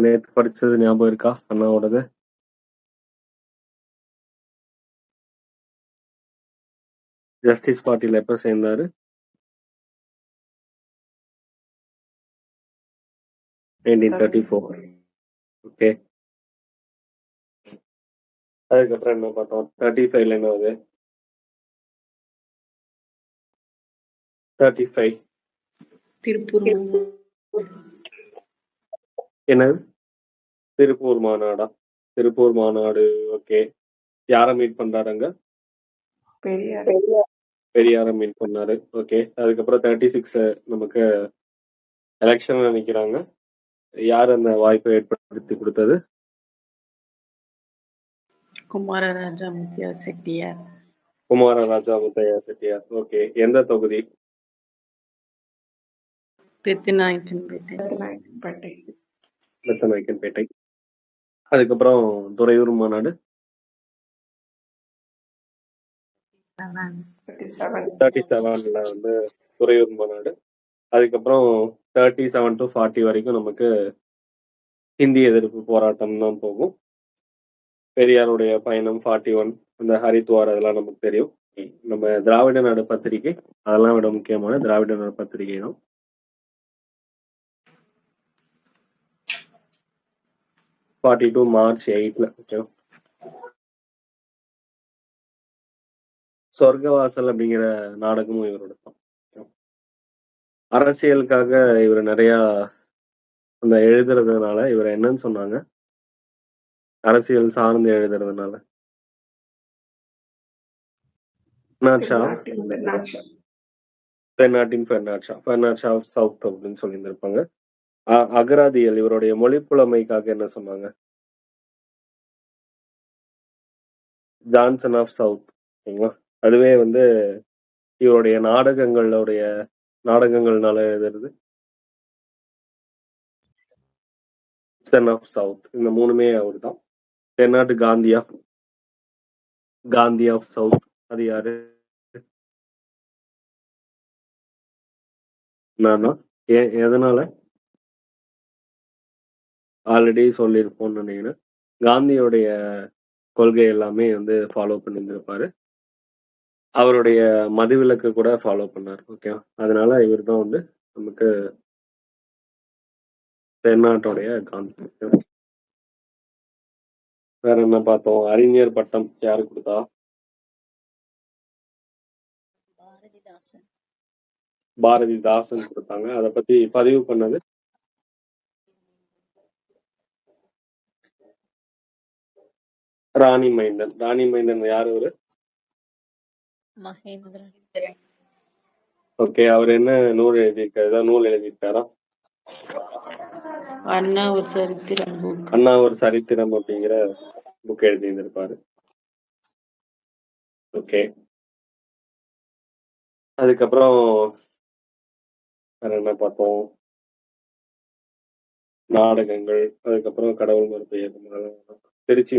நேத்து படிச்சது ஞாபகம் இருக்கா? அண்ணாவோடது? ஜஸ்டிஸ் பார்ட்டில எப்ப சேர்ந்தாரு? 1934. ஓகே. அதுக்கப்புறம் என்ன பார்த்தோம்? 35ல என்ன வருது? 35 திருப்பூர் என்னது? திருப்பூர் மாநாடா? திருப்பூர் மாநாடு. ஓகே. யார மீட் பண்றாரு அங்க? பெரியார். பெரியார மீட் பண்ணாரு. ஓகே. அதுக்கப்புறம் 36 நமக்கு எலெக்ஷன்ல நிக்கிறாங்க. யார் அந்த வாய்ப்பை ஏற்படுத்தி கொடுத்தது? குமாரராஜா முத்தியா செட்டியார். குமாரராஜா முத்தையா செட்டியார். ஓகே. எந்த தொகுதி? பெத்தநாயக்கன்பேட்டை. பெத்தநாயக்கன்பேட்டை. அதுக்கப்புறம் துறையூர் மாநாடு 37ல வந்து துறையூர் மாநாடு. அதுக்கப்புறம் 37 to 40 வரைக்கும் நமக்கு ஹிந்தி எதிர்ப்பு போராட்டம் தான் போகும். பெரியாருடைய பயணம் 41, அந்த ஹரித்வார் அதெல்லாம் நமக்கு தெரியும். நம்ம திராவிட நாடு பத்திரிகை அதெல்லாம் விட முக்கியமான திராவிட நாடு பத்திரிகை தான். மார்ச் 8ல ஓகே. சொர்க்கவாசல் அப்படிங்கிற நாடகமும் இவரோட தான். அரசியலுக்காக இவர் நிறைய அந்த எழுதுறதுனால இவர் என்னன்னு சொன்னாங்க? அரசியல் சார்ந்து எழுதுறதுனால பெர்னாட் ஷா ஆஃப் சவுத் அப்படின்னு சொல்லியிருந்திருப்பாங்க. அகராதியல் இவருடைய மொழிப்புலமைக்காக என்ன சொன்னாங்க? Johnson of South. ஓகேங்களா? அதுவே வந்து இவருடைய நாடகங்கள்னால எழுதுறது சன் ஆஃப் சவுத். இந்த மூணுமே அவர் தான். தென்னாட்டு காந்தி ஆஃப் சவுத் அது யாரு? நான் தான். எதனால? ஆல்ரெடி சொல்லியிருப்போம்னு நினைக்கிறேன். காந்தியோடைய கொள்கை எல்லாமே வந்து ஃபாலோ பண்ணியிருந்திருப்பாரு. அவருடைய மதுவிலக்கு கூட ஃபாலோ பண்ணார். ஓகே. அதனால இவர் தான் வந்து நமக்கு தென்னாட்டுடைய காந்தி. வேற என்ன பார்த்தோம்? அறிஞர் பட்டம் யாரு கொடுத்தா? பாரதிதாசன் கொடுத்தாங்க. அதை பத்தி பதிவு பண்ணது ராணி மைந்தன் யாரு அவரு? ஓகே. அவர் என்ன நூல் எழுதியிருக்காரு? ஏதாவது நூல் எழுதியிருக்காரா? அண்ணா ஒரு சரித்திரம் அப்படிங்கிற புக் எழுதியிருந்திருப்பாரு. ஓகே. அதுக்கப்புறம் வேற என்ன பார்த்தோம்? நாடகங்கள். அதுக்கப்புறம் கடவுள் மறுப்பு இயக்கம். திருச்சி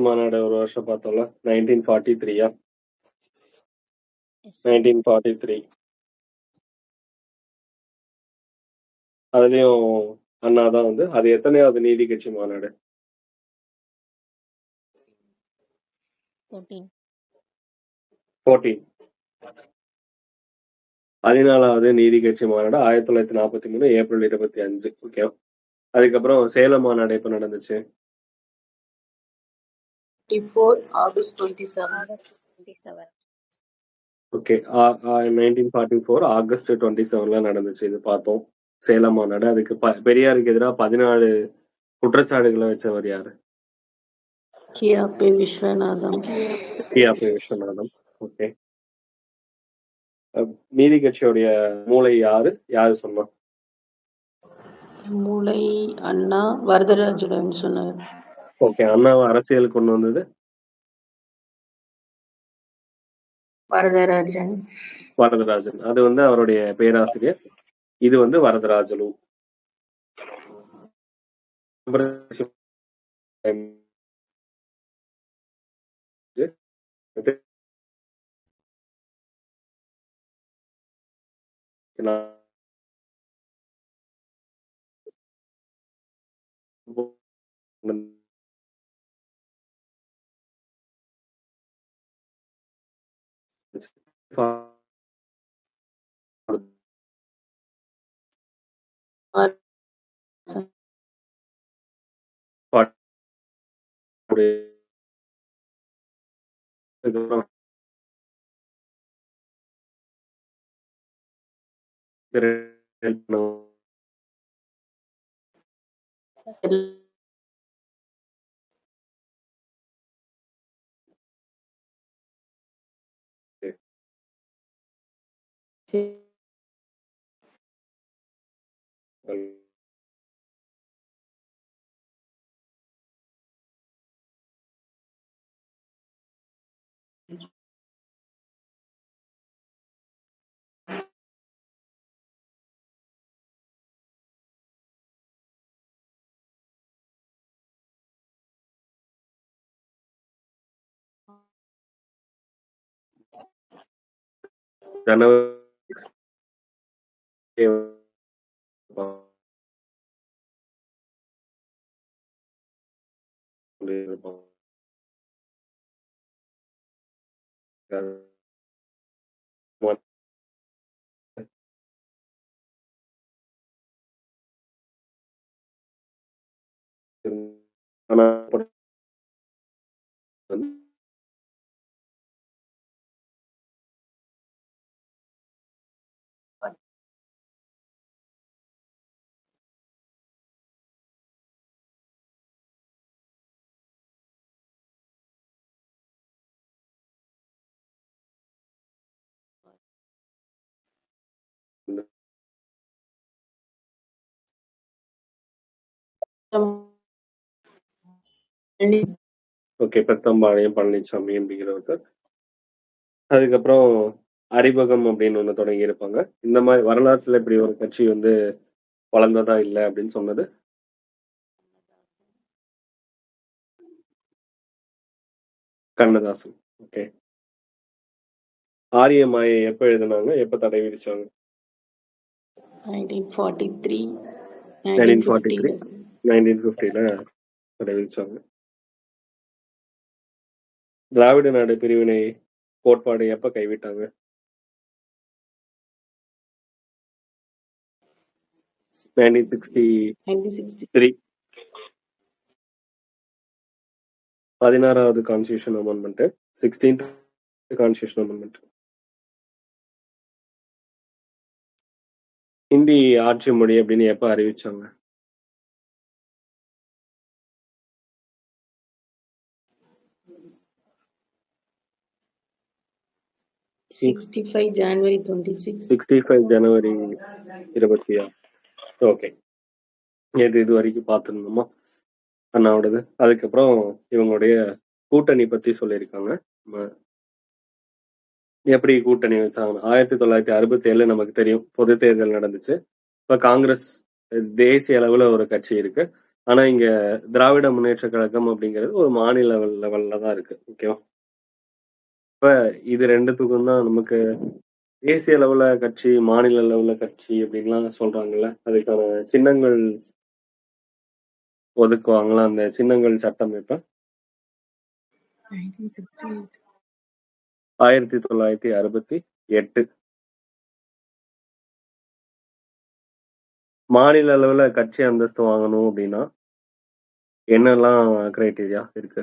மாநாடு ஒரு வருஷம் பார்த்தோம்ல. 1943 1943. அதுலயும் அண்ணா தான் வந்து அது எத்தனையாவது நீதி கட்சி மாநாடு? 14. 14வது நீதி கட்சி மாநாடு 1943 ஏப்ரல் 25. ஓகே. அதுக்கப்புறம் சேலம் மாநாடு எப்ப நடந்துச்சு? ஆகஸ்ட் 27. ஓகே. 1944 ஆகஸ்ட் 27ல நடந்துச்சு. இது பார்த்தோம். சேலம் மாநாடு. அதுக்கு பெரியாருக்கு எதிராக 14 குற்றச்சாட்டுகளை வச்சவர் யாரு? கியாபே விஸ்வநாதம். ஓகே. நீதி கட்சியோடைய மூளை யாரு சொன்னா? மூளை அண்ணா வரதராஜன் சொன்னார். ஓகே. அண்ணாவை அரசியல் கொண்டு வந்தது வரதராஜன். அது வந்து அவருடைய பேராசிரியர். இது வந்து வரதராஜலு. ஓகே. பெத்தம்பாளையம் பழனிசாமி அப்படிங்கிறவர். அதுக்கப்புறம் அறிமுகம் அப்படின்னு ஒண்ணு தொடங்கியிருப்பாங்க. இந்த மாரி வரலாற்றுல இப்படி ஒரு கட்சி வந்து வளர்ந்ததா இல்ல அப்படின்னு சொன்னது கண்ணதாசன். ஓகே. ஆரிய மாயை எப்ப எழுதுனாங்க? எப்ப தடை விதிச்சாங்க? 1943, 1943, 1950. 1950ல தடை விதிச்சாங்க. திராவிட நாடு பிரிவினை கோட்பாடு எப்ப கைவிட்டாங்க? 1963. 1960. 16வது constitution amendment, 16th constitution amendment. Hindi ஆட்சி மொழி அப்படின்னு எப்ப அறிவிச்சாங்க? 65 January 26. 65 ஜனவரி 26. ஓகே. இது வரைக்கும் பார்த்துருந்தோமா அண்ணாவோடது. அதுக்கப்புறம் இவங்களுடைய கூட்டணி பத்தி சொல்லியிருக்காங்க. எப்படி கூட்டணி வச்சாங்க? 1967 நமக்கு தெரியும், பொது தேர்தல் நடந்துச்சு. இப்ப காங்கிரஸ் தேசிய அளவுல ஒரு கட்சி இருக்கு. ஆனா இங்க திராவிட முன்னேற்ற கழகம் அப்படிங்கிறது ஒரு மாநில லெவல்ல தான் இருக்கு. ஓகேவா? இப்ப இது ரெண்டுத்துக்கும் தான் நமக்கு தேசிய அளவுல கட்சி, மாநில அளவுல கட்சி அப்படின்லாம் சொல்றாங்கல்ல. அதுக்கான சின்னங்கள் ஒதுக்குவாங்களா? அந்த சின்னங்கள் சட்டம் இப்ப 1968. 1968. மாநில அளவுல கட்சி அந்தஸ்து வாங்கணும் அப்படின்னா என்னெல்லாம் கிரைட்டீரியா இருக்கு?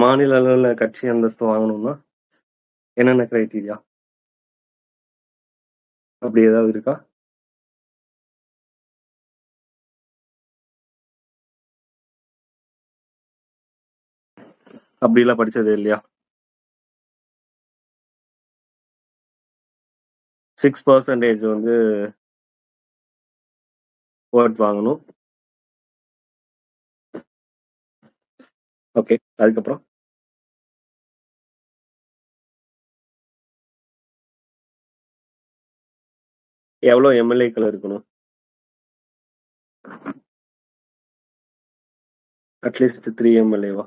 மாநில அளவுல கட்சி அந்தஸ்து வாங்கணும்னா என்னென்ன கிரைட்டீரியா அப்படி ஏதாவது இருக்கா? அப்படிலாம் படிச்சது இல்லையா? 6% வந்து ஓட் வாங்கணும். ஓகே, அதுக்கப்புறம் எவ்வளோ எம்எல்ஏக்கள் இருக்கணும்? அட்லீஸ்ட் 3 எம்எல்ஏவா?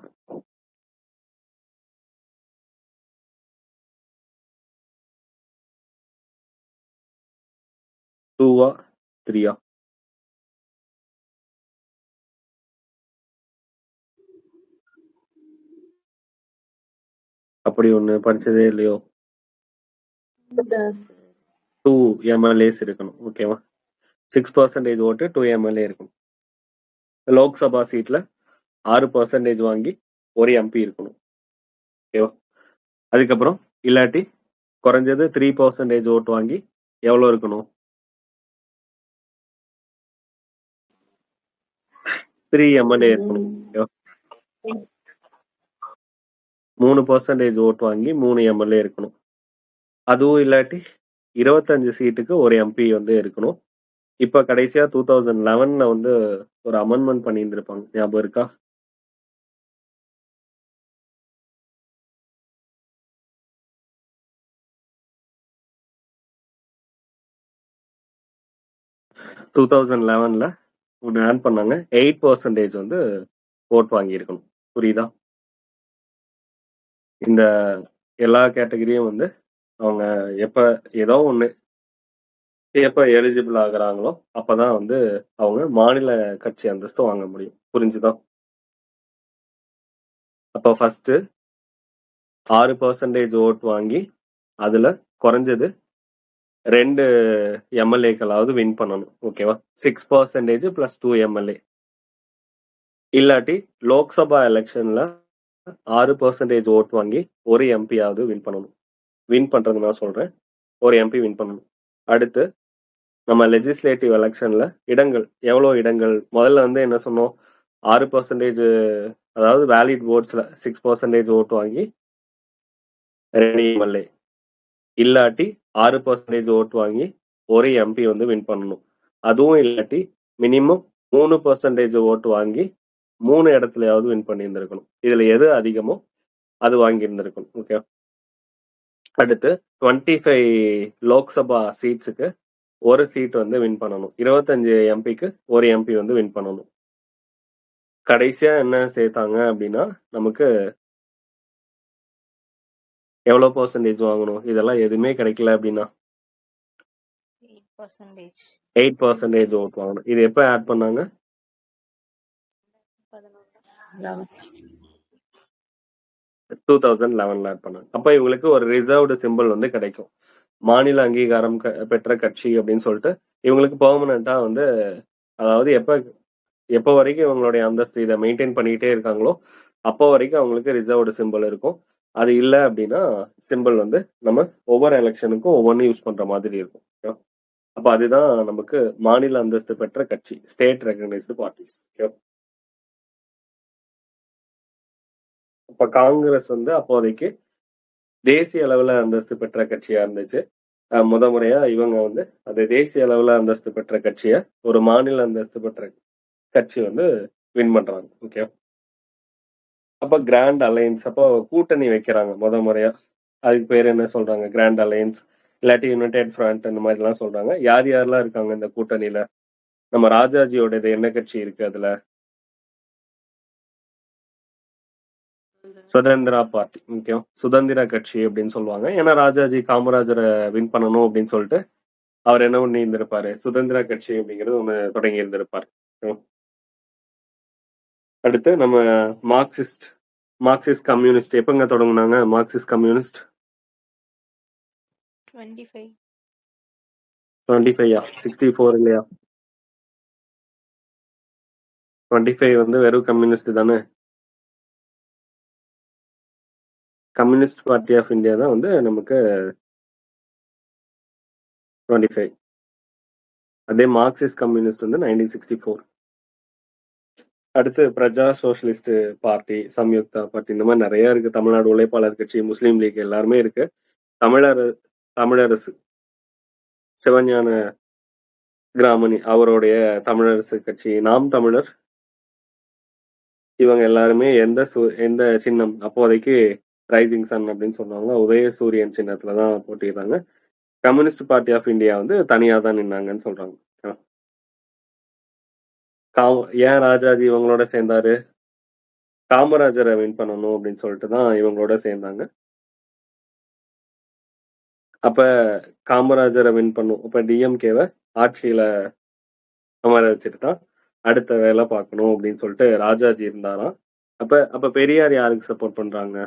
2வா 3யா? அப்படி ஒண்ணு படிச்சதே இல்லையோ? 2 எம்எல்ஏஸ் இருக்கணும். ஓகேவா? 6% ஓட்டு 2 எம்எல்ஏ இருக்கணும். லோக்சபா சீட்ல 6% வாங்கி ஒரு எம்பி இருக்கணும். ஓகேவா? அதுக்கப்புறம் இல்லாட்டி குறைஞ்சது 3% ஓட்டு வாங்கி எவ்வளவு இருக்கணும்? 3 எம்எல்ஏ இருக்கணும். ஓகேவா? 3% ஓட்டு வாங்கி 3 எம்எல்ஏ இருக்கணும். அதுவும் இல்லாட்டி 25 சீட்டுக்கு ஒரு எம்பி வந்து இருக்கணும். இப்ப கடைசியா 2011ல வந்து ஒரு அமெண்ட்மெண்ட் பண்ணியிருந்திருப்பாங்க, ஞாபகம் இருக்கா? டூ தௌசண்ட் லெவன்ல ஒன்று ஆட் பண்ணாங்க. 8% வந்து ஓட் வாங்கியிருக்கணும். புரியுதா? இந்த எல்லா கேட்டகரியும் வந்து அவங்க எப்ப ஏதோ ஒண்ணு எப்ப எலிஜிபிள் ஆகுறாங்களோ அப்பதான் வந்து அவங்க மாநில கட்சி அந்தஸ்து வாங்க முடியும். புரிஞ்சுதா? அப்ப ஃபர்ஸ்ட் 6% ஓட் வாங்கி அதுல குறைஞ்சது 2 எம்எல்ஏக்களாவது வின் பண்ணணும். ஓகேவா? 6% பிளஸ் 2 எம்எல்ஏ. இல்லாட்டி லோக்சபா எலெக்ஷன்ல 6% ஓட் வாங்கி ஒரு எம்பியாவது வின் பண்ணணும். வின் பண்றது நான் சொல்றேன், ஒரு எம்பி வின் பண்ணணும். அடுத்து நம்ம லெஜிஸ்லேட்டிவ் எலெக்ஷன்ல இடங்கள் எவ்வளவு இடங்கள் முதல்ல வந்து என்ன சொன்னோம்? 6% அதாவது வேலிட் ஓட்ஸ்ல 6% ஓட்டு வாங்கி 2 எம்எல்ஏ, இல்லாட்டி 6% ஓட்டு வாங்கி ஒரு எம்பி வந்து வின் பண்ணணும். அதுவும் இல்லாட்டி மினிமம் 3% ஓட்டு வாங்கி 3 இடத்துலயாவது வின் பண்ணி இருந்திருக்கணும். இதுல எது அதிகமோ அது வாங்கி இருந்திருக்கணும். ஓகே. அடுத்து 25 லோக்சபா சீட்ஸுக்கு ஒரு சீட் வந்து வின் பண்ணணும். 25 எம்பிக்கு ஒரு எம்பி வந்து வின் பண்ணணும். கடைசியா என்ன சேர்த்தாங்க அப்படின்னா நமக்கு எவ்வளவு பர்சன்டேஜ் வாங்கணும்? இதெல்லாம் எதுவுமே கிடைக்கல அப்படின்னா 8% ஓட் வாங்கணும். இது எப்ப ஆட் பண்ணாங்க? 2011ல ஆட் பண்ணாங்க. அப்ப இவங்களுக்கு ஒரு ரிசர்வ்டு சிம்பிள் வந்து கிடைக்கும். மாநில அங்கீகாரம் பெற்ற கட்சி அப்படின்னு சொல்லிட்டு இவங்களுக்கு பெர்மனண்டா வந்து, அதாவது எப்ப வரைக்கும் இவங்களுடைய அந்தஸ்து இதை மெயின்டைன் பண்ணிக்கிட்டே இருக்காங்களோ அப்போ வரைக்கும் அவங்களுக்கு ரிசர்வ்டு சிம்பிள் இருக்கும். அது இல்லை அப்படின்னா சிம்பிள் வந்து நம்ம ஒவ்வொரு எலெக்ஷனுக்கும் ஒவ்வொன்றும் யூஸ் பண்ற மாதிரி இருக்கும். அப்ப அதுதான் நமக்கு மாநில அந்தஸ்து பெற்ற கட்சி, ஸ்டேட் ரெகக்னைஸ்டு பார்ட்டிஸ். இப்ப காங்கிரஸ் வந்து அப்போதைக்கு தேசிய அளவுல அந்தஸ்து பெற்ற கட்சியா இருந்துச்சு. முறையா இவங்க வந்து அது தேசிய அளவுல அந்தஸ்து பெற்ற கட்சிய ஒரு மாநில அந்தஸ்து பெற்ற கட்சி வந்து வின் பண்றாங்க. ஓகே. அப்ப கிராண்ட் அலையன்ஸ், அப்போ கூட்டணி வைக்கிறாங்க முறையா. அதுக்கு பேர் என்ன சொல்றாங்க? கிராண்ட் அலையன்ஸ், இல்லாட்டி யுனைடெட் ஃப்ரண்ட், இந்த மாதிரி எல்லாம் சொல்றாங்க. யார் யாரெல்லாம் இருக்காங்க இந்த கூட்டணியில? நம்ம ராஜாஜியோட என்ன கட்சி இருக்கு அதுல? சுதந்திரா பார்ட்டி. ஓகே, சுதந்திர கட்சி அப்படின்னு சொல்லுவாங்க. ஏன்னா ராஜாஜி காமராஜரை வின் பண்ணணும் அப்படின்னு சொல்லிட்டு அவர் என்ன பண்ணி இருந்திருப்பாரு? சுதந்திர கட்சி அப்படிங்கிறது ஒண்ணு தொடங்கி இருந்திருப்பாரு. அடுத்து நம்ம மார்க்சிஸ்ட் கம்யூனிஸ்ட் எப்பங்க தொடங்குனாங்க? மார்க்சிஸ்ட் கம்யூனிஸ்ட் 25 64 இல்லையா? 25 வந்து வெறும் கம்யூனிஸ்ட் தானே. கம்யூனிஸ்ட் பார்ட்டி ஆஃப் இந்தியா தான் வந்து நமக்கு 25. அதே மார்க்சிஸ்ட் கம்யூனிஸ்ட் வந்து 1964. அடுத்து பிரஜா சோஷலிஸ்ட் பார்ட்டி, சம்யுக்தா பார்ட்டி, இந்த மாதிரி நிறைய இருக்கு. தமிழ்நாடு உழைப்பாளர் கட்சி, முஸ்லீம் லீக் எல்லாருமே இருக்கு. தமிழரசு சிவஞான கிராமணி அவருடைய தமிழரசு கட்சி, நாம் தமிழர், இவங்க எல்லாருமே எந்த சின்னம் அப்போதைக்கு ரைசிங் சன் அப்படின்னு சொன்னாங்க, உதய சூரியன் சின்னத்துலதான் போட்டிடுறாங்க. கம்யூனிஸ்ட் பார்ட்டி ஆஃப் இந்தியா வந்து தனியா தான் நின்னாங்கன்னு சொல்றாங்க. ஏன் ராஜாஜி இவங்களோட சேர்ந்தாரு? காமராஜரை வின் பண்ணணும் அப்படின்னு சொல்லிட்டு தான் இவங்களோட சேர்ந்தாங்க. அப்ப காமராஜரை வின் பண்ணும், இப்ப டிஎம்கேவை ஆட்சியில அமர வச்சுட்டு தான் அடுத்த வேலை பார்க்கணும் அப்படின்னு சொல்லிட்டு ராஜாஜி இருந்தாராம். அப்ப பெரியார் யாருக்கு சப்போர்ட் பண்றாங்க?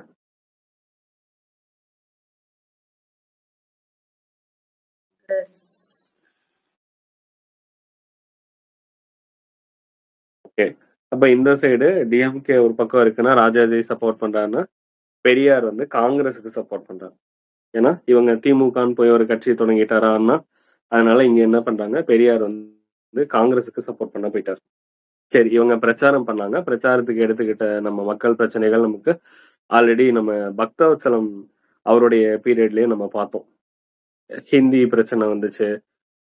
ஓகே, அப்ப இந்த சைடு டிஎம்கே ஒரு பக்கம் இருக்குன்னா ராஜாஜி சப்போர்ட் பண்றாருன்னா, பெரியார் வந்து காங்கிரஸுக்கு சப்போர்ட் பண்றாரு. ஏன்னா இவங்க திமுகன்னு போய் ஒரு கட்சி தொடங்கிட்டாரான்னா, அதனால இங்க என்ன பண்றாங்க, பெரியார் வந்து காங்கிரஸுக்கு சப்போர்ட் பண்ண போயிட்டார். சரி, இவங்க பிரச்சாரம் பண்ணாங்க. பிரச்சாரத்துக்கு எடுத்துக்கிட்ட நம்ம மக்கள் பிரச்சனைகள் நமக்கு ஆல்ரெடி நம்ம பக்தவத்சலம் அவருடைய பீரியட்லயே நம்ம பார்த்தோம். ஹிந்தி பிரச்சனை வந்துச்சு,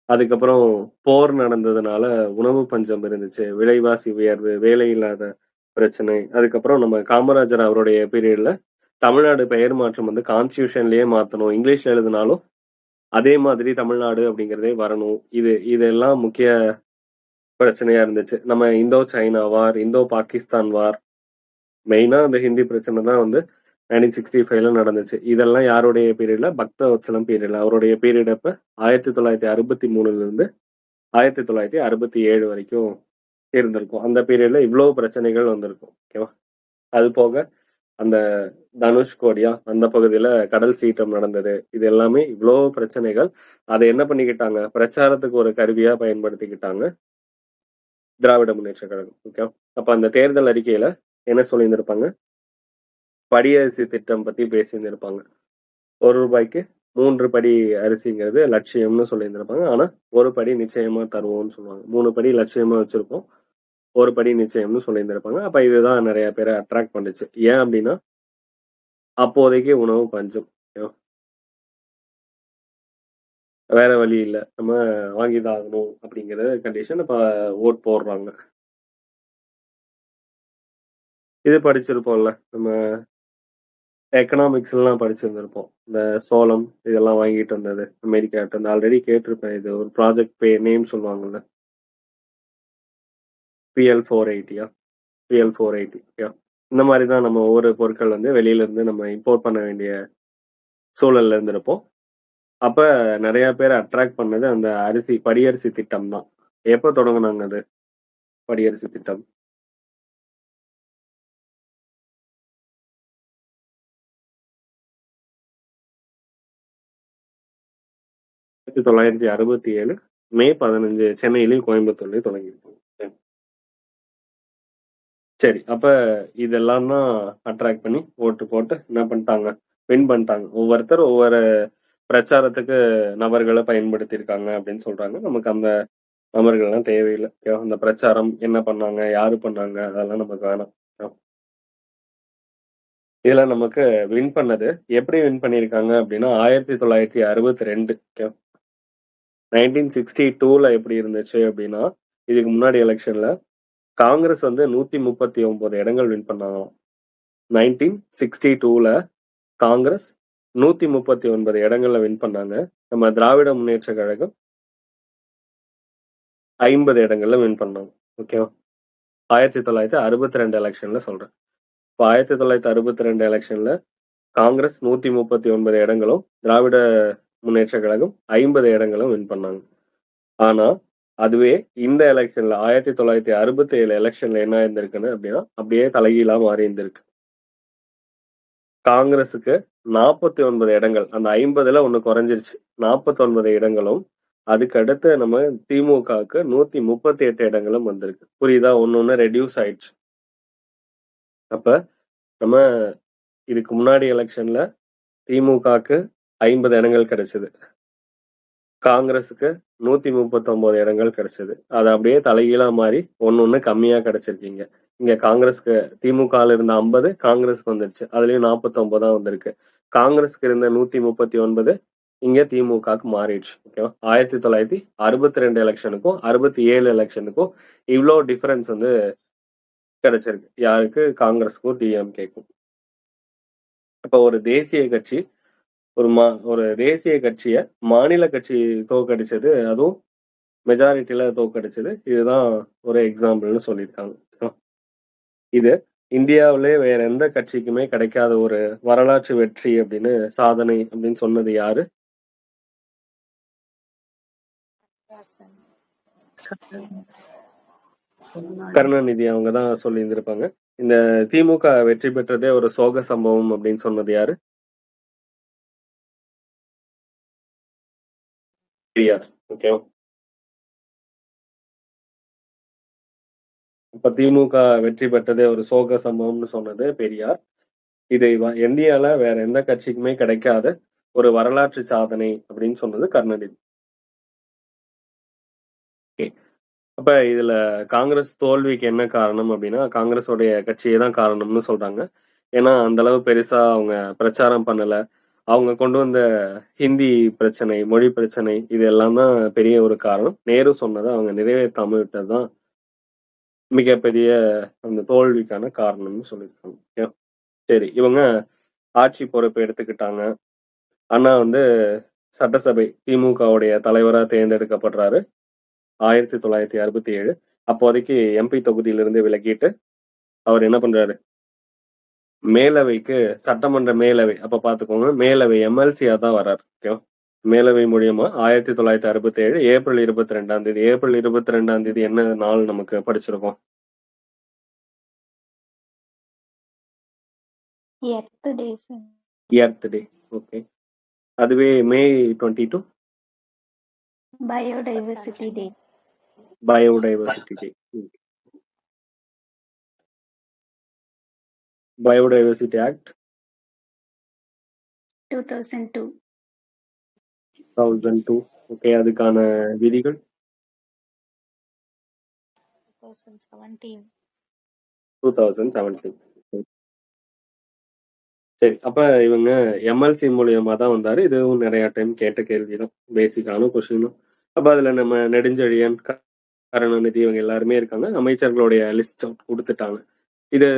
அதுக்கப்புறம் போர் நடந்ததுனால உணவு பஞ்சம் இருந்துச்சு, விலைவாசி உயர்வு, வேலை இல்லாத பிரச்சனை. அதுக்கப்புறம் நம்ம காமராஜர் அவருடைய பீரியட்ல தமிழ்நாடு பெயர் மாற்றம் வந்து கான்ஸ்டியூஷன்லயே மாத்தணும், இங்கிலீஷ்ல எழுதினாலும் அதே மாதிரி தமிழ்நாடு அப்படிங்கிறதே வரணும். இதெல்லாம் முக்கிய பிரச்சனையா இருந்துச்சு. நம்ம இந்தோ சைனா வார், இந்தோ பாகிஸ்தான் வார், மெயினா அந்த ஹிந்தி பிரச்சனை தான் வந்து 1965ல நடந்துச்சு. இதெல்லாம் யாருடைய பீரியட்ல? பக்தவத்சலம் பீரியட்ல. அவருடைய பீரியட் அப்ப 1963ல இருந்து 1967 வரைக்கும் இருந்திருக்கும். அந்த பீரியட்ல இவ்வளவு பிரச்சனைகள் வந்திருக்கும். ஓகேவா? அது போக அந்த தனுஷ்கோடியா அந்த பகுதியில கடல் சீற்றம் நடந்தது. இது எல்லாமே இவ்வளோ பிரச்சனைகள். அதை என்ன பண்ணிக்கிட்டாங்க, பிரச்சாரத்துக்கு ஒரு கருவியா பயன்படுத்திக்கிட்டாங்க திராவிட முன்னேற்ற கழகம். ஓகே, அப்ப அந்த தேர்தல் அறிக்கையில என்ன சொல்லியிருந்திருப்பாங்க, படியரிசி திட்டம் பத்தி பேசியிருந்திருப்பாங்க. ₹1 3 படி அரிசிங்கிறது லட்சியம்னு சொல்லியிருந்திருப்பாங்க. ஆனா ஒரு படி நிச்சயமா தருவோம்னு சொல்லுவாங்க. 3 படி லட்சியமா வச்சிருப்போம், ஒரு படி நிச்சயம்னு சொல்லியிருந்திருப்பாங்க. அப்ப இதுதான் நிறைய பேரை அட்ராக்ட் பண்ணுச்சு. ஏன் அப்படின்னா அப்போதைக்கு உணவு பஞ்சம், வேற வழி இல்ல, நம்ம வாங்கிதான் ஆகணும் அப்படிங்கிற கண்டிஷன். இப்ப ஓட் போடுறாங்க. இது படிச்சிருப்போம்ல, நம்ம எக்கனாமிக்ஸ் எல்லாம் படிச்சிருந்திருப்போம். இந்த சோளம் இதெல்லாம் வாங்கிட்டு வந்தது அமெரிக்காட்ட இருந்து. ஆல்ரெடி கேட்டிருப்பேன், இது ஒரு ப்ராஜெக்ட் பே நேம் சொல்லுவாங்கல்ல, PL480. PL480 இந்த மாதிரி தான் நம்ம ஒவ்வொரு பொருட்கள் வந்து வெளியில இருந்து நம்ம இம்போர்ட் பண்ண வேண்டிய சூழல்ல இருந்திருப்போம். அப்ப நிறைய பேர் அட்ராக்ட் பண்ணது அந்த படியரிசி திட்டம் தான். எப்ப தொடங்குனாங்க அது படியரிசி திட்டம்? 1967 மே 15 சென்னையிலையும் கோயம்புத்தூர்லயும் தொடங்கியிருப்பாங்க. சரி, அப்ப இதெல்லாம் தான் அட்ராக்ட் பண்ணி ஓட்டு போட்டு என்ன பண்ணிட்டாங்க, வின் பண்ணிட்டாங்க. ஒவ்வொருத்தர் ஒவ்வொரு பிரச்சாரத்துக்கு நபர்களை பயன்படுத்தியிருக்காங்க அப்படின்னு சொல்றாங்க. நமக்கு அந்த நபர்கள்லாம் தேவையில்லை. அந்த பிரச்சாரம் என்ன பண்ணாங்க, யாரு பண்ணாங்க, அதெல்லாம் நமக்கு வேணாம். இதுல நமக்கு வின் பண்ணது எப்படி வின் பண்ணியிருக்காங்க அப்படின்னா 1962. 1962ல எப்படி இருந்துச்சு அப்படின்னா, இதுக்கு முன்னாடி எலெக்ஷன்ல காங்கிரஸ் வந்து 139 இடங்கள் வின் பண்ணாங்களாம். 1962ல காங்கிரஸ் 139 இடங்கள்ல வின் பண்ணாங்க. நம்ம திராவிட முன்னேற்ற கழகம் 50 இடங்கள்ல வின் பண்ணாங்க. ஓகேவா? 1962 எலெக்ஷன்ல சொல்றேன். இப்போ 1962 எலெக்ஷன்ல காங்கிரஸ் 139 இடங்களும், திராவிட முன்னேற்ற கழகம் 50 இடங்களும் வின் பண்ணாங்க. ஆனா அதுவே இந்த எலெக்ஷன்ல 1967 எலெக்ஷன்ல என்ன இருந்திருக்குன்னு அப்படின்னா, அப்படியே தலைகீழா மாறி இருந்திருக்கு. காங்கிரஸுக்கு 49 இடங்கள், அந்த 50ல ஒண்ணு குறைஞ்சிருச்சு. 49 இடங்களும், அதுக்கு அடுத்து நம்ம திமுகவுக்கு 138 இடங்களும் வந்திருக்கு. புரியுதா? ஒண்ணு ரெடியூஸ் ஆயிடுச்சு. அப்ப நம்ம இதுக்கு முன்னாடி எலெக்ஷன்ல திமுகக்கு 50 இடங்கள் கிடைச்சது. காங்கிரஸுக்கு 139 இடங்கள் கிடைச்சது. அது அப்படியே தலைகீழா மாறி ஒண்ணு கம்மியா கிடைச்சிருக்கீங்க. இங்க காங்கிரஸ்க்கு திமுகல இருந்த 50 காங்கிரஸ்க்கு வந்துருச்சு. அதுலயும் 49 தான் வந்திருக்கு. காங்கிரஸ்க்கு இருந்த 139 இங்க திமுகக்கு மாறிடுச்சு. ஓகேவா? 1962 எலெக்ஷனுக்கும் 67 எலெக்ஷனுக்கும் இவ்ளோ டிஃபரன்ஸ் வந்து கிடைச்சிருக்கு. யாருக்கு? காங்கிரஸ்க்கும் டிஎம்கேக்கும். அப்ப ஒரு தேசிய கட்சி ஒரு தேசிய கட்சிய மாநில கட்சி தோற்கடிச்சது, அதுவும் மெஜாரிட்டில தோற்கடிச்சது. இதுதான் ஒரு எக்ஸாம்பிள்னு சொல்லியிருக்காங்க. இது இந்தியாவிலே வேற எந்த கட்சிக்குமே கிடைக்காத ஒரு வரலாற்று வெற்றி அப்படின்னு சாதனை அப்படின்னு சொன்னது யாரு? கருணாநிதி அவங்க தான் சொல்லியிருந்திருப்பாங்க. இந்த திமுக வெற்றி பெற்றதே ஒரு சோக சம்பவம் அப்படின்னு சொன்னது யாரு? பெரியார். ஓகேவா? இப்ப திமுக வெற்றி பெற்றதே ஒரு சோக சம்பவம்னு சொன்னது பெரியார். இது இந்தியால வேற எந்த கட்சிக்குமே கிடைக்காத ஒரு வரலாற்று சாதனை அப்படின்னு சொன்னது கருணாநிதி. அப்ப இதுல காங்கிரஸ் தோல்விக்கு என்ன காரணம் அப்படின்னா, காங்கிரஸோடைய கட்சியே தான் காரணம்னு சொல்றாங்க. ஏன்னா அந்த அளவு பெருசா அவங்க பிரச்சாரம் பண்ணல. அவங்க கொண்டு வந்த ஹிந்தி பிரச்சனை, மொழி பிரச்சனை இது எல்லாம் தான் பெரிய ஒரு காரணம். நேரு சொன்னத அவங்க நிறைவேற்றாம விட்டதுதான் மிகப்பெரிய அந்த தோல்விக்கான காரணம்னு சொல்லியிருக்காங்க. ஓகே. சரி, இவங்க ஆட்சி பொறுப்பு எடுத்துக்கிட்டாங்க. அண்ணா வந்து சட்டசபை திமுகவுடைய தலைவரா தேர்ந்தெடுக்கப்படுறாரு 1967. அப்போதைக்கு எம்பி தொகுதியிலிருந்து விலகிட்டு அவர் என்ன பண்றாரு? மேலவைக்கு சட்டமன்ற மேலவை அப்ப பாத்துக்கோங்க, மேலவை எம்எல்சியா தான் வர்றாரு. ஓகேவா? மேலவை மூலியமா 1967 ஏப்ரல் 22ஆம் தேதி. ஏப்ரல் 22ஆம் தேதி என்ன நாள் நமக்கு படிச்சிருக்கோம்? Earth day. ஓகே. அதுவே May 22 biodiversity day. Biodiversity day. Biodiversity act 2002. 2002. Okay. அதுக்கான விதிகள் 2017. சரி, அப்ப இவங்க எம்எல்சி மூலியமா தான் வந்தாரு. இதுவும் நிறைய டைம் கேட்ட கேள்விதான், பேசிக்கான கொஸ்டினும். அப்ப அதுல நம்ம நெடுஞ்செழியன், கருணாநிதி இவங்க எல்லாருமே இருக்காங்க. அமைச்சர்களுடைய லிஸ்ட் கொடுத்துட்டாங்க. இது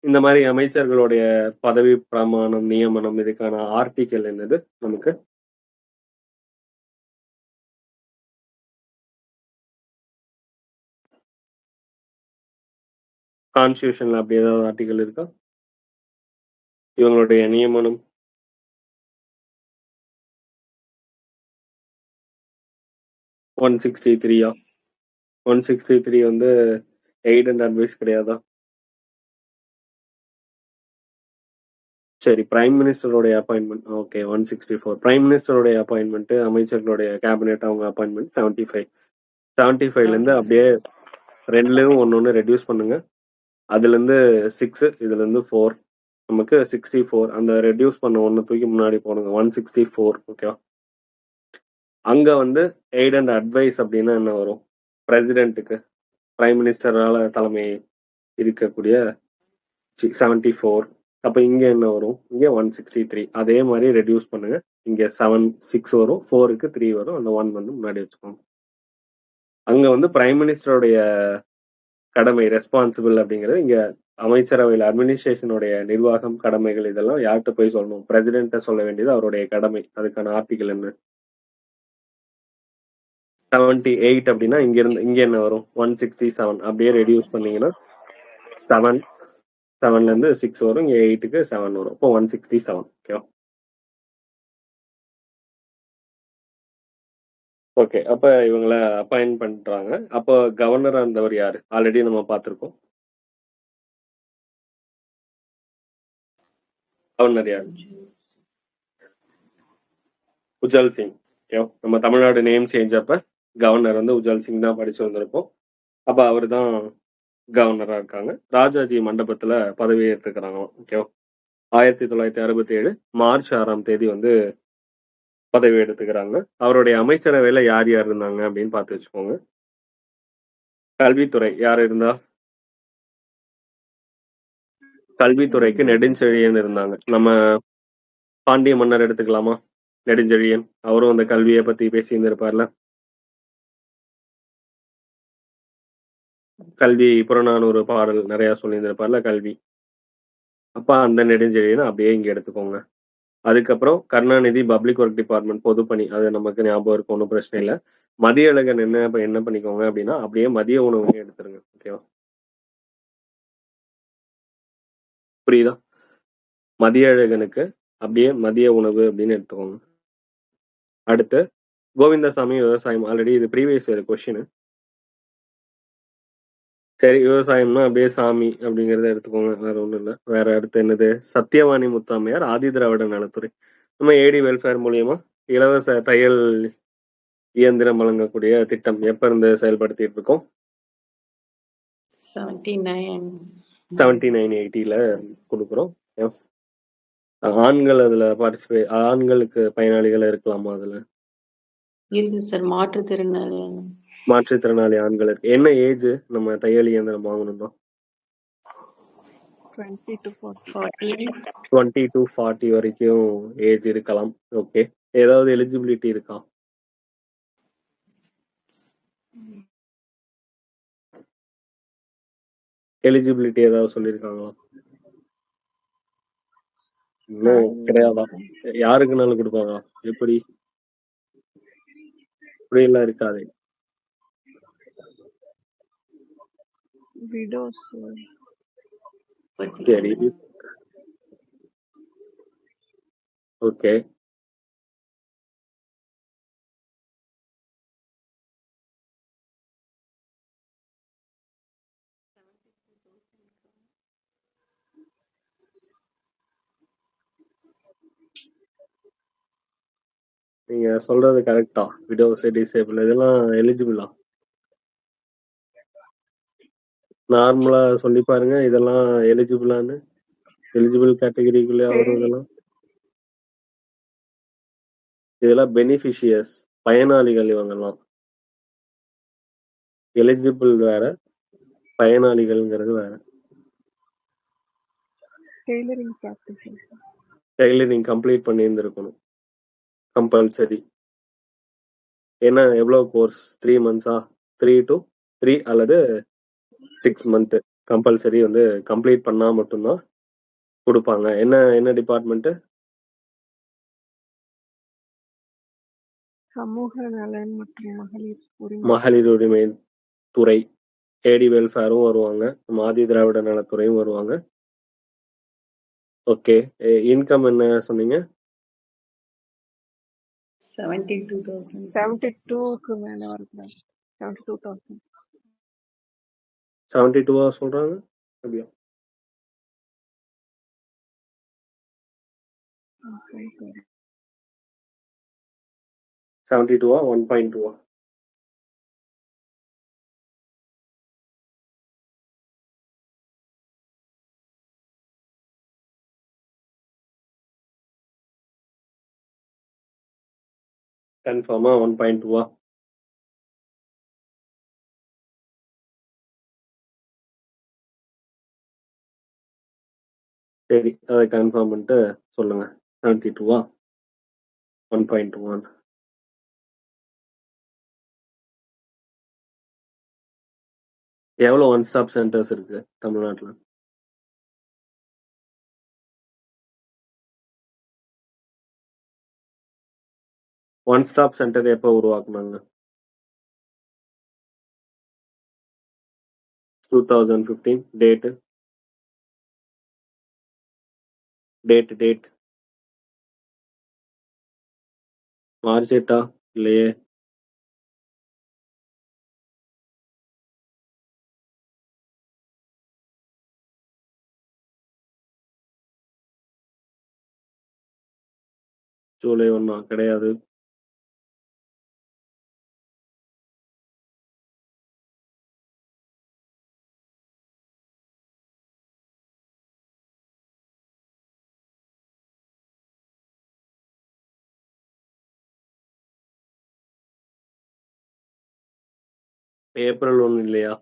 இந்த மாதிரி அமைச்சர்களுடைய பதவி பிரமாணம், நியமனம் இதுக்கான ஆர்டிக்கல் என்னது நமக்கு? கான்ஸ்டியூஷன்ல அப்படி ஏதாவது ஆர்டிக்கல் இருக்கா? இவங்களுடைய நியமனம் 163 163 வந்து எய்ட் அண்ட் அட்வைஸ் கிடையாதா? சரி, பிரைம் மினிஸ்டருடைய அப்பாயின்மெண்ட். ஓகே, 164. பிரைம் மினிஸ்டருடைய அப்பாயின்மெண்ட், அமைச்சர்களுடைய கேபினெட் அவங்க அப்பாயின்மெண்ட் 75. 75ல இருந்து அப்படியே ரெண்டுலயும் ஒன்னு ரெடியூஸ் பண்ணுங்க. அதுல இருந்து 6, இதுல இருந்து 4, நமக்கு 64. அந்த ரெடியூஸ் பண்ண ஒன்னு தூக்கி முன்னாடி போடுங்க, 164. ஓகேவா? அங்க வந்து எய்ட் அண்ட் அட்வைஸ் அப்படின்னா என்ன வரும்? பிரசிடென்ட்டுக்கு, பிரைம் மினிஸ்டரால தலைமை இருக்கக்கூடிய 74. அப்ப இங்க என்ன வரும்? இங்க 163. அதே மாதிரி ரெடியூஸ் பண்ணுங்க. இங்க 7, 6 வரும், 4க்கு 3 வரும். அந்த 1 வந்து முன்னாடி வச்சுக்கோங்க. அங்க வந்து பிரைம் மினிஸ்டருடைய கடமை, ரெஸ்பான்சிபிள் அப்படிங்கிறது இங்க அமைச்சரவையில் அட்மினிஸ்ட்ரேஷனுடைய நிர்வாகம், கடமைகள் இதெல்லாம் யார்கிட்ட போய் சொல்லணும்? பிரசிடென்ட்ட சொல்ல வேண்டியது அவருடைய கடமை. அதுக்கான ஆர்டிகல் என்ன? 78 அப்படின்னா இங்க என்ன வரும்? 167. அப்படியே ரெடியூஸ் பண்ணீங்கன்னா 7ல இருந்து 6 வரும். இங்க 8க்கு 7 வரும். இப்போ 167. ஓகேவா? ஓகே. அப்ப இவங்கள அப்பாயிண்ட் பண்றாங்க. அப்போ கவர்னரா இருந்தவர் யாரு? ஆல்ரெடி நம்ம பார்த்திருக்கோம். கவர்னர் யாரு? உஜ்ஜால் சிங். ஓகேவா? நம்ம தமிழ்நாடு நேம் சேஞ்ச் அப்ப கவர்னர் வந்து உஜ்ஜால் சிங் தான் படிச்சு வந்திருப்போம். அப்ப அவர் தான் கவர்னரா இருக்காங்க. ராஜாஜி மண்டபத்துல பதவி ஏற்றுக்கிறாங்க. ஓகேவா? 1967 மார்ச் 6ஆம் தேதி வந்து பதவி எடுத்துக்கிறாங்க. அவருடைய அமைச்சரவையில யார் யார் இருந்தாங்க அப்படின்னு பார்த்து வச்சுக்கோங்க. கல்வித்துறை யார் இருந்தா? கல்வித்துறைக்கு நெடுஞ்செழியன் இருந்தாங்க. நம்ம பாண்டிய மன்னர் எடுத்துக்கலாமா? நெடுஞ்செழியன் அவரும் அந்த கல்வியை பத்தி பேசியிருந்திருப்பார்ல. கல்வி புறநானூறு பாடல் நிறைய சொல்லியிருந்திருப்பார்ல கல்வி. அப்ப அந்த நெடுஞ்செழியனை அப்படியே இங்க எடுத்துக்கோங்க. அதுக்கப்புறம் கருணாநிதி பப்ளிக் ஒர்க் டிபார்ட்மெண்ட் பொதுப்பணி, அது நமக்கு ஞாபகம் இருக்கும், ஒன்றும் பிரச்சனை இல்லை. மதியழகன் என்ன பண்ணிக்கோங்க அப்படின்னா அப்படியே மதிய உணவுன்னு எடுத்துருங்க. ஓகேவா? புரியுதா? மதியழகனுக்கு அப்படியே மதிய உணவு அப்படின்னு எடுத்துக்கோங்க. அடுத்து கோவிந்தசாமி விவசாயம், ஆல்ரெடி இது ப்ரீவியஸ் கொஸ்டின். சரி, விவசாயம்னா அப்படியே சாமி அப்படிங்கறத எடுத்துக்கோங்க, வேற ஒண்ணும் இல்லை. வேற அடுத்து என்னது? சத்தியவாணி முத்தாமையார் ஆதி திராவிட நலத்துறை. நம்ம ஏடி வெல்ஃபேர் மூலியமா இலவச தையல் இயந்திரம் வழங்கக்கூடிய திட்டம் எப்ப இருந்து செயல்படுத்திட்டு இருக்கோம்? 79-80ல கொடுக்குறோம். ஆண்கள் அதுல ஆண்களுக்கு பயனாளிகள் இருக்கலாமா? அதுல இருக்கு சார். மாற்றுத்திறனாளி ஆண்களுக்கு என்ன ஏஜ் நம்ம தையல் இயந்திரம் வாங்கணும்னா? 20 to 40 வரைக்கும் ஏஜ் இருக்கலாம். ஓகே, ஏதாவது எலிஜிபிலிட்டி இருக்கா? எலிஜிபிலிட்டி ஏதாவது சொல்லியிருக்காங்களா? இன்னும் கிடையாதா? யாருக்குனாலும் கொடுப்பாங்களா? எப்படி? இப்படி எல்லாம் இருக்காது. widows. சரி, ஓகே. நீங்க சொல்றது கரெக்டா? விடோஸ், டிசேபிள் இதெல்லாம் எலிஜிபிளா? நார்மலா சொல்லி பாருங்க, இதெல்லாம் எலிஜிபிளான்னு. எலிஜிபிள் கேட்டகரிக்குள்ளே வரும் இதெல்லாம். இதெல்லாம் பெனிஃபிஷியர்ஸ், பயனாளிகள். இவங்கெல்லாம் எலிஜிபிள் வேற, பயனாளிகள்ங்கிறது வேற. Tailoring practices. டெய்லரிங் கம்ப்ளீட் பண்ணியிருந்திருக்கணும் கம்பல்சரி. என்ன எவ்வளவு கோர்ஸ்? 3 months-ஆ? 3 to 3 அல்லது 6 month கம்பல்சரி வந்து கம்ப்ளீட் பண்ணா மட்டும்தான் கொடுப்பாங்க. என்ன டிபார்ட்மெண்ட்? சமூக நலன் மற்றும் மகளிர் உரிமை துறை. ஏடி வெல்ஃபேரும் வருவாங்க, ஆதி திராவிட நலத்துறையும் வருவாங்க. ஓகே, இன்கம் என்ன சொன்னீங்க? 72க்கு மேல வரக்கூடாது. 72,000. 72 சொல்றாங்க. அப்படியா? 72 1.2? கன்ஃபார்மா 1.2? சரி, அதை கன்ஃபார்ம் பண்ணிட்டு சொல்லுங்க. 72 1.2? எவ்வளவு ஒன் ஸ்டாப் சென்டர்ஸ் இருக்கு தமிழ்நாட்டுல? ஒன் ஸ்டாப் சென்டர் எப்போ உருவாக்குனாங்க? 2015. டேட் மார்ச் 8 இல்லையே? ஜூலை 1 கிடையாது. ஏப்ரல் 1 இல்லையா?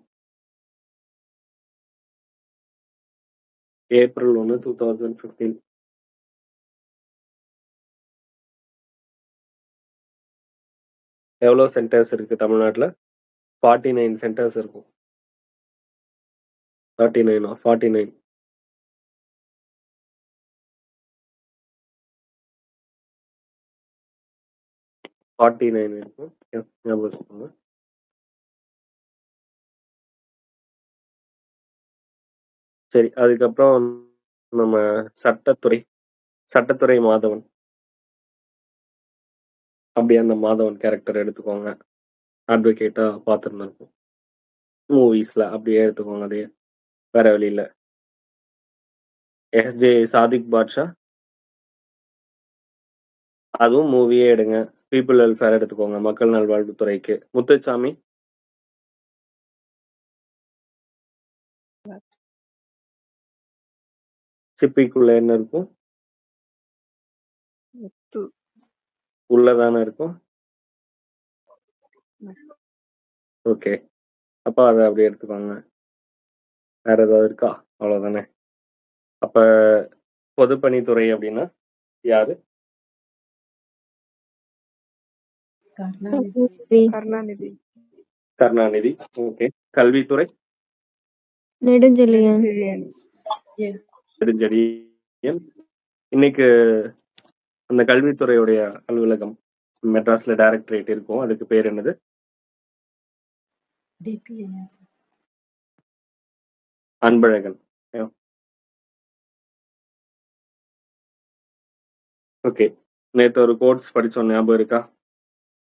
ஏப்ரல் 1, 2015. எவ்வளோ சென்டர்ஸ் இருக்கு தமிழ்நாட்டுல? 49 சென்டர்ஸ் இருக்கும். 39 49. இருக்கும். ஞாபகம் வச்சுக்கோங்க. சரி, அதுக்கப்புறம் நம்ம சட்டத்துறை மாதவன். அப்படி அந்த மாதவன் கேரக்டர் எடுத்துக்கோங்க. அட்வொகேட்டா பார்த்துருந்துருக்கும் மூவிஸ்ல. அப்படியே எடுத்துக்கோங்க. அதே வேற வழி இல்ல. எஸ்ஜே சாதிக் பாட்ஷா, அதுவும் மூவியே எடுங்க. பீப்புள் வெல்ஃபேர் எடுத்துக்கோங்க, மக்கள் நல்வாழ்வுத்துறைக்கு. முத்துச்சாமி, சிப்பிக்குள்ள என்ன இருக்கும்? முத்து உள்ளதானே இருக்கும். ஓகே, அப்ப அதை அப்படி எடுத்துக்கோங்க. வேற ஏதாவது இருக்கா? அவ்வளவுதானே. அப்ப பொதுப்பணித்துறை அப்படின்னா யாரு? கருணாநிதி கருணாநிதி. ஓகே. கல்வித்துறை நெடுஞ்செழியன். நெடுஞ்செழியன். இன்னைக்கு அந்த கல்வித்துறையுடைய அலுவலகம் மெட்ராஸ்ல டைரக்டரேட் இருக்கும். அதுக்கு பேர் என்னது? அன்பழகன். ஓகே. நேத்து ஒரு கோட்ஸ் படிச்சோம், ஞாபகம் இருக்கா?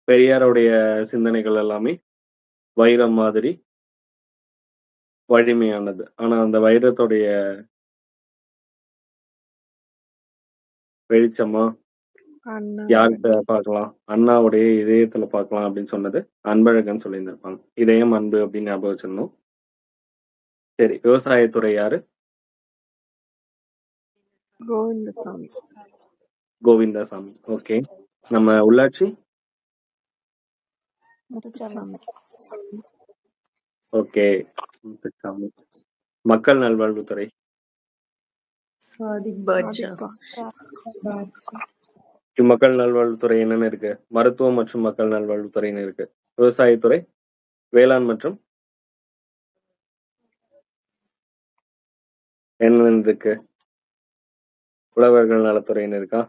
பெரியாருடைய சிந்தனைகள் எல்லாமே வைரம் மாதிரி வலிமையானது. ஆனா அந்த வைரத்துடைய வெளிச்சமா அண்ணா யார்கிட்ட பார்க்கலாம்? அண்ணாவுடைய இதயத்துல பார்க்கலாம் அப்படின்னு சொன்னது அன்பழகன் சொல்லியிருந்திருப்பாங்க. இதயம் அன்பு அப்படின்னு ஞாபகம் வச்சிருந்தோம். சரி, விவசாயத்துறை யாரு? கோவிந்தசாமி கோவிந்தசாமி. ஓகே. நம்ம உள்ளாட்சி முத்துசாமி ஓகே, முத்துசாமி. மக்கள் நல்வாழ்வுத்துறை சாதிக் பாட்ஷா. மக்கள் நல்வாழ்வுத்துறை என்னென்ன இருக்கு? மருத்துவம் மற்றும் மக்கள் நல்வாழ்வுத்துறைன்னு இருக்கு. விவசாயத்துறை வேளாண் மற்றும் என்னென்ன இருக்கு? உழவர்கள் நலத்துறைன்னு இருக்கா?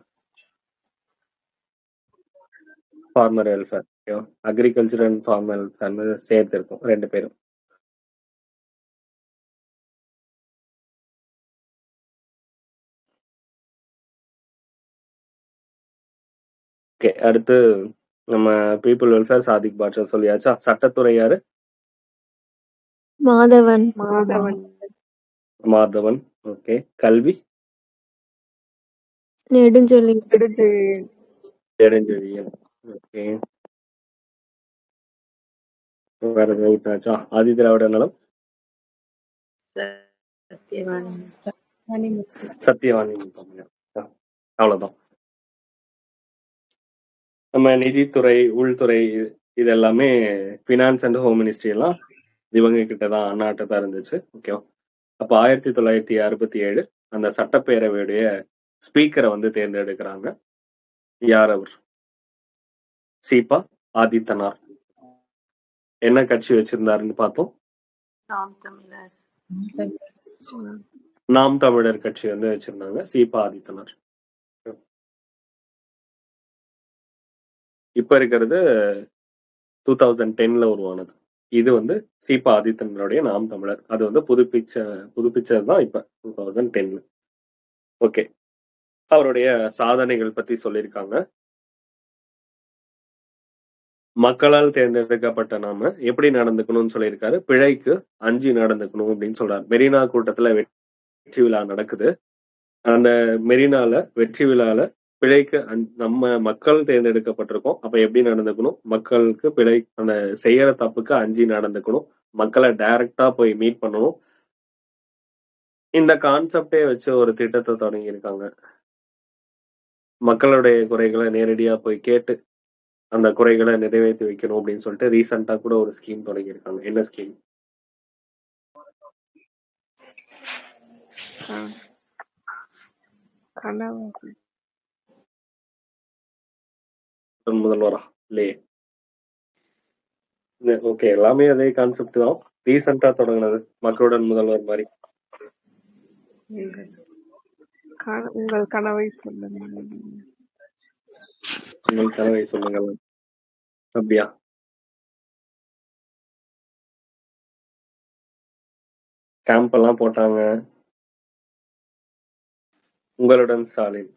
Farmer welfare. Agriculture and farmer welfare சேர்த்து இருக்கும் ரெண்டு பேரும். ஓகே, அடுத்து நம்ம பீப்புள் வெல்ஃபேர் சாதிக் பாட்ஷா சொல்லியாச்சா? சட்டத்துறை யாரு? மாதவன். மாதவன். ஓகே. கல்வி நெடுஞ்செழியன். நெடுஞ்செழியன். ஓகே. வேற எதாவது விட்டாச்சா? ஆதி திராவிட நலம் சத்தியவாணி. அவ்வளவுதான். நம்ம நிதித்துறை, உள்துறை, இது எல்லாமே ஃபினான்ஸ் அண்ட் ஹோம் மினிஸ்ட்ரி எல்லாம் இவங்க கிட்டதான், அண்ணாட்ட தான் இருந்துச்சு. ஓகே. அப்ப 1967 அந்த சட்டப்பேரவையுடைய ஸ்பீக்கரை வந்து தேர்ந்தெடுக்கிறாங்க. யார் அவர்? சீபா ஆதித்தனார். என்ன கட்சி வச்சிருந்தாருன்னு பார்த்தோம்? நாம் தமிழர் கட்சி வந்து வச்சிருந்தாங்க சீபா ஆதித்தனார். இப்ப இருக்கிறது 2010ல உருவானது. இது வந்து சீபா ஆதித்தனருடைய நாம் தமிழர். அது வந்து புதுப்பிச்சதுதான் இப்ப 2010. ஓகே. அவருடைய சாதனைகள் பத்தி சொல்லியிருக்காங்க. மக்களால் தேர்ந்தெடுக்கப்பட்ட நாம எப்படி நடந்துக்கணும்னு சொல்லியிருக்காரு. பிழைக்கு அஞ்சி நடந்துக்கணும் அப்படின்னு சொல்றாரு. மெரினா கூட்டத்துல வெற்றி விழா நடக்குது. அந்த மெரினால வெற்றி விழால பிழைக்கு நம்ம மக்கள் தேர்ந்தெடுக்கப்பட்டிருக்கோம். அப்ப எப்படி நடந்துக்கணும்? மக்களுக்கு பிழை, அந்த செய்யற தப்புக்கு அஞ்சி நடந்துக்கணும். மக்களை டைரக்டா போய் மீட் பண்ணணும். இந்த கான்செப்டே வச்சு ஒரு திட்டத்தை தொடங்கி இருக்காங்க. மக்களுடைய குறைகளை நேரடியா போய் கேட்டு அந்த குறைகளை நிறைவேற்றி வைக்கணும் அப்படின்னு சொல்லிட்டு ரீசெண்டா கூட ஒரு ஸ்கீம் தொடங்கியிருக்காங்க. என்ன ஸ்கீம்? கனவு முதல்வரா இல்லையே? ஓகே, எல்லாமே அதே கான்செப்ட் தான். ரீசெண்டா தொடங்கினது மக்களுடன் முதல்வர் மாதிரி. உங்கள் கனவை சொல்லுங்கள். உங்கள் கனவை சொல்லுங்கள். அப்படியா? கேம்ப் எல்லாம் போட்டாங்க. உங்களுடன் ஸ்டாலின்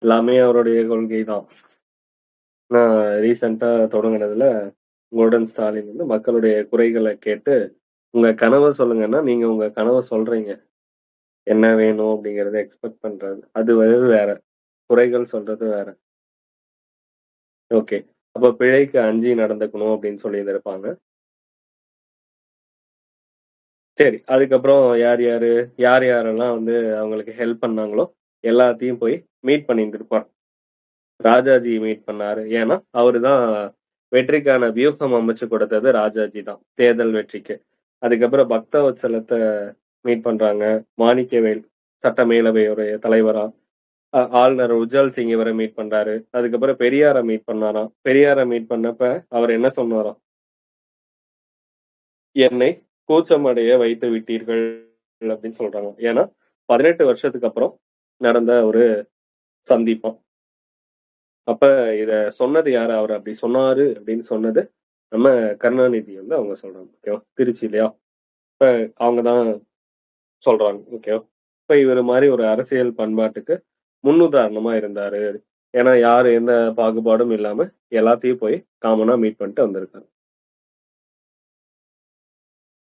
எல்லாமே அவருடைய கொள்கை தான். நான் ரீசெண்டா தொடங்கினதுல உங்களுடன் ஸ்டாலின் வந்து மக்களுடைய குறைகளை கேட்டு உங்க கனவை சொல்லுங்கன்னா நீங்க உங்க கனவை சொல்றீங்க, என்ன வேணும் அப்படிங்கறத எக்ஸ்பெக்ட் பண்றது அது வேற, குறைகள் சொல்றது வேற. ஓகே, அப்ப பிழைக்கு அஞ்சி நடந்துக்கணும் அப்படின்னு சொல்லி இருப்பாங்க. சரி, அதுக்கப்புறம் யார் யாரெல்லாம் வந்து அவங்களுக்கு ஹெல்ப் பண்ணாங்களோ எல்லாத்தையும் போய் மீட் பண்ணிட்டு இருப்பார். ராஜாஜி மீட் பண்ணாரு. ஏன்னா அவருதான் வெற்றிக்கான வியூகம் அமைச்சு கொடுத்தது ராஜாஜி தான், தேர்தல் வெற்றிக்கு. அதுக்கப்புறம் பக்தவத்சலத்தை மீட் பண்றாங்க. மாணிக்கவேல் சட்ட மேலவையுடைய தலைவரா. ஆளுநர் உஜ்ஜால் சிங் இவரை மீட் பண்றாரு. அதுக்கப்புறம் பெரியார மீட் பண்ணாராம். பெரியார மீட் பண்ணப்ப அவர் என்ன சொன்னாராம்? என்னை கூச்சமடைய வைத்து விட்டீர்கள் அப்படின்னு சொல்றாங்க. ஏன்னா 18 வருஷத்துக்கு அப்புறம் நடந்த ஒரு சந்திப்பம். அப்ப இத சொன்னது யாரு? அவர் அப்படி சொன்னாரு அப்படின்னு சொன்னது நம்ம கருணாநிதி வந்து அவங்க சொல்றாங்க. ஓகேவா? திருச்சி இல்லையா? இப்ப அவங்கதான் சொல்றாங்க. ஓகேவா? இப்ப இவர் மாதிரி ஒரு அரசியல் பண்பாட்டுக்கு முன்னுதாரணமா இருந்தாரு. ஏன்னா யாரு எந்த பாகுபாடும் இல்லாம எல்லாத்தையும் போய் காமனா மீட் பண்ணிட்டு வந்திருக்காரு.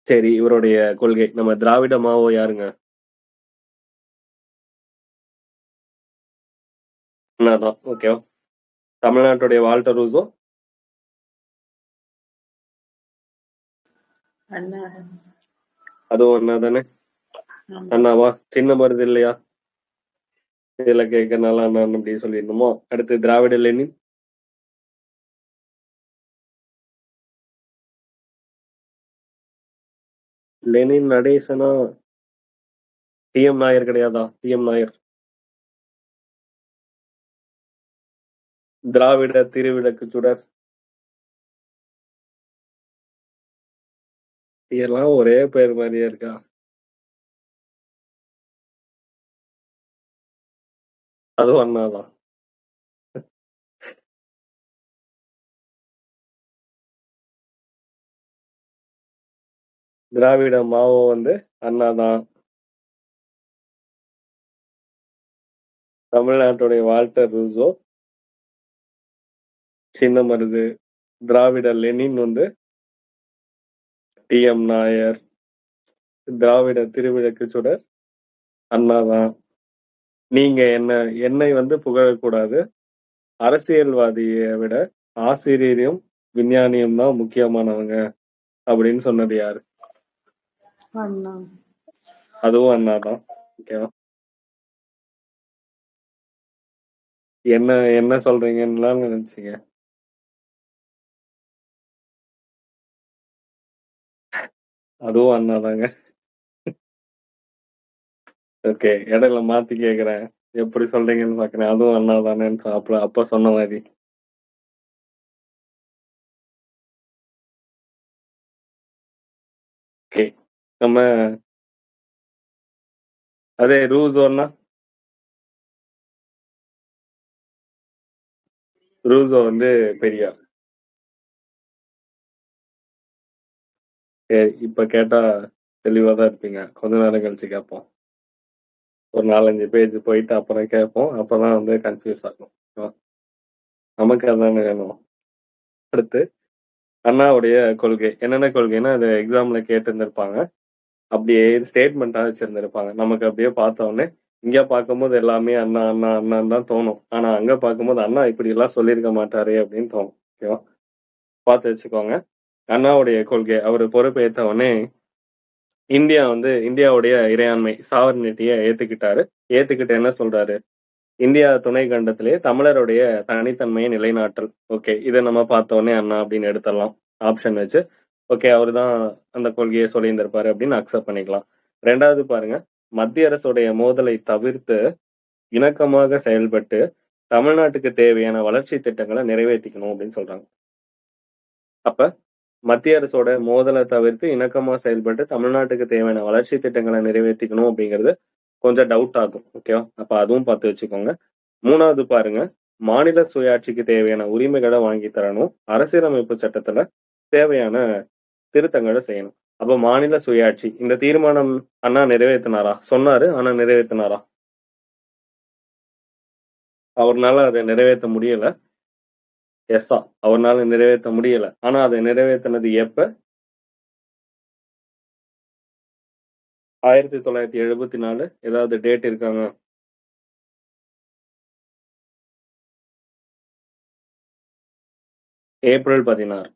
சரி, இவருடைய கொள்கை நம்ம திராவிட மாவோ யாருங்க? அண்ணாதான். ஓகேவா? தமிழ்நாட்டுடைய வால்டர் ரூசோ அண்ணா அதுவும் அண்ணா தானே? அண்ணாவா? சின்ன மருது இல்லையா? இதுல கேட்கறனால அண்ணா அப்படி சொல்லிடணுமோ? அடுத்து திராவிட லெனின். லெனின் நடேசனா? டிஎம் நாயர் கிடையாதா? டிஎம் நாயர் திராவிட திருவிளக்கு சுடர். இதெல்லாம் ஒரே பேர் மாதிரியே இருக்கா? அதுவும் அண்ணாதான். திராவிட மாவோ வந்து அண்ணாதான். தமிழ்நாட்டுடைய வால்டர் ரூசோ சின்ன மருது. திராவிட லெனின் வந்து டிஎம் நாயர். திராவிட திருவிளக்கு சுடர் அண்ணாதான். நீங்க என்னை வந்து புகழக்கூடாது, அரசியல்வாதியை விட ஆசிரியரும் விஞ்ஞானியும் தான் முக்கியமானவங்க அப்படின்னு சொன்னது யாரு? அண்ணா அதுவும் அண்ணாதான். ஓகேவா? என்ன சொல்றீங்கன்னு நினைச்சீங்க? அதுவும் அண்ணாதாங்க. ஓகே, இடையில மாத்தி கேக்குறேன், எப்படி சொல்றீங்கன்னு பாக்குறேன். அதுவும் அண்ணாதானேன்னு அப்ப சொன்ன மாதிரி. ஓகே, நம்ம அதே ரூசோன்னா ரூசோ வந்து பெரியார். சரி, இப்ப கேட்டா தெளிவாதான் இருப்பீங்க. கொஞ்ச நேரம் கழிச்சு கேட்போம். ஒரு 4-5 பேஜ் போயிட்டு அப்புறம் கேட்போம். அப்பதான் வந்து கன்ஃபியூஸ் ஆகும். நமக்கு அதானே வேணும். அடுத்து அண்ணாவுடைய கொள்கை என்னென்ன கொள்கைன்னா, அது எக்ஸாம்ல கேட்டிருந்திருப்பாங்க. அப்படியே ஸ்டேட்மெண்டா வச்சிருந்திருப்பாங்க. நமக்கு அப்படியே பார்த்த உடனே இங்க பார்க்கும்போது எல்லாமே அண்ணா அண்ணா அண்ணான்னு தான் தோணும். ஆனா அங்க பார்க்கும்போது அண்ணா இப்படி எல்லாம் சொல்லியிருக்க மாட்டாரு அப்படின்னு தோணும். ஓகேவா? பார்த்து வச்சுக்கோங்க. அண்ணாவுடைய கொள்கை, அவர் பொறுப்பேற்ற உடனே இந்தியாவுடைய இறையாண்மை சாவர்னிட்டியை ஏத்துக்கிட்டாரு. ஏத்துக்கிட்டு என்ன சொல்றாரு? இந்தியா துணை கண்டத்திலேயே தமிழருடைய தனித்தன்மையை நிலைநாட்டல். ஓகே, இதை நம்ம பார்த்த உடனே அண்ணா அப்படின்னு எடுத்துடலாம் ஆப்ஷன் வச்சு. ஓகே, அவர் தான் அந்த கொள்கையை சொல்லியிருந்திருப்பாரு அப்படின்னு அக்செப்ட் பண்ணிக்கலாம். ரெண்டாவது பாருங்க, மத்திய அரசுடைய மோதலை தவிர்த்து இணக்கமாக செயல்பட்டு தமிழ்நாட்டுக்கு தேவையான வளர்ச்சி திட்டங்களை நிறைவேற்றிக்கணும் அப்படின்னு சொல்றாங்க. அப்ப மத்திய அரசோட மோதலை தவிர்த்து இணக்கமா செயல்பட்டு தமிழ்நாட்டுக்கு தேவையான வளர்ச்சி திட்டங்களை நிறைவேற்றிக்கணும் அப்படிங்கிறது கொஞ்சம் டவுட் ஆகும். ஓகேவா? அப்ப அதுவும் பார்த்து வச்சுக்கோங்க. மூணாவது பாருங்க, மாநில சுயாட்சிக்கு தேவையான உரிமைகளை வாங்கி தரணும். அரசியலமைப்பு சட்டத்துல தேவையான திருத்தங்களை செய்யணும். அப்ப மாநில சுயாட்சி இந்த தீர்மானம் அண்ணா நிறைவேற்றினாரா? சொன்னாரு, ஆனா நிறைவேற்றினாரா? அவர்னால அதை நிறைவேற்ற முடியல. எஸ்ஸா, அவர்னால நிறைவேற்ற முடியல. ஆனா அதை நிறைவேற்றினது எப்ப? 1974. ஏதாவது டேட் இருக்காங்க? ஏப்ரல் 16.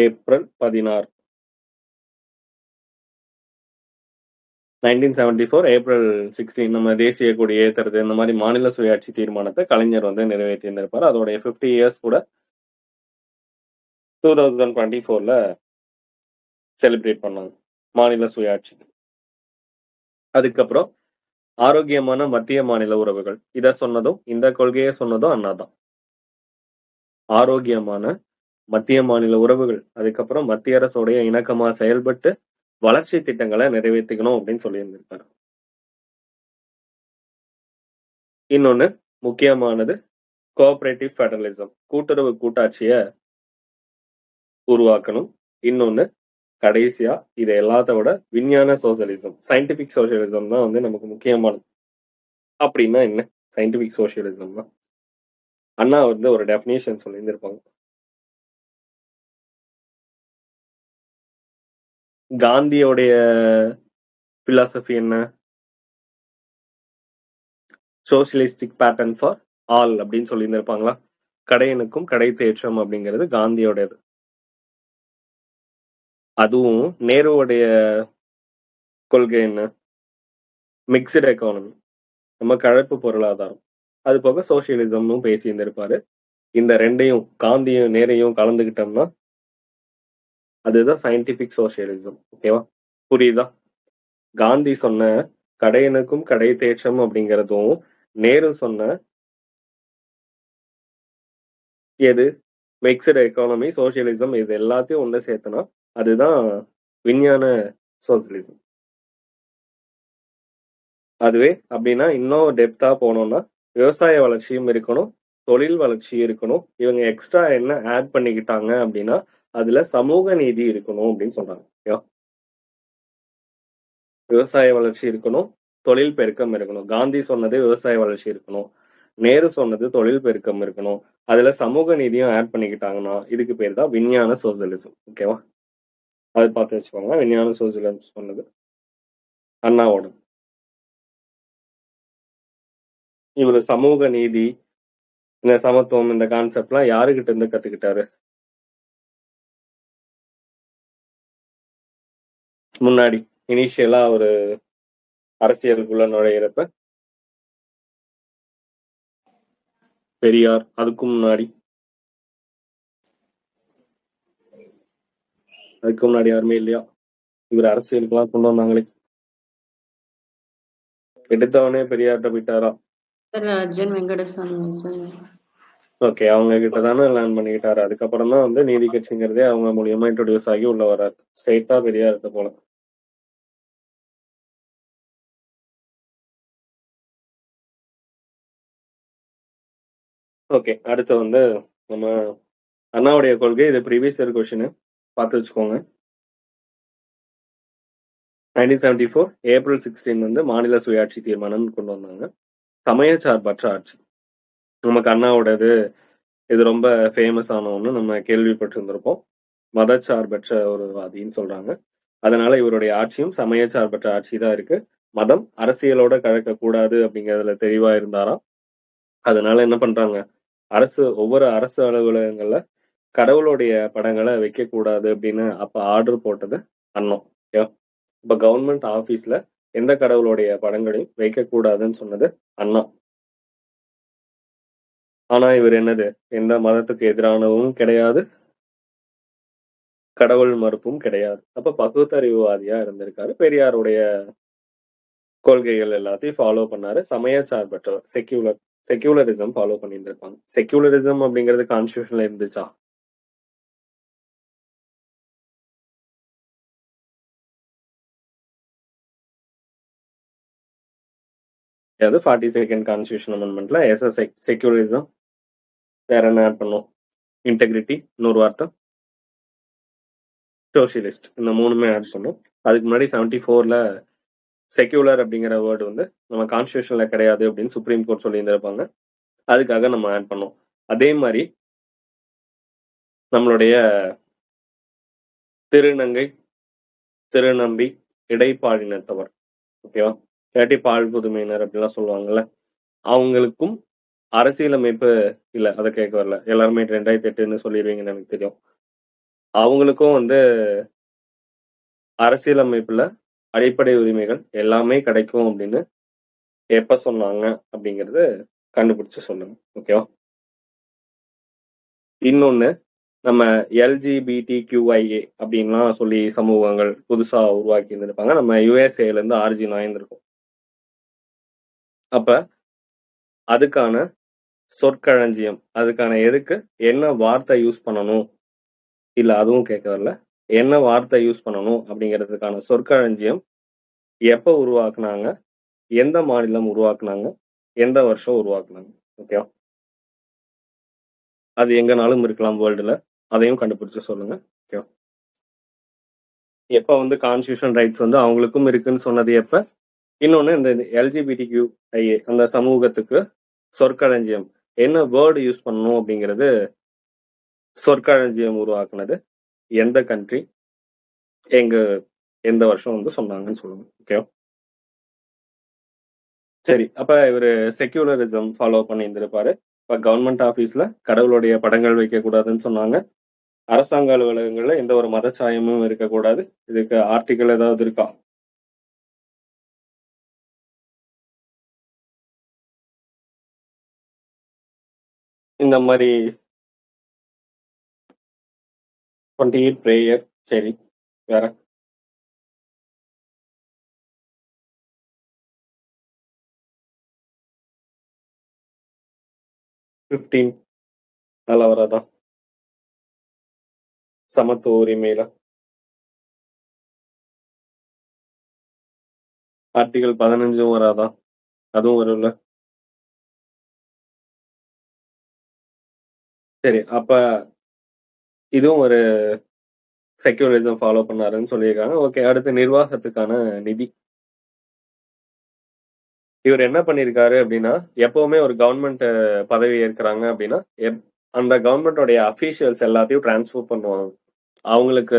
ஏப்ரல் 16, 1974 ஏப்ரல் 16 நம்ம தேசிய கொடி ஏத்துறது இந்த மாதிரி மாநில சுயாட்சி தீர்மானத்தை கலைஞர் வந்து நிறைவேற்றி இருந்திருப்பாரு. அதோடைய 50 இயர்ஸ் கூட 2024ல செலிப்ரேட் பண்ணாங்க மாநில சுயாட்சி. அதுக்கப்புறம் ஆரோக்கியமான மத்திய மாநில உறவுகள், இத சொன்னதும் இந்த கொள்கையை சொன்னதும் அண்ணா தான். ஆரோக்கியமான மத்திய மாநில உறவுகள், அதுக்கப்புறம் மத்திய அரசுடைய இணக்கமா செயல்பட்டு வளர்ச்சி திட்டங்களை நிறைவேற்றிக்கணும் அப்படின்னு சொல்லியிருந்திருக்காரு. இன்னொன்னு முக்கியமானது கோஆபரேட்டிவ் ஃபெடரலிசம், கூட்டுறவு கூட்டாட்சிய உருவாக்கணும். இன்னொன்னு கடைசியா இது எல்லாத்த விட விஞ்ஞான சோசியலிசம், சயின்டிபிக் சோசியலிசம் தான் வந்து நமக்கு முக்கியமானது. அப்படின்னா என்ன சயின்டிபிக் சோசியலிசம்னா? அண்ணா வந்து ஒரு டெஃபினேஷன் சொல்லியிருந்திருப்பாங்க. காந்தியோடைய பிலாசபி என்ன? சோசியலிஸ்டிக் பேட்டர்ன் ஃபார் ஆல் அப்படின்னு சொல்லியிருந்திருப்பாங்களா? கடையனுக்கும் கடை தேற்றம் அப்படிங்கிறது காந்தியோடது. அதுவும் நேருவுடைய கொள்கை என்ன? மிக்சடு எக்கானமி, நம்ம கலப்பு பொருளாதாரம். அது போக சோசியலிசம்னு பேசியிருந்திருப்பாரு. இந்த ரெண்டையும் காந்தியும் நேரையும் கலந்துகிட்டோம்னா அதுதான் சயின்டிபிக் சோசியலிசம். ஓகேவா? புரியுதா? காந்தி சொன்ன கடையனுக்கும் கடை தேற்றம் அப்படிங்கிறதும் நேரு சொன்ன எது மிக்சடு எக்கானமி, சோசியலிசம், இது எல்லாத்தையும் ஒன்று சேர்த்தனா அதுதான் விஞ்ஞான சோசியலிசம். அதுவே அப்படின்னா இன்னும் டெப்தா போனோம்னா விவசாய வளர்ச்சியும் இருக்கணும், தொழில் வளர்ச்சியும் இருக்கணும். இவங்க எக்ஸ்ட்ரா என்ன ஆட் பண்ணிக்கிட்டாங்க அப்படின்னா அதுல சமூக நீதி இருக்கணும் அப்படின்னு சொல்றாங்க. ஓகேவா? விவசாய வளர்ச்சி இருக்கணும், தொழில் பெருக்கம் இருக்கணும். காந்தி சொன்னது விவசாய வளர்ச்சி இருக்கணும், நேரு சொன்னது தொழில் பெருக்கம் இருக்கணும். அதுல சமூக நீதியும் ஆட் பண்ணிக்கிட்டாங்கன்னா இதுக்கு பேர் தான் விஞ்ஞான சோசியலிசம். ஓகேவா? அது பார்த்து வச்சுக்கோங்க. விஞ்ஞான சோசியலிசம் சொன்னது அண்ணாவோட. இவரு சமூக நீதி, இந்த சமத்துவம், இந்த கான்செப்ட்லாம் யாருகிட்ட இருந்து கத்துக்கிட்டாரு? முன்னாடி இனிஷியலா ஒரு அரசியலுக்குள்ள நுழையிறப்ப பெரியார். அதுக்கும் முன்னாடி யாருமே இல்லையா? இவர் அரசியலுக்குலாம் கொண்டு வந்தாங்களே. எடுத்தவனே பெரியார்கிட்ட போயிட்டாரா? அர்ஜுன் வெங்கடசாமி சார். ஓகே, அவங்க கிட்ட தானே லேர்ன் பண்ணிக்கிட்டாரு. அதுக்கப்புறம் தான் வந்து நீதி கட்சிங்கிறதே அவங்க மூலியமா இன்ட்ரோடியூஸ் ஆகி உள்ள வராரு. ஸ்ட்ரெயிட்டா பெரியார்கிட்ட போல. ஓகே, அடுத்து வந்து நம்ம அண்ணாவுடைய கொள்கை. இது ப்ரீவியஸ் இயர் கொஸ்டின், பார்த்து வச்சுக்கோங்க. 1974 ஏப்ரல் 16 வந்து மாநில சுயாட்சி தீர்மானம் கொண்டு வந்தாங்க. சமயச்சார்பற்ற ஆட்சி நமக்கு அண்ணாவோடது. இது ரொம்ப ஃபேமஸ் ஆன ஒன்று, நம்ம கேள்விப்பட்டிருந்திருப்போம். மதச்சார்பற்ற ஒரு வாதின்னு சொல்றாங்க. அதனால இவருடைய ஆட்சியும் சமயச்சார்பற்ற ஆட்சி தான் இருக்கு. மதம் அரசியலோட கலக்கக்கூடாது அப்படிங்கிறதுல தெளிவா இருந்தாராம். அதனால என்ன பண்றாங்க, ஒவ்வொரு அரசு அலுவலகங்கள்ல கடவுளுடைய படங்களை வைக்க கூடாது அப்படின்னு அப்ப ஆர்டர் போட்டது அண்ணா. இப்ப கவர்மெண்ட் ஆபீஸ்ல எந்த கடவுளுடைய படங்களையும் வைக்கக்கூடாதுன்னு சொன்னது அண்ணா. ஆனா இவர் என்னது, எந்த மதத்துக்கு எதிரானவும் கிடையாது, கடவுள் மறுப்பும் கிடையாது. அப்ப பகுத்தறிவுவாதியா இருந்திருக்காரு. பெரியாருடைய கொள்கைகள் எல்லாத்தையும் ஃபாலோ பண்ணாரு. சமய சார்பற்றவர், செக்யூலரிசம் ஃபாலோ பண்ணியிருந்திருப்பாங்க. செக்யூலரிசம் அப்படிங்கிறது கான்ஸ்டியூஷன்ல இருந்துச்சா? அது 42nd கான்ஸ்டியூஷன் அமெண்ட்மெண்ட்ல செக்யூலரிசம் வேற என்ன ஆட் பண்ணும்? இன்டெகிரிட்டி, இன்னொரு வார்த்தை சோசியலிஸ்ட், இந்த மூணுமே ஆட் பண்ணும். அதுக்கு முன்னாடி 74ல செக்யூலர் அப்படிங்கிற வேர்டு வந்து நம்ம கான்ஸ்டியூஷன்ல கிடையாது அப்படின்னு சுப்ரீம் கோர்ட் சொல்லி இருந்திருப்பாங்க. அதுக்காக நம்ம ஆட் பண்ணோம். அதே மாதிரி நம்மளுடைய திருநங்கை, திருநம்பி, இடைப்பாலினத்தவர், ஓகேவா, இல்லாட்டி பால் புதுமையினர் அப்படிலாம் சொல்லுவாங்கல்ல, அவங்களுக்கும் அரசியலமைப்பு இல்ல, அதை கேட்க வரல. எல்லாருமே 2008ன்னு சொல்லிடுவீங்கன்னு எனக்கு தெரியும். அவங்களுக்கும் வந்து அரசியலமைப்புல அடிப்படை உரிமைகள் எல்லாமே கிடைக்கும் அப்படின்னு எப்ப சொன்னாங்க அப்படிங்கறது கண்டுபிடிச்சு சொல்லுங்க, ஓகேவா. இன்னொன்னு, நம்ம LGBTQIA அப்படின்லாம் சொல்லி சமூகங்கள் புதுசா உருவாக்கி இருந்திருப்பாங்க. நம்ம USA இருந்து ஆரிஜின் ஆயிருந்திருக்கும். அப்ப அதுக்கான சொற்களஞ்சியம், அதுக்கான எதுக்கு என்ன வார்த்தை யூஸ் பண்ணணும், இல்ல அதுவும் கேட்க வரல, என்ன வார்த்தை யூஸ் பண்ணணும் அப்படிங்கிறதுக்கான சொற்களஞ்சியம் எப்ப உருவாக்குனாங்க, எந்த மாநிலம் உருவாக்குனாங்க, எந்த வருஷம் உருவாக்குனாங்க, ஓகேவா. அது எங்கனாலும் இருக்கலாம் வேர்ல்டுல, அதையும் கண்டுபிடிச்சு சொல்லுங்க, ஓகேவா. எப்ப வந்து கான்ஸ்டியூஷன் ரைட்ஸ் வந்து அவங்களுக்கும் இருக்குன்னு சொன்னது எப்ப? இன்னொன்னு, இந்த LGBTQIA அந்த சமூகத்துக்கு சொற்களஞ்சியம் என்ன வேர்டு யூஸ் பண்ணணும் அப்படிங்கிறது சொற்களஞ்சியம் உருவாக்குனது எந்த கண்ட்ரி, எங்க, எந்த வருஷம் வந்து சொன்னாங்கன்னு சொல்லுங்க, ஓகேவா. சரி, அப்ப இவரு செக்யூலரிசம் ஃபாலோ பண்ணி இருந்திருப்பாரு. இப்ப கவர்மெண்ட் ஆபீஸ்ல கடவுளுடைய படங்கள் வைக்க கூடாதுன்னு சொன்னாங்க. அரசாங்க அலுவலகங்கள்ல எந்த ஒரு மதச்சாயமும் இருக்கக்கூடாது. இதுக்கு ஆர்டிகல் ஏதாவது இருக்கா? இந்த மாதிரி 28 பிரேயர். சரி, வேற? நல்ல வராதா? சமத்துவ உரிமையில ஆர்டிகல் 15 வராதா? அதுவும் வரும்ல. சரி, அப்ப இதுவும் ஒரு செக்யூலரிசம் ஃபாலோ பண்ணாருன்னு சொல்லியிருக்காங்க. ஓகே, அடுத்து நிர்வாகத்துக்கான நிதி. இவர் என்ன பண்ணியிருக்காரு அப்படின்னா, எப்பவுமே ஒரு கவர்மெண்ட் பதவி ஏற்கிறாங்க அப்படின்னா அந்த கவர்மெண்டோடைய அஃபீஷியல்ஸ் எல்லாத்தையும் டிரான்ஸ்ஃபர் பண்ணுவாங்க. அவங்களுக்கு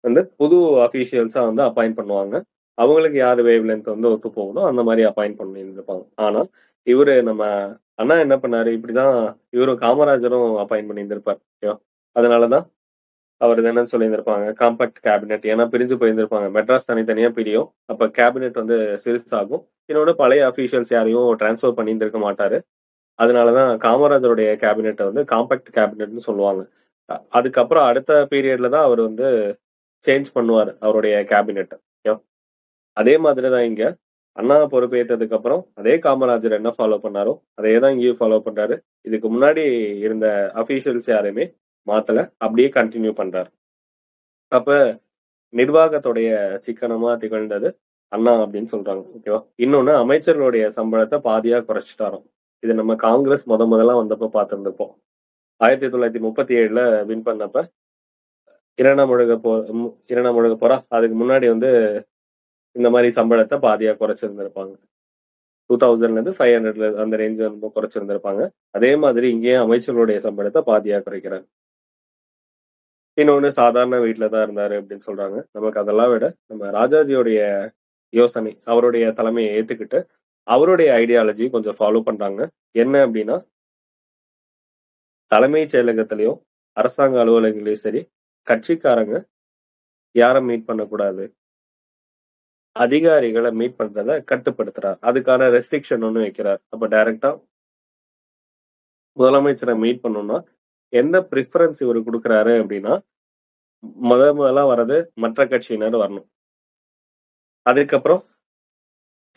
வந்து புது அஃபீஷியல்ஸா வந்து அப்பாயிண்ட் பண்ணுவாங்க. அவங்களுக்கு யாரு வேவ் லென்த் வந்து ஒத்து போகணும் அந்த மாதிரி அப்பாயிண்ட் பண்ணியிருந்திருப்பாங்க. ஆனா இவரு நம்ம அண்ணா என்ன பண்ணாரு, இப்படிதான் இவரும் காமராஜரும் அப்பாயிண்ட் பண்ணியிருந்திருப்பார். ஓகேவா. அதனாலதான் அவர் என்னன்னு சொல்லியிருந்திருப்பாங்க, காம்பாக்ட் கேபினெட். ஏன்னா பிரிஞ்சு போயிருந்திருப்பாங்க. மெட்ராஸ் தனித்தனியா பிரியும். அப்ப கேபினெட் வந்து சிறுசாகும். இன்னொன்னு, பழைய அஃபீஷியல்ஸ் யாரையும் டிரான்ஸ்ஃபர் பண்ணியிருந்திருக்க மாட்டாரு. அதனாலதான் காமராஜருடைய கேபினெட்டை வந்து காம்பாக்ட் கேபினெட்னு சொல்லுவாங்க. அதுக்கப்புறம் அடுத்த பீரியட்ல தான் அவர் வந்து சேஞ்ச் பண்ணுவார் அவருடைய கேபினெட். அதே மாதிரிதான் இங்க அண்ணா பொறுப்பேற்றதுக்கு அப்புறம் அதே காமராஜர் என்ன ஃபாலோ பண்ணாரோ அதே தான் இங்கேயும் ஃபாலோ பண்றாரு. இதுக்கு முன்னாடி இருந்த அபிஷியல்ஸ் யாரையுமே மாத்தல, அப்படியே கண்டினியூ பண்றாரு. அப்ப நிர்வாகத்துடைய சிக்கனமா திகழ்ந்தது அண்ணா அப்படின்னு சொல்றாங்க, ஓகேவா. இன்னொன்னு, அமைச்சர்களுடைய சம்பளத்தை பாதியா குறைச்சிட்டாராம். இது நம்ம காங்கிரஸ் முதல்ல வந்தப்ப பார்த்திருந்திருப்போம். 1937ல வின் பண்ணப்ப இரண்டாம் உலக போரா அதுக்கு முன்னாடி வந்து இந்த மாதிரி சம்பளத்தை பாதியா குறைச்சிருந்திருப்பாங்க. 2000ல இருந்து 500 அந்த ரேஞ்ச் ரொம்ப குறைச்சிருந்திருப்பாங்க. அதே மாதிரி இங்கேயும் அமைச்சர்களுடைய சம்பளத்தை பாதியா குறைக்கிறாங்க. இன்னொன்னு, சாதாரண வீட்டுல தான் இருந்தாரு அப்படின்னு சொல்றாங்க. நமக்கு அதெல்லாம் விட நம்ம ராஜாஜியோடைய யோசனை, அவருடைய தலைமையை ஏத்துக்கிட்டு அவருடைய ஐடியாலஜி கொஞ்சம் ஃபாலோ பண்றாங்க. என்ன அப்படின்னா, தலைமைச் செயலகத்திலயும் அரசாங்க அலுவலகங்களையும் சரி, கட்சிக்காரங்க யாரை மீட் பண்ணக்கூடாது, அதிகாரிகளை மீட் பண்றத கட்டுப்படுத்துறார். அதுக்கான ரெஸ்ட்ரிக்ஷன் ஒண்ணு வைக்கிறார். அப்ப டைரக்டா முதலமைச்சரை மீட் பண்ணணும்னா எந்த ப்ரிஃபரன்ஸ் இவர் கொடுக்குறாரு அப்படின்னா முதலா வர்றது மற்ற கட்சியினர் வரணும். அதுக்கப்புறம்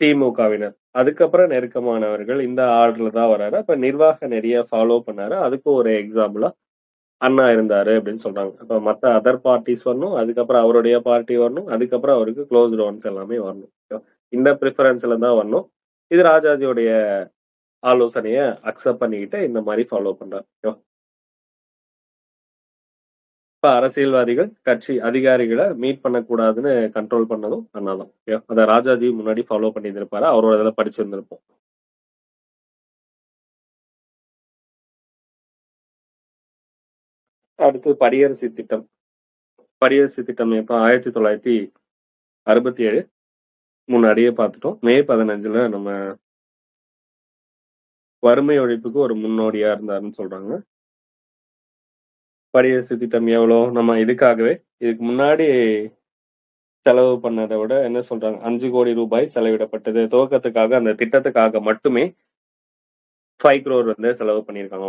திமுகவினர், அதுக்கப்புறம் நெருக்கமானவர்கள். இந்த ஆர்டர்ல தான் வர்றாரு. அப்ப நிர்வாக நெறிய ஃபாலோ பண்ணாரு. அதுக்கு ஒரு எக்ஸாம்பிளா அண்ணா இருந்தாரு அப்படின்னு சொல்றாங்க. அப்ப மத்த அதர் பார்ட்டிஸ் வரணும், அதுக்கப்புறம் அவருடைய பார்ட்டி வரணும், அதுக்கப்புறம் அவருக்கு க்ளோஸ் ஒன்ஸ் எல்லாமே வரணும். இந்த ப்ரிஃபரன்ஸ்ல தான் வரணும். இது ராஜாஜியோடைய ஆலோசனைய அக்செப்ட் பண்ணிக்கிட்டு இந்த மாதிரி ஃபாலோ பண்றாரு. இப்ப அரசியல்வாதிகள் கட்சி அதிகாரிகளை மீட் பண்ணக்கூடாதுன்னு கண்ட்ரோல் பண்ணதும் அண்ணாதான். அத ராஜாஜி முன்னாடி ஃபாலோ பண்ணியிருந்திருப்பாரு. அவரோட இதில் படிச்சிருந்திருப்போம். அடுத்து படியரசு திட்டம். படியரசு திட்டம் எப்ப 1967 முன்னாடியே பார்த்துட்டோம். மே 15 நம்ம வறுமை ஒழிப்புக்கு ஒரு முன்னோடியா இருந்தாருன்னு சொல்றாங்க. படியரசு திட்டம் எவ்வளோ நம்ம இதுக்கு முன்னாடி செலவு பண்ணதை விட என்ன சொல்றாங்க, 5 கோடி ரூபாய் செலவிடப்பட்டது. துவக்கத்துக்காக அந்த திட்டத்துக்காக மட்டுமே 5 crore வந்து செலவு பண்ணியிருக்காங்க.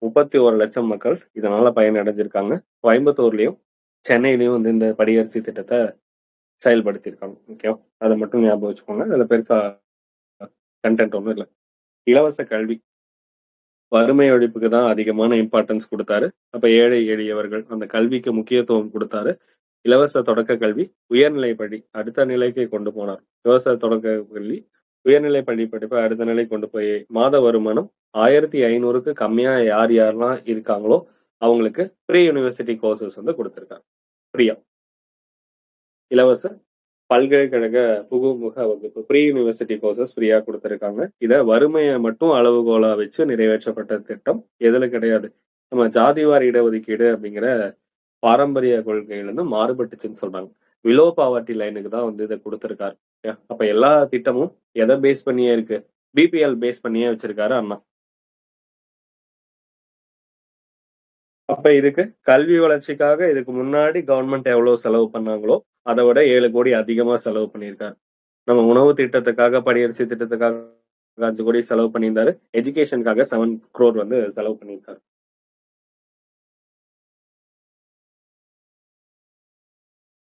31 லட்சம் மக்கள் இதனால பயனடைஞ்சிருக்காங்க. கோயம்புத்தூர்லயும் சென்னையிலயும் வந்து இந்த படியரசு திட்டத்தை செயல்படுத்தியிருக்காங்க. ஓகே, அதை மட்டும் ஞாபகம் வச்சுக்கோங்க. அதுல பெருசா கண்டென்ட் ஒன்றும் இல்லை. இலவச கல்வி, வறுமை ஒழிப்புக்கு தான் அதிகமான இம்பார்ட்டன்ஸ் கொடுத்தாரு. அப்ப ஏழை எளியவர்கள் அந்த கல்விக்கு முக்கியத்துவம் கொடுத்தாரு. இலவச தொடக்க கல்வி, உயர்நிலை பள்ளி அடுத்த நிலைக்கு கொண்டு போனார். இலவச தொடக்க கல்வி, உயர்நிலை பள்ளி படிப்பை அடுத்த நிலை கொண்டு போய் மாத வருமானம் 1500க்கு கம்மியா யாரெல்லாம் இருக்காங்களோ அவங்களுக்கு ப்ரீ யூனிவர்சிட்டி கோர்சஸ் வந்து கொடுத்திருக்காங்க. ஃப்ரீயா இலவச பல்கலைக்கழக புகுமுக வகுப்பு ப்ரீ யூனிவர்சிட்டி கோர்சஸ் ஃப்ரீயா கொடுத்திருக்காங்க. இத வறுமையை மட்டும் அளவுகோலா வச்சு நிறைவேற்றப்பட்ட திட்டம். எதுல கிடையாது, நம்ம ஜாதிவாரி இடஒதுக்கீடு அப்படிங்கிற பாரம்பரிய கொள்கையிலிருந்து மாறுபட்டுச்சுன்னு சொல்றாங்க. பிலோ பாவர்ட்டி லைனுக்கு தான் வந்து இதை கொடுத்திருக்காரு. அப்ப எல்லா திட்டமும் எதை பேஸ் பண்ணியே இருக்கு, பிபிஎல் பேஸ் பண்ணியே வச்சிருக்காரு அண்ணா. அப்ப இதுக்கு கல்வி வளர்ச்சிக்காக இதுக்கு முன்னாடி கவர்மெண்ட் எவ்வளவு செலவு பண்ணாங்களோ அதை விட 7 கோடி அதிகமா செலவு பண்ணியிருக்காரு. நம்ம உணவு திட்டத்துக்காக, படியரசு திட்டத்துக்காக 5 கோடி செலவு பண்ணியிருந்தாரு. எஜுகேஷனுக்காக 7 crore வந்து செலவு பண்ணியிருக்காரு.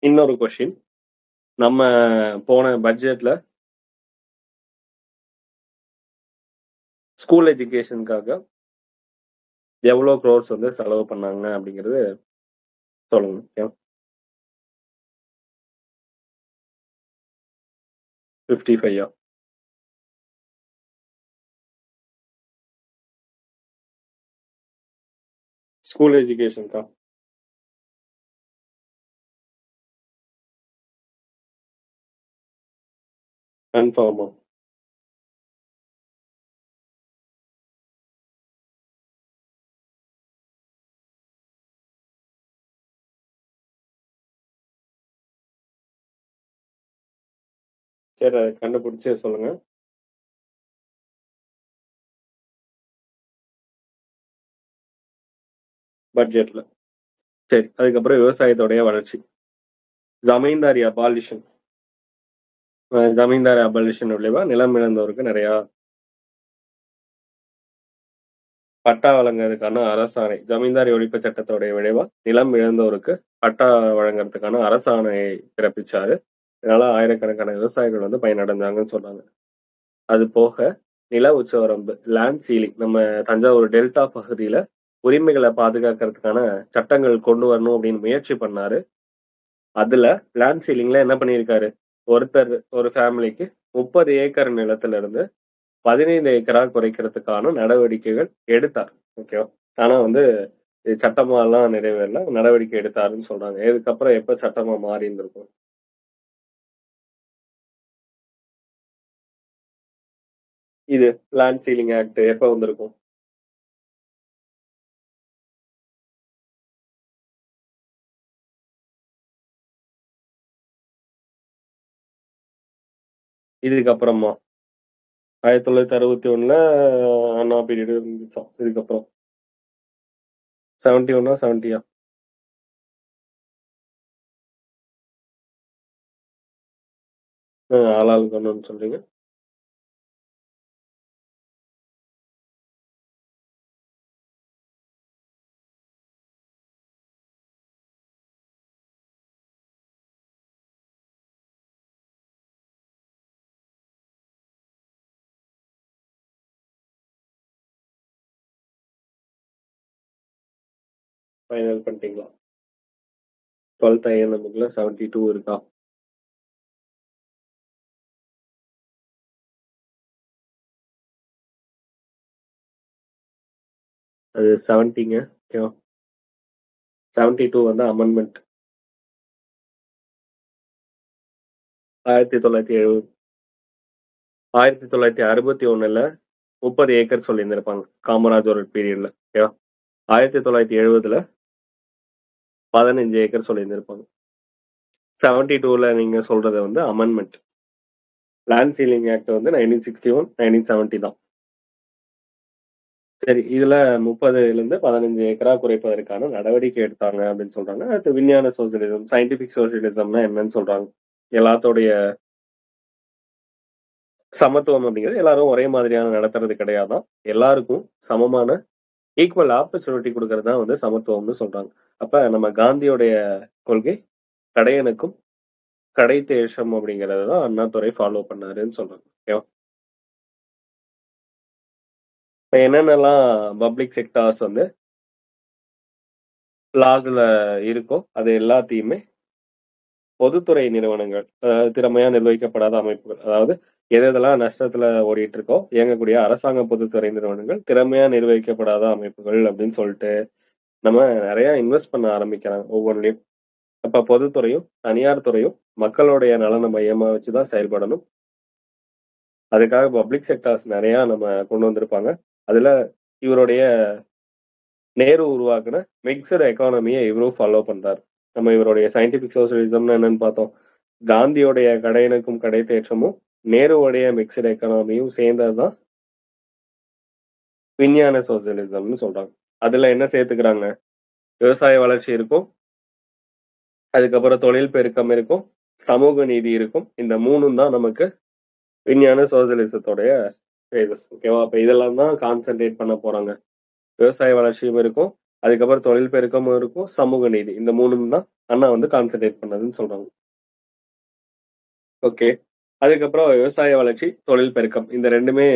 இன்னொரு கொஸ்டின், நம்ம போன பட்ஜெட்ல ஸ்கூல் எஜுகேஷனுக்காக எவ்வளவு க்ரோர்ஸ் வந்து செலவு பண்ணாங்க அப்படிங்கிறது சொல்லுங்க. 55 ஸ்கூல் எஜுகேஷனுக்கா? கன்ஃபார்மா? சரி, அதை கண்டுபிடிச்சு சொல்லுங்க. பட்ஜெட்ல. சரி, அதுக்கப்புறம் விவசாயத்தோடைய வளர்ச்சி. ஜமீன்தாரி அபாலிஷன். ஜமீன்தாரி அபாலிஷன் விளைவா நிலம் இழந்தவருக்கு நிறைய பட்டா வழங்குறதுக்கான அரசாணை. ஜமீன்தாரி ஒழிப்பு சட்டத்தோடைய விளைவா நிலம் இழந்தவருக்கு பட்டா வழங்குறதுக்கான அரசாணையை பிறப்பிச்சாரு. இதனால ஆயிரக்கணக்கான விவசாயிகள் வந்து பயனடைஞ்சாங்கன்னு சொன்னாங்க. அது போக நில உச்சவரம்பு, லேண்ட் சீலிங், நம்ம தஞ்சாவூர் டெல்டா பகுதியில உரிமைகளை பாதுகாக்கிறதுக்கான சட்டங்கள் கொண்டு வரணும் அப்படின்னு முயற்சி பண்ணாரு. அதுல லேண்ட் சீலிங்ல என்ன பண்ணியிருக்காரு, ஒருத்தர் ஒரு ஃபேமிலிக்கு 30 ஏக்கர் நிலத்துல இருந்து 15 ஏக்கரா குறைக்கிறதுக்கான நடவடிக்கைகள் எடுத்தார். ஓகேவா? ஆனா வந்து இது சட்டமா எல்லாம் நிறைவேறல, நடவடிக்கை எடுத்தாருன்னு சொல்றாங்க. இதுக்கப்புறம் எப்ப சட்டமா மாறி இருந்திருக்கும்? இது லேண்ட் சீலிங் ஆக்ட் எப்ப வந்திருக்கும்? இதுக்கப்புறமா 1961 அண்ணா பீரியட் இருந்துச்சா? இதுக்கப்புறம் 71 70? ஆளாளுக்கு ஒண்ணுன்னு சொல்றீங்க. ஃபைனல் பண்ணிட்டீங்களா? 12th ஐஎன்எம்க்குள்ள 72 இருக்கா? அது 70ங்க. ஓகேவா? 72 வந்து அமெண்ட்மெண்ட் 1970. 1961ல 30 ஏக்கர் சொல்லியிருந்திருப்பாங்க காமராஜரோட பீரியட்ல. ஓகேவா? 1970ல 15 ஏக்கர் சொல்லியிருந்திருப்பாங்க. 72ல நீங்க சொல்றது வந்து அமெண்ட்மெண்ட். லேண்ட் சீலிங் ஆக்ட் வந்து 1961, 1970 தான். சரி, இதுல 30லிருந்து 15 ஏக்கரா குறைப்பதற்கான நடவடிக்கை எடுத்தாங்க அப்படின்னு சொல்றாங்க. அடுத்து விஞ்ஞான சோசியலிசம், சயின்டிபிக் சோசியலிசம்னா என்னன்னு சொல்றாங்க. எல்லாத்தோடைய சமத்துவம் அப்படிங்கிறது எல்லாரும் ஒரே மாதிரியான நடத்துறது கிடையாதான். எல்லாருக்கும் சமமான ஈக்குவல் ஆப்பர்ச்சுனிட்டி கொடுக்கறது தான் வந்து சமத்துவம்னு சொல்றாங்க. அப்ப நம்ம காந்தியோடைய கொள்கை கடையனுக்கும் கடை தேசம் அப்படிங்கறது தான் அண்ணாதுரை ஃபாலோ பண்ணாருன்னு சொல்றாங்க. ஓகேவா? இப்ப என்னென்னலாம் பப்ளிக் செக்டார்ஸ் வந்து லாஸ்ல இருக்கோ அது எல்லாத்தையுமே பொதுத்துறை நிறுவனங்கள், திறமையா நிர்வகிக்கப்படாத அமைப்புகள், அதாவது எதெல்லாம் நஷ்டத்துல ஓடிட்டு இருக்கோ இயங்கக்கூடிய அரசாங்க பொதுத்துறை நிறுவனங்கள், திறமையா நிர்வகிக்கப்படாத அமைப்புகள் அப்படின்னு சொல்லிட்டு நம்ம நிறைய இன்வெஸ்ட் பண்ண ஆரம்பிக்கிறாங்க ஒவ்வொன்றிலையும். அப்ப பொதுத்துறையும் தனியார் துறையும் மக்களுடைய நலனை மையமா வச்சுதான் செயல்படணும். அதுக்காக பப்ளிக் செக்டார்ஸ் நிறைய நம்ம கொண்டு வந்திருப்பாங்க. அதுல இவருடைய நேரு உருவாக்குன மிக்சடு எக்கானமியை இவரும் ஃபாலோ பண்றாரு. நம்ம இவருடைய சயின்டிபிக் சோசியலிசம்னு என்னன்னு பார்த்தோம். காந்தியோடைய கடையனுக்கும் கடை தேற்றமும் நேருவுடைய மிக்சடு எக்கானமியும் சேர்ந்ததுதான் விஞ்ஞான சோசியலிசம்னு சொல்றாங்க. அதுல என்ன சேர்த்துக்கிறாங்க? விவசாய வளர்ச்சி இருக்கும், அதுக்கப்புறம் தொழில் பெருக்கம் இருக்கும், சமூக நீதி இருக்கும். இந்த மூணும் தான் நமக்கு விஞ்ஞான சோசியலிசத்தோடைய பேசஸ். ஓகேவா? அப்ப இதெல்லாம் தான் கான்சென்ட்ரேட் பண்ண போறாங்க. விவசாய வளர்ச்சியும் இருக்கும், அதுக்கப்புறம் தொழில் பெருக்கமும் இருக்கும், சமூக நீதி. இந்த மூணும் தான் அண்ணா வந்து கான்சென்ட்ரேட் பண்ணதுன்னு சொல்றாங்க. ஓகே. அதுக்கப்புறம் விவசாய வளர்ச்சி, தொழில் பெருக்கம் இந்த ரெண்டுமே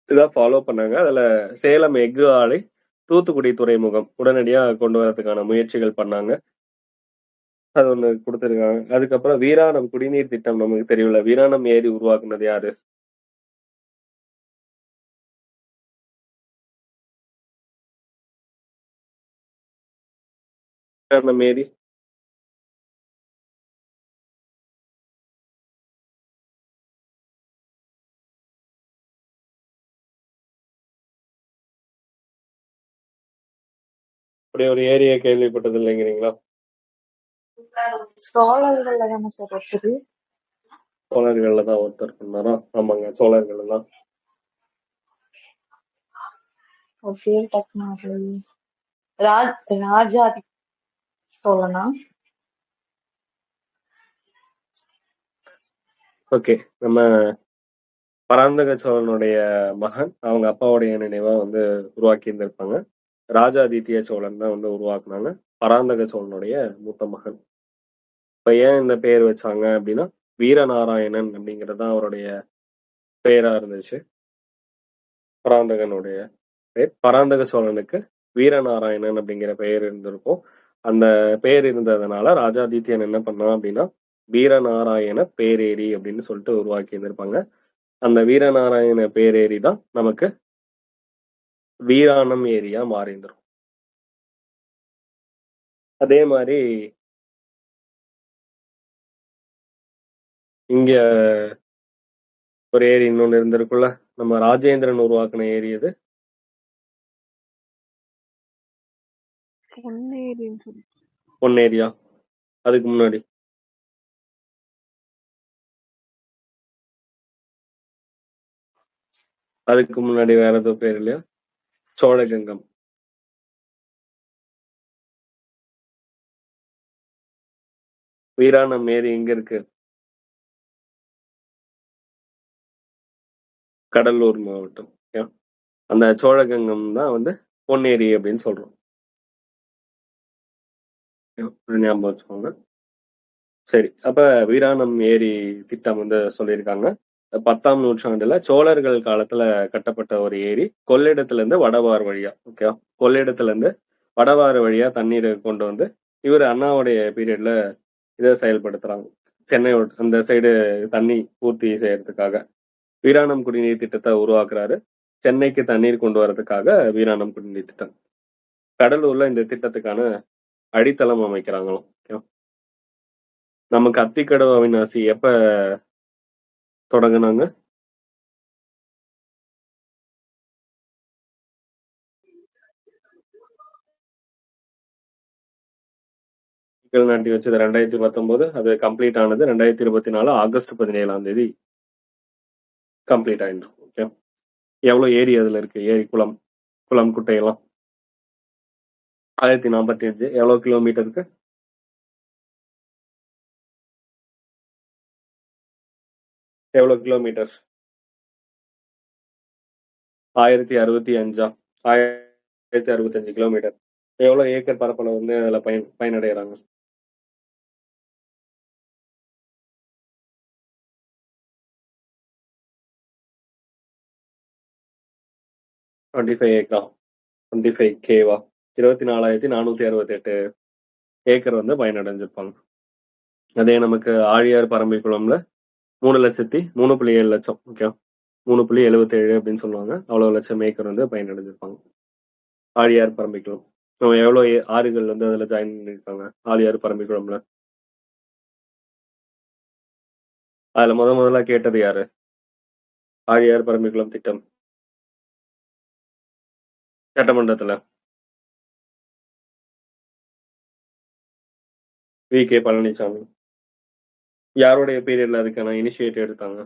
இதான் ஃபாலோ பண்ணாங்க. அதுல சேலம் எஃகு ஆலை, தூத்துக்குடி துறைமுகம் உடனடியா கொண்டு வரதுக்கான முயற்சிகள் பண்ணாங்க. அது ஒண்ணு கொடுத்திருக்காங்க. அதுக்கப்புறம் வீராணம் குடிநீர் திட்டம் நமக்கு தெரியும்ல. வீராணம் ஏரி உருவாக்குனது யாரு? வீராணம் ஏரி அப்படி ஒரு ஏரியை கேள்விப்பட்டது இல்லைங்கிறீங்களா? சோழர்கள்ல தானே சார் வச்சது? சோழர்கள்ல தான் ஒருத்தர் பண்ணாரா? ஆமாங்க, சோழர்கள் தான். ஒரு பேர் டக்குனு ராஜாதி சோழனா? ஓகே. நம்ம பராந்தக சோழனுடைய மகன் அவங்க அப்பாவுடைய நினைவா வந்து உருவாக்கி இருந்திருப்பாங்க. ராஜாதித்ய சோழன் தான் வந்து உருவாக்குனாங்க. பராந்தக சோழனுடைய மூத்த மகன். இப்ப ஏன் இந்த பெயர் வச்சாங்க அப்படின்னா வீரநாராயணன் அப்படிங்கிறது தான் அவருடைய பெயரா இருந்துச்சு. பராந்தகனுடைய பெயர். பராந்தக சோழனுக்கு வீரநாராயணன் அப்படிங்கிற பெயர் இருந்திருக்கும். அந்த பெயர் இருந்ததுனால ராஜாதித்யன் என்ன பண்ணான் அப்படின்னா வீரநாராயண பேரேரி அப்படின்னு சொல்லிட்டு உருவாக்கி இருந்திருப்பாங்க. அந்த வீரநாராயண பேரேரி தான் நமக்கு வீராணம் ஏரியா மாறிந்துரும். அதே மாதிரி இங்க ஒரு ஏரி இன்னொன்னு இருந்திருக்குல்ல, நம்ம ராஜேந்திரன் உருவாக்குன ஏரி அது. பொன்னேரின்னு சொல்லி பொன்னேரியா. அதுக்கு முன்னாடி அதுக்கு முன்னாடி வேற ஏதோ பேர் இல்லையா? சோழகங்கம். வீராணம் ஏரி எங்க இருக்கு? கடலூர் மாவட்டம். ஓகே. அந்த சோழகங்கம் தான் வந்து பொன்னேரி அப்படின்னு சொல்றோம். ஓகே. ஞாபகம் வச்சுக்கோங்க. சரி. அப்ப வீராணம் ஏரி திட்டம் வந்து சொல்லியிருக்காங்க. 10ஆம் நூற்றாண்டுல சோழர்கள் காலத்துல கட்டப்பட்ட ஒரு ஏரி. கொள்ளிடத்துல இருந்து வடவாறு வழியா. ஓகே. கொள்ளிடத்துல இருந்து வடவாறு வழியா தண்ணீரை கொண்டு வந்து இவர் அண்ணாவுடைய பீரியட்ல இதை செயல்படுத்துறாங்க. சென்னை அந்த சைடு தண்ணி பூர்த்தி செய்யறதுக்காக வீராணம் குடிநீர் திட்டத்தை உருவாக்குறாரு. சென்னைக்கு தண்ணீர் கொண்டு வரதுக்காக வீராணம் குடிநீர் திட்டம். கடலூர்ல இந்த திட்டத்துக்கான அடித்தளம் அமைக்கிறாங்களாம். ஓகே. நமக்கு அத்திக்கடவு அவிநாசி எப்ப தொடங்குனாங்க? அடிக்கல் நாட்டி வச்சது 2019. அது கம்ப்ளீட் ஆனது 2024 ஆகஸ்ட் 17ஆம் தேதி கம்ப்ளீட் ஆயிடும். ஓகே. எவ்வளவு ஏரி அதுல இருக்கு? ஏரி, குளம், குட்டையெல்லாம் 1045. எவ்வளவு கிலோமீட்டருக்கு? எவ்வளவு கிலோமீட்டர்? 1065. 1065 கிலோமீட்டர். எவ்வளவு ஏக்கர் பரப்பளவு வந்து அதுல பயனடைகிறாங்க? ஏக்கரா? 25K-வா? 24,468 ஏக்கர் வந்து பயனடைஞ்சிருப்பாங்க. அதே நமக்கு ஆழியார் பரம்பிக்குளம்ல 3,07 லட்சம். ஓகே. 3.77 அப்படின்னு சொல்லுவாங்க. அவ்வளவு லட்சம் ஏக்கர் வந்து பயனடைஞ்சிருப்பாங்க. ஆழியார் பரம்பிக்குளம். எவ்வளவு ஆறுகள் வந்து அதுல ஜாயின் பண்ணிருக்காங்க ஆழியார் பரம்பிக்குளம்ல? அதுல முதல்ல கேட்டது யாரு? ஆழியார் பரம்பிக்குளம் திட்டம் சட்டமன்றத்துல வி.கே. பழனிசாமி. யாருடைய பீரியட்ல அதுக்கான இனிஷியேட்டிவ் எடுத்தாங்க?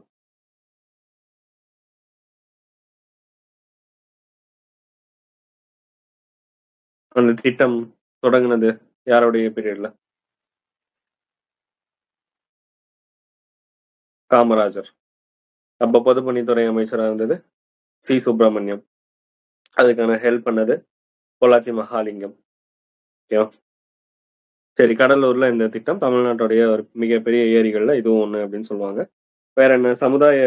அந்த திட்டம் தொடங்குனது யாருடைய பீரியட்ல? காமராஜர். அப்ப பொதுப்பணித்துறை அமைச்சரா இருந்தது சி. சுப்பிரமணியம். அதுக்கான ஹெல்ப் பண்ணது பொள்ளாச்சி மகாலிங்கம். ஓகேவா? சரி. கடலூர்ல இந்த திட்டம் தமிழ்நாட்டுடைய ஒரு மிகப்பெரிய ஏரிகள்ல இதுவும் ஒண்ணு அப்படின்னு சொல்லுவாங்க. வேற என்ன? சமுதாய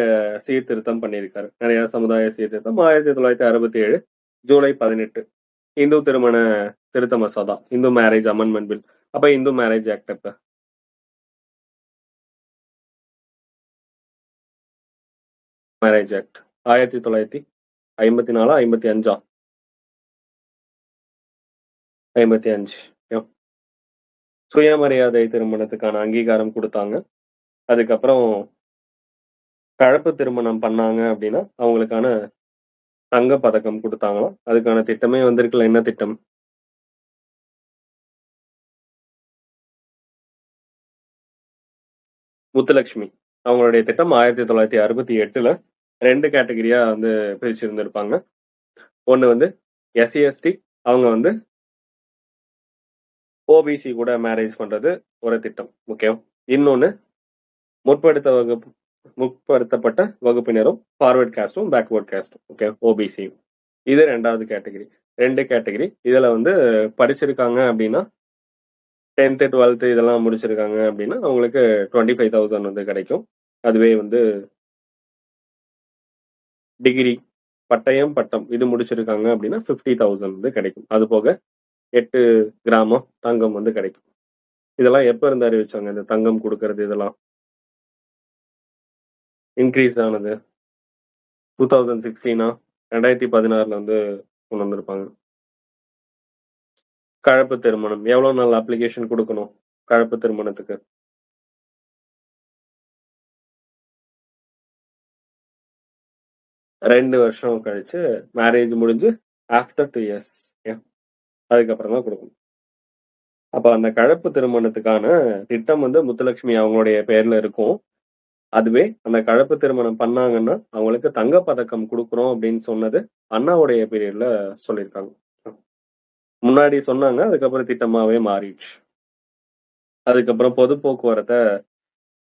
சீர்திருத்தம் பண்ணியிருக்காரு. நிறைய சமுதாய சீர்திருத்தம். 1967 ஜூலை 18 இந்து திருமண திருத்த மசோதா, இந்து மேரேஜ் அமெண்ட்மெண்ட் பில். அப்ப இந்து மேரேஜ் ஆக்ட் அப்ப மேரேஜ் ஆக்ட் 1954 55 55. சுயமரியாதை திருமணத்துக்கான அங்கீகாரம் கொடுத்தாங்க. அதுக்கப்புறம் கலப்பு திருமணம் பண்ணாங்க அப்படின்னா அவங்களுக்கான தங்க பதக்கம் கொடுத்தாங்களாம். அதுக்கான திட்டமே வந்திருக்குல்ல. என்ன திட்டம்? முத்துலட்சுமி. அவங்களுடைய திட்டம் 1968 2 கேட்டகரியா வந்து பிரிச்சிருந்திருப்பாங்க. ஒண்ணு வந்து SC/ST, அவங்க வந்து OBC கூட மேரேஜ் பண்றது ஒரு திட்டம். ஓகே. இன்னொன்னு முற்படுத்தப்பட்ட வகுப்பினரும், ஃபார்வர்ட் காஸ்டும், பேக்வர்ட் காஸ்டும். ஓகே. OBC. இது 2வது கேட்டகரி. 2 கேட்டகரி. இதுல வந்து படிச்சிருக்காங்க அப்படின்னா 10th 12th இதெல்லாம் முடிச்சிருக்காங்க அப்படின்னா அவங்களுக்கு 25,000 வந்து கிடைக்கும். அதுவே வந்து டிகிரி, பட்டயம், பட்டம் இது முடிச்சிருக்காங்க அப்படின்னா 50,000 வந்து கிடைக்கும். அது போக 8 கிராமம் தங்கம் வந்து கிடைக்கும். இதெல்லாம் எப்ப இருந்து அறிவிச்சாங்க? இந்த தங்கம் கொடுக்கறது இதெல்லாம் இன்க்ரீஸ் ஆனது 2016 2016 வந்து கொண்டு வந்திருப்பாங்க. கலப்பு திருமணம் எவ்வளவு நாள் அப்ளிகேஷன் கொடுக்கணும் கலப்பு திருமணத்துக்கு? 2 வருஷம் கழிச்சு மேரேஜ் முடிஞ்சு ஆஃப்டர் 2 years. அதுக்கப்புறம் தான் கொடுக்கணும். அப்ப அந்த கலப்பு திருமணத்துக்கான திட்டம் வந்து முத்துலட்சுமி அவங்களுடைய பெயர்ல இருக்கும். அதுவே அந்த கலப்பு திருமணம் பண்ணாங்கன்னா அவங்களுக்கு தங்க பதக்கம் கொடுக்குறோம் அப்படின்னு சொன்னது அண்ணாவுடைய பீரியட்ல சொல்லியிருக்காங்க. முன்னாடி சொன்னாங்க. அதுக்கப்புறம் திட்டமாவே மாறிடுச்சு. அதுக்கப்புறம் பொது போக்குவரத்தை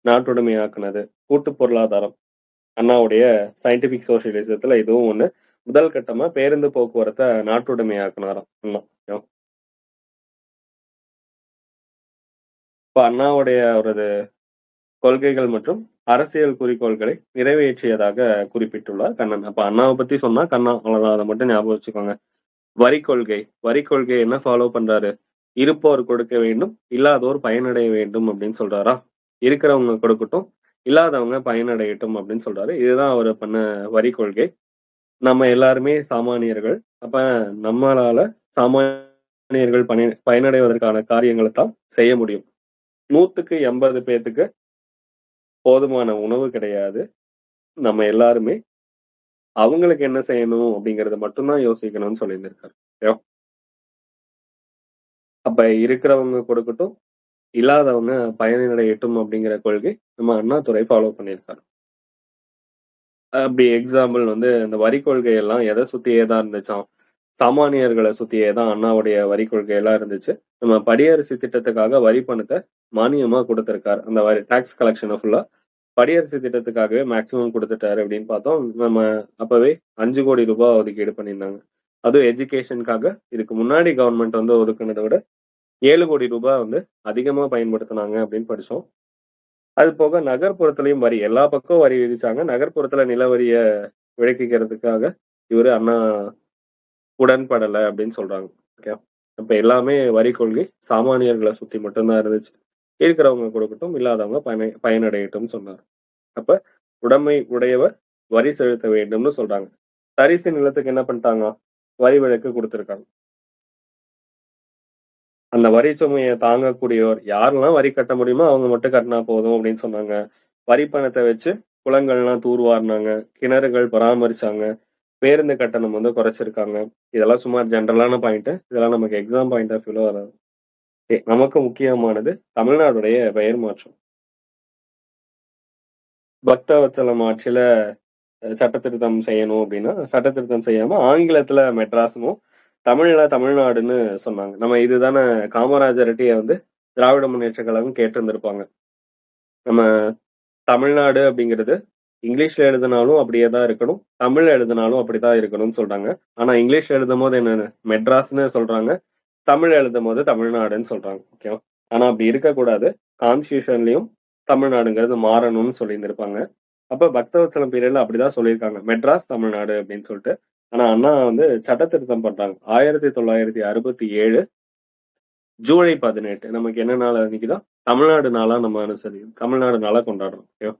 நாட்டுடைமையாக்குனது, கூட்டு பொருளாதாரம். அண்ணாவுடைய சயின்டிபிக் சோசியலிசத்துல இதுவும் ஒண்ணு. முதல் கட்டமா பேருந்து போக்குவரத்தை நாட்டுடைமையாக்குனாராம் அண்ணா. இப்ப அண்ணாவுடைய அவரது கொள்கைகள் மற்றும் அரசியல் குறிக்கோள்களை நிறைவேற்றியதாக குறிப்பிட்டுள்ளார் கண்ணன். அப்ப அண்ணாவை பத்தி சொன்னா கண்ணா, அவ்வளவுதான். அதை மட்டும் ஞாபகம் வச்சுக்கோங்க. வரி கொள்கை என்ன ஃபாலோ பண்றாரு? இருப்போர் கொடுக்க வேண்டும், இல்லாதோர் பயனடைய வேண்டும் அப்படின்னு சொல்றாரா? இருக்கிறவங்க கொடுக்கட்டும், இல்லாதவங்க பயனடையட்டும் அப்படின்னு சொல்றாரு. இதுதான் அவர் பண்ண வரி கொள்கை. நம்ம எல்லாருமே சாமானியர்கள். அப்ப நம்மளால சாமானியர்கள் பயனடைவதற்கான காரியங்களை தான் செய்ய முடியும். 100க்கு 80 பேத்துக்கு போதுமான உணவு கிடையாது. நம்ம எல்லாருமே அவங்களுக்கு என்ன செய்யணும் அப்படிங்கறத மட்டும்தான் யோசிக்கணும்னு சொல்லியிருந்திருக்காரு. அப்ப இருக்கிறவங்க கொடுக்கட்டும், இல்லாதவங்க பயனடையட்டும் அப்படிங்கிற கொள்கை நம்ம அண்ணாதுரை ஃபாலோ பண்ணியிருக்காரு. அப்படி எக்ஸாம்பிள் இந்த வரி கொள்கை எல்லாம் எதை சுத்தியே தான் இருந்துச்சாம்? சாமானியர்களை சுத்தியே தான் அண்ணாவுடைய வரி கொள்கை எல்லாம் இருந்துச்சு. நம்ம படியரசு திட்டத்துக்காக வரி பணத்தை மானியமா கொடுத்திருக்காரு. அந்த வரி டாக்ஸ் கலெக்ஷனை ஃபுல்லா படியரசு திட்டத்துக்காகவே மேக்சிமம் கொடுத்துட்டாரு அப்படின்னு பார்த்தோம். நம்ம அப்பவே 5 கோடி ரூபாய் ஒதுக்கீடு பண்ணியிருந்தாங்க. அதுவும் எஜுகேஷனுக்காக இதுக்கு முன்னாடி கவர்மெண்ட் ஒதுக்குனதை விட 7 கோடி ரூபாய் அதிகமா பயன்படுத்தினாங்க அப்படின்னு படிச்சோம். அது போக நகர்ப்புறத்திலையும் வரி, எல்லா பக்கம் வரி விதிச்சாங்க. நகர்ப்புறத்துல நில வரிய விலக்கிக்கிறதுக்காக இவரு அண்ணா உடன்படல அப்படின்னு சொல்றாங்க. ஓகே, அப்ப எல்லாமே வரி கொள்கை சாமானியர்களை சுத்தி மட்டும்தான் இருந்துச்சு. இருக்கிறவங்க கொடுக்கட்டும், இல்லாதவங்க பயனடையட்டும் சொன்னார். அப்ப உடைமை உடையவர் வரி செலுத்த வேண்டும்னு சொல்றாங்க. தரிசு நிலத்துக்கு என்ன பண்ணிட்டாங்க? வரி விலக்கு கொடுத்திருக்காங்க. அந்த வரி சுமையை தாங்கக்கூடியவர் யாரெல்லாம் வரி கட்ட முடியுமோ அவங்க மட்டும் கட்டினா போதும் அப்படின்னு சொன்னாங்க. வரி பணத்தை வச்சு குளங்கள்லாம் தூர்வாரினாங்க, கிணறுகள் பராமரிச்சாங்க, பேருந்து கட்டணம் குறைச்சிருக்காங்க. இதெல்லாம் சுமார் ஜென்ரலான பாயிண்ட். இதெல்லாம் நமக்கு எக்ஸாம் பாயிண்ட் ஆஃப் வியூல வராது. நமக்கு முக்கியமானது தமிழ்நாடுடைய பெயர் மாற்றம். பக்தவத்சலம் ஆட்சியில சட்டத்திருத்தம் செய்யணும் அப்படின்னா சட்டத்திருத்தம் செய்யாம ஆங்கிலத்துல மெட்ராஸ்னும் தமிழ்ல தமிழ்நாடுன்னு சொன்னாங்க. நம்ம இதுதானே காமராஜர்கிட்டயே திராவிட முன்னேற்ற கழகம் கேட்டிருந்திருப்பாங்க. நம்ம தமிழ்நாடு அப்படிங்கிறது இங்கிலீஷ்ல எழுதினாலும் அப்படியே தான் இருக்கணும், தமிழ்ல எழுதினாலும் அப்படிதான் இருக்கணும்னு சொல்றாங்க. ஆனா இங்கிலீஷ்ல எழுதும் போது என்னன்னு மெட்ராஸ்ன்னு சொல்றாங்க, தமிழ் எழுதும் போது தமிழ்நாடுன்னு சொல்றாங்க. ஓகேவா? ஆனா அப்படி இருக்கக்கூடாது. கான்ஸ்டியூஷன்லயும் தமிழ்நாடுங்கிறது மாறணும்னு சொல்லியிருந்திருப்பாங்க. அப்ப பக்தவத்சலம் பீரியட்ல அப்படிதான் சொல்லியிருக்காங்க, மெட்ராஸ் தமிழ்நாடு அப்படின்னு சொல்லிட்டு. ஆனா அண்ணா சட்ட திருத்தம் பண்றாங்க. 1967 ஜூலை 18 நமக்கு என்ன நாள் அன்னைக்குதான் தமிழ்நாடு நாளா நம்ம தமிழ்நாடு நாளா கொண்டாடுறோம். ஓகேவா?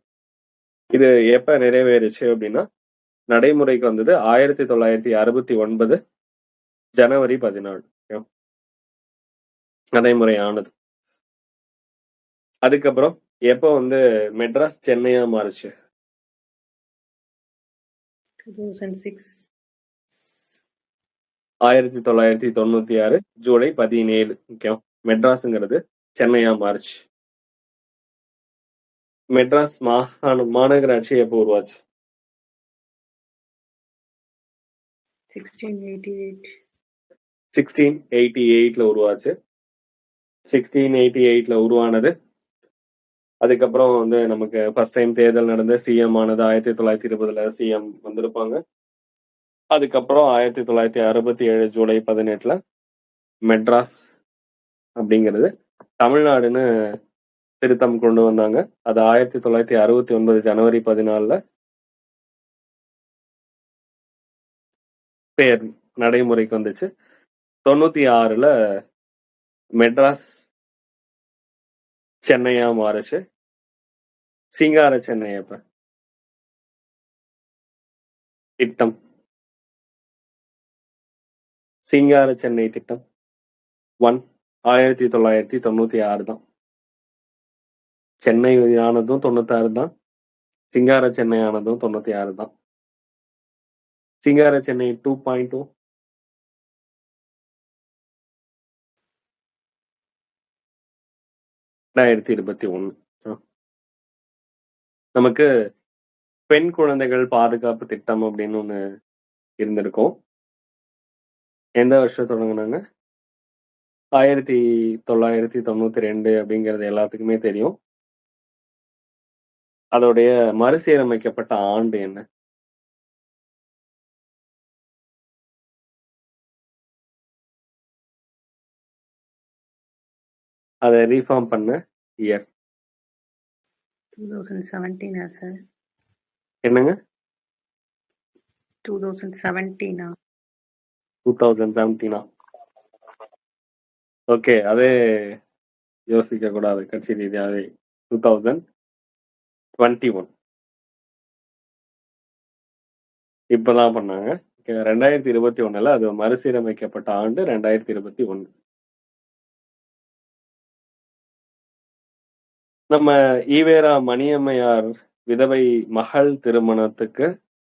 இது எப்ப நிறைவேறுச்சு அப்படின்னா நடைமுறைக்கு 1969 ஜனவரி 14 நடைமுறை ஆனது. அதுக்கப்புறம் எப்ப மெட்ராஸ் சென்னையா மாறுச்சு? 2006. 1996 ஜூலை 17. ஓகே, மெட்ராஸ்ங்கிறது சென்னையா மாறுச்சு. மெட்ராஸ் மாநகராட்சி எப்போ உருவாச்சு? 1688. 1688 உருவாச்சு. 1688 உருவானது. அதுக்கப்புறம் நமக்கு ஃபர்ஸ்ட் டைம் தேர்தல் நடந்த சிஎம் ஆனது 1920 சிஎம் வந்திருப்பாங்க. அதுக்கப்புறம் 1967 ஜூலை 18 மெட்ராஸ் அப்படிங்கிறது தமிழ்நாடுன்னு திருத்தம் கொண்டு வந்தாங்க. அது 1969 ஜனவரி 14 பேர் நடைமுறைக்கு வந்துச்சு. 96 மெட்ராஸ் சென்னையா மாறுச்சு. சிங்கார சென்னை அப்ப திட்டம், சிங்கார சென்னை திட்டம் 1 1996 தான். சென்னை ஆனதும் 96 தான். சிங்கார சென்னை ஆனதும் 96 தான். சிங்கார சென்னை 2.2 2021. நமக்கு பெண் குழந்தைகள் பாதுகாப்பு திட்டம் அப்படின்னு ஒண்ணு இருந்திருக்கும். எந்த வருஷம் தொடங்குனாங்க? 1992 அப்படிங்கிறது எல்லாத்துக்குமே தெரியும். அதோடைய மறுசீரமைக்கப்பட்ட ஆண்டு என்ன? அதை ரீஃபார்ம் பண்ண இயர் 2017 sir. என்னங்க? 2017 2017 ஓகே, அதே யோசிக்க கூடாது. கட்சி ரீதியாவே 2021 இப்பதான் பண்ணாங்க. 2021 அது மறுசீரமைக்கப்பட்ட ஆண்டு 2021. நம்ம ஈவேரா மணியம்மையார் விதவை மகள் திருமணத்துக்கு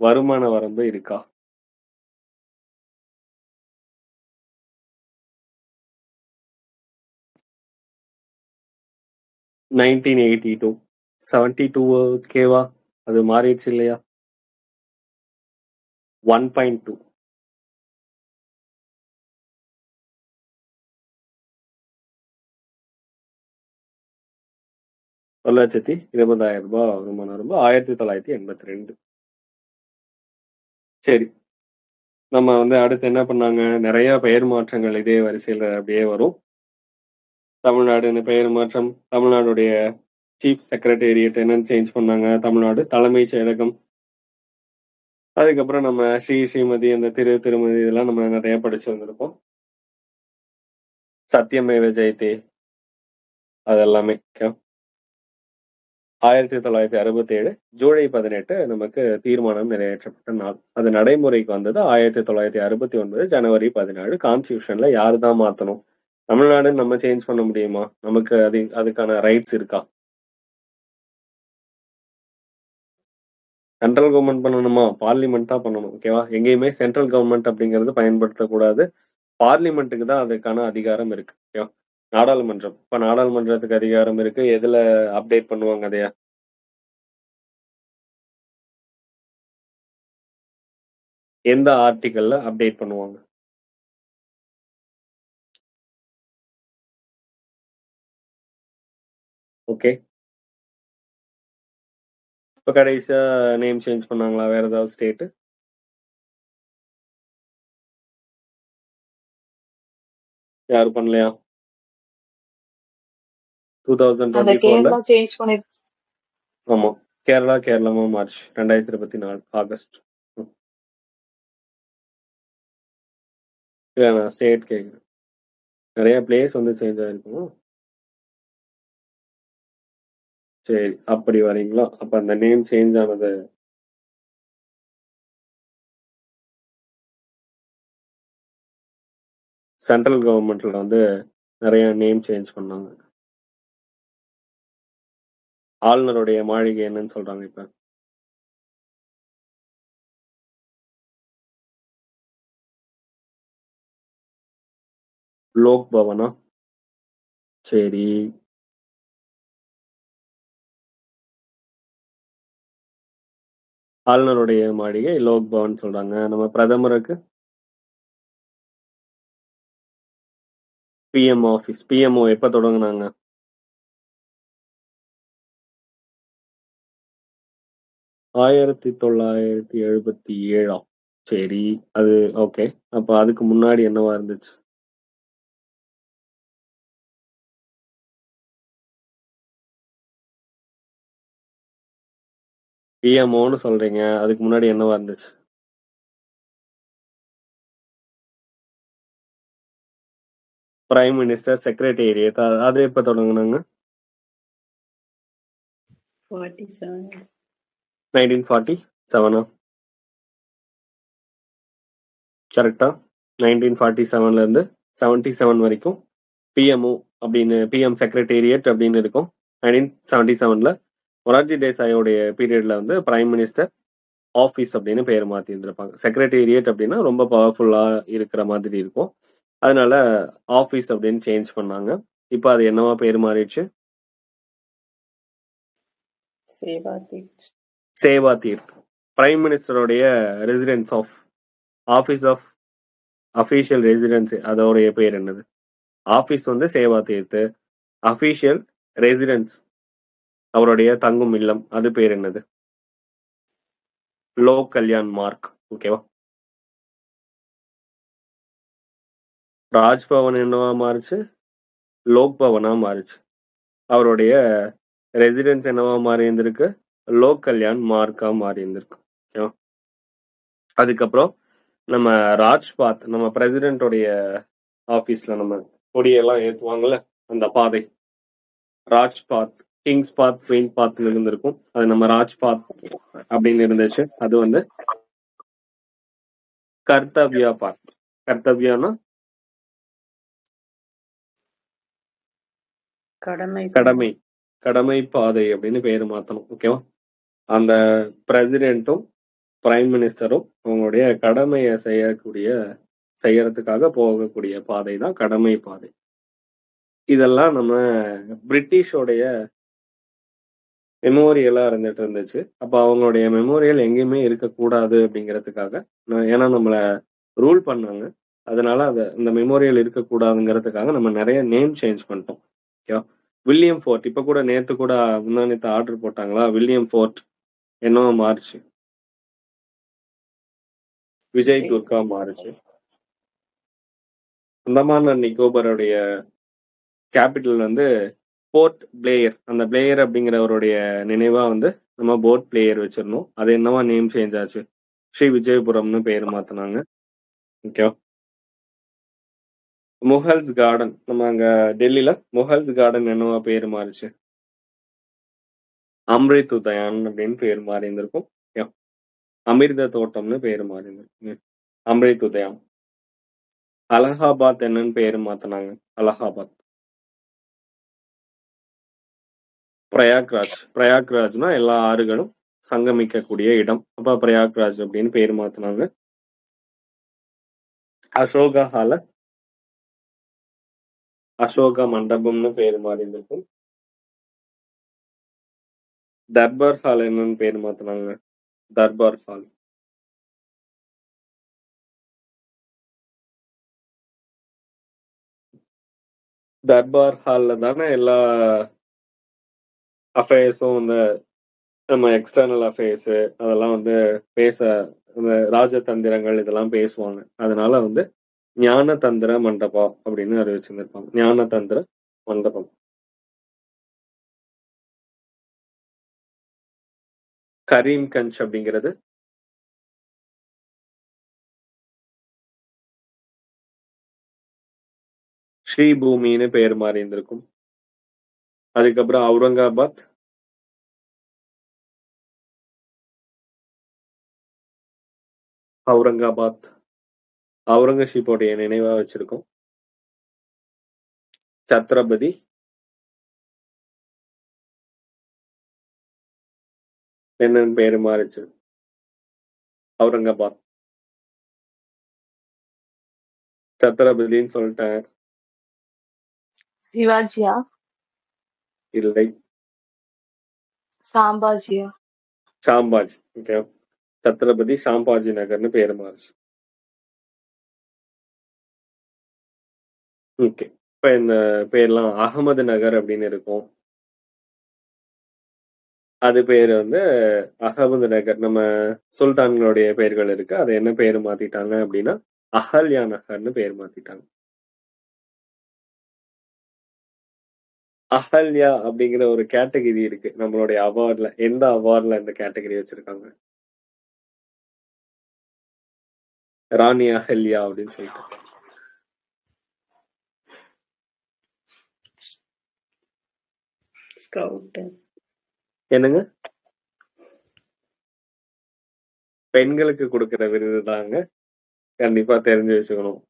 வருமான வரம்பு இருக்கா? (1982) 72 கேவா? அது மாறிடுச்சு இல்லையா? 1.2. ₹1,20,000 வருமான வரம்பு 1982. சரி, நம்ம அடுத்து என்ன பண்ணாங்க? நிறைய பெயர் மாற்றங்கள் இதே வரிசையில அப்படியே வரும். தமிழ்நாடுன்னு பெயர் மாற்றம். தமிழ்நாடுடைய சீஃப் செக்ரட்டேரியட் என்னன்னு சேஞ்ச் பண்ணாங்க? தமிழ்நாடு தலைமைச் செயலகம். அதுக்கப்புறம் நம்ம ஸ்ரீ ஸ்ரீமதி அந்த திருமதி இதெல்லாம் நம்ம நிறைய படிச்சு வந்திருப்போம். சத்தியமேவ ஜெயதே அதெல்லாமே. 1967 ஜூலை 18 நமக்கு தீர்மானம் நிறைவேற்றப்பட்ட நாள். அது நடைமுறைக்கு வந்தது 1969 ஜனவரி 17. கான்ஸ்டியூஷன்ல யாரு தான் மாத்தணும்? தமிழ்நாடுன்னு நம்ம சேஞ்ச் பண்ண முடியுமா? நமக்கு அதுக்கான ரைட்ஸ் இருக்கா? சென்ட்ரல் கவர்மெண்ட் பண்ணணுமா? பார்லிமெண்ட் தான் பண்ணணும். ஓகேவா? எங்கேயுமே சென்ட்ரல் கவர்மெண்ட் அப்படிங்கிறது பயன்படுத்தக்கூடாது. பார்லிமெண்ட்டுக்கு தான் அதுக்கான அதிகாரம் இருக்கு. ஓகேவா? நாடாளுமன்றம். இப்ப நாடாளுமன்றத்துக்கு அதிகாரம் இருக்கு. எதுல அப்டேட் பண்ணுவாங்க அதையா? எந்த ஆர்டிகல்ல அப்டேட் பண்ணுவாங்க? ஓகே, இப்ப கடைசியா நேம் சேஞ்ச் பண்ணாங்களா வேற ஏதாவது ஸ்டேட்? யாரும் பண்ணலையா? அந்த 2024 கேரளா சேஞ்ச் பண்ணி ஆமா, கேரளமா மார்ச் 2024 ஆகஸ்ட். இல்ல, நான் ஸ்டேட் கேக்குறேன். நிறைய பிளேஸ் சேஞ்ச் ஆயிருக்கும். சரி, அப்படி வரீங்களா? அப்ப அந்த நேம் சேஞ்ச் ஆனது சென்ட்ரல் கவர்மெண்ட்ல நிறைய நேம் சேஞ்ச் பண்ணாங்க. ஆளுநருடைய மாளிகை என்னன்னு சொல்றாங்க இப்ப? லோக் பவனா? சரி, ஆளுநருடைய மாளிகை லோக் பவன் சொல்றாங்க. நம்ம பிரதமருக்கு பிஎம் ஆபீஸ். பிஎம்ஓ எப்ப தொடங்குனாங்க? 1977. சரி, அது ஓகே. அப்ப அதுக்கு முன்னாடி என்னவா இருந்துச்சு? பிஎம்ஓன்னு சொல்றீங்க, அதுக்கு முன்னாடி என்னவா இருந்துச்சு? Prime minister secretariat. அது எப்ப தொடங்குனாங்க? 47 1947. கரெக்டா? 1947ல இருந்து 77 வரைக்கும் பிஎம்ஓ அப்படின்னு பிஎம் செக்ரட்டேரியட் அப்படின்னு இருக்கும். 1977ல மொரார்ஜி தேசாயோடைய பீரியட்ல பிரைம் மினிஸ்டர் ஆஃபீஸ் அப்படின்னு பெயர் மாத்தி இருந்திருப்பாங்க. செக்ரட்டேரியட் அப்படின்னா ரொம்ப பவர்ஃபுல்லா இருக்கிற மாதிரி இருக்கும். அதனால ஆஃபீஸ் அப்படின்னு சேஞ்ச் பண்ணாங்க. இப்போ அது என்னவா பேர் மாறிடுச்சு? சேவா தீர்த். பிரைம் மினிஸ்டருடைய residence of office of official residency அதோடைய பேர் என்னது? ஆஃபீஸ் சேவா தீர்த்து, அஃபீஷியல் ரெசிடென்ஸ் அவருடைய தங்கும் இல்லம் அது பேர் என்னது? லோக் கல்யாண் மார்க். ஓகேவா? ராஜ்பவன் என்னவா மாறுச்சு? லோக் பவனா மாறுச்சு. அவருடைய ரெசிடென்ஸ் என்னவா மாறி இருந்திருக்கு? லோக் கல்யாண் மார்க்கா மாறி இருந்திருக்கு. ஓகேவா? அதுக்கப்புறம் நம்ம ராஜ்பாத், நம்ம பிரசிடென்டோடைய ஆபீஸ்ல நம்ம கொடியெல்லாம் ஏத்துவாங்கல்ல, அந்த பாதை ராஜ்பாத், கிங்ஸ் பாத், குயின் பாத்ல இருந்திருக்கும். அது நம்ம ராஜ்பாத் அப்படின்னு இருந்துச்சு. அது வந்து கர்த்தவ்யா பாத். கர்த்தவ்யானா கடமை கடமை, கடமை பாதை அப்படின்னு பேரு மாத்தணும். ஓகேவா? அந்த பிரசிடென்ட்டும் பிரைம் மினிஸ்டரும் அவங்களுடைய கடமையை செய்யறதுக்காக போகக்கூடிய பாதை தான் கடமை பாதை. இதெல்லாம் நம்ம பிரிட்டிஷோடைய மெமோரியலா இருந்துட்டு இருந்துச்சு. அப்ப அவங்களுடைய மெமோரியல் எங்கேயுமே இருக்கக்கூடாது அப்படிங்கிறதுக்காக, ஏன்னா நம்மள ரூல் பண்ணாங்க. அதனால அந்த மெமோரியல் இருக்கக்கூடாதுங்கிறதுக்காக நம்ம நிறைய நேம் சேஞ்ச் பண்ணிட்டோம். ஓகேவா? வில்லியம் ஃபோர்ட் இப்ப கூட நேத்து கூட முந்தாநேத்து ஆர்டர் போட்டாங்களா, வில்லியம் ஃபோர்ட் என்னவா மாறுச்சு? விஜய் துர்கா மாறுச்சு. அந்தமான் அண்ட் நிக்கோபருடைய கேபிட்டல் வந்து போர்ட் பிளேயர். அந்த பிளேயர் அப்படிங்கிறவருடைய நினைவா வந்து நம்ம போர்ட் பிளேயர் வச்சிருந்தோம். அது என்னவா நேம் சேஞ்ச் ஆச்சு? ஸ்ரீ விஜயபுரம்னு பேர் மாத்தினாங்க. ஓகேவா? முகல்ஸ் கார்டன், நம்ம அங்க டெல்லியில முகல்ஸ் கார்டன் என்னவா பேர் மாறுச்சு? அம்ரித் உதயான் அப்படின்னு பேர் மாறி இருந்திருக்கும். ஓகே. அமிர்த தோட்டம்னு பேர் மாறி இருந்திருக்கும். அம்ரித் உதயான். அலகாபாத் என்னன்னு பேர் மாத்தினாங்க? அலகாபாத். பிரயாக்ராஜ். பிரயாக்ராஜ்னா எல்லா ஆறுகளும் சங்கமிக்கக்கூடிய இடம். அப்ப பிரயாக்ராஜ் அப்படின்னு பேர் மாத்தினாங்க. அசோகா ஹால அசோகா மண்டபம்னு பேர் மாறி இருந்திருக்கும். தர்பார் ஹால் என்னன்னு பேர் மாத்தினாங்க? தர்பார் ஹால். தர்பார் ஹால்ல தானே எல்லா அஃபேர்ஸும் வந்து நம்ம எக்ஸ்டர்னல் அஃபேர்ஸ் அதெல்லாம் வந்து பேச, இந்த ராஜதந்திரங்கள் இதெல்லாம் பேசுவாங்க. அதனால வந்து ஞான தந்திர மண்டபம் அப்படின்னு அறிவிச்சிருந்திருப்பாங்க. ஞான தந்திர மண்டபம். கரீம்கஞ்ச் அப்படிங்கிறது ஸ்ரீபூமின்னு பேர் மாறி இருந்திருக்கும். அதுக்கப்புறம் அவுரங்காபாத் அவுரங்காபாத் அவுரங்கசீப்போடைய நினைவா வச்சிருக்கோம். சத்ரபதி என்னன்னு பேரு மாறிச்சு? அவுரங்காபாத். சத்ரபதின்னு சொல்லிட்டேன். சிவாஜியா? இல்லை, சாம்பாஜியா? சாம்பாஜி. ஓகே. சத்ரபதி சாம்பாஜி நகர்னு பேரு மாறிச்சு. ஓகே. இப்ப இந்த பேர்லாம் அகமது நகர் அப்படின்னு இருக்கும். அது பேரு வந்து அகமது நகர். நம்ம சுல்தான்களுடைய பெயர்கள் இருக்கு. அது என்ன பேரு மாத்திட்டாங்க அப்படின்னா அஹல்யா நகர்னு பேர் மாத்திட்டாங்க. அஹல்யா அப்படிங்கிற ஒரு கேட்டகரி இருக்கு நம்மளுடைய அவார்ட்ல. எந்த அவார்ட்ல இந்த கேட்டகரி வச்சிருக்காங்க? ராணி அஹல்யா அப்படின்னு சொல்லிட்டு. ஸ்கவுட். என்னங்க? பெண்களுக்கு கொடுக்கிற விருது தாங்க. கண்டிப்பா தெரிஞ்சு வச்சுக்கணும்.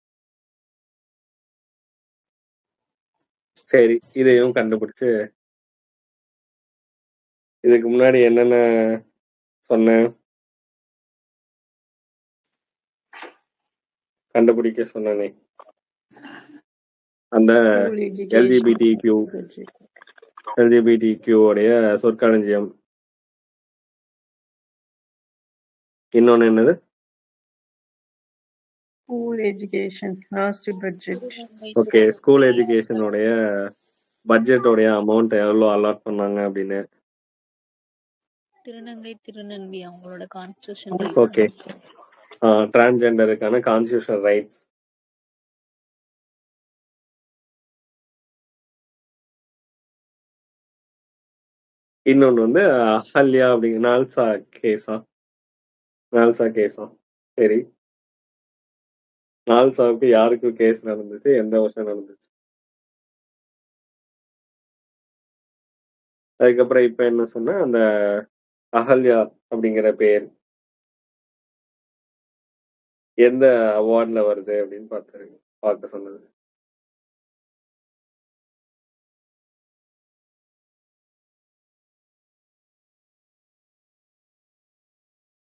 சரி, இதையும் கண்டுபிடிச்சு இதுக்கு முன்னாடி என்னென்ன சொன்னேன்? கண்டுபிடிக்க சொன்னனே அந்த ஸ்கூல் எஜுகேஷன் எல்ஜிபிடிக்யூ உடைய சொற்களஞ்சியம். இன்னொன்னு என்னது? School education last budget. Okay. School எஜுகேஷனுடைய பட்ஜெட்டோடைய அமௌண்ட் எவ்வளோ அலாட் பண்ணாங்க அப்படின்னு. திருநங்கை திருநன்பி அவங்களோட கான்ஸ்டியூஷன் ஓகே. ரைட்ஸ் டிரான்ஸ்ஜெண்டருக்கான கான்ஸ்டியூஷன் ரைட்ஸ். இன்னொன்னு வந்து அஹல்யா அப்படிங்க நால்சா கேஸா சரி. நால்சாவுக்கு யாருக்கு கேஸ் நடந்துச்சு, எந்த வருஷம் நடந்துச்சு? அதுக்கப்புறம் இப்ப என்ன சொன்ன, அந்த அகல்யா அப்படிங்கிற பேர் எந்த அவார்ட்ல வருது அப்படின்னு பார்க்க சொன்னது.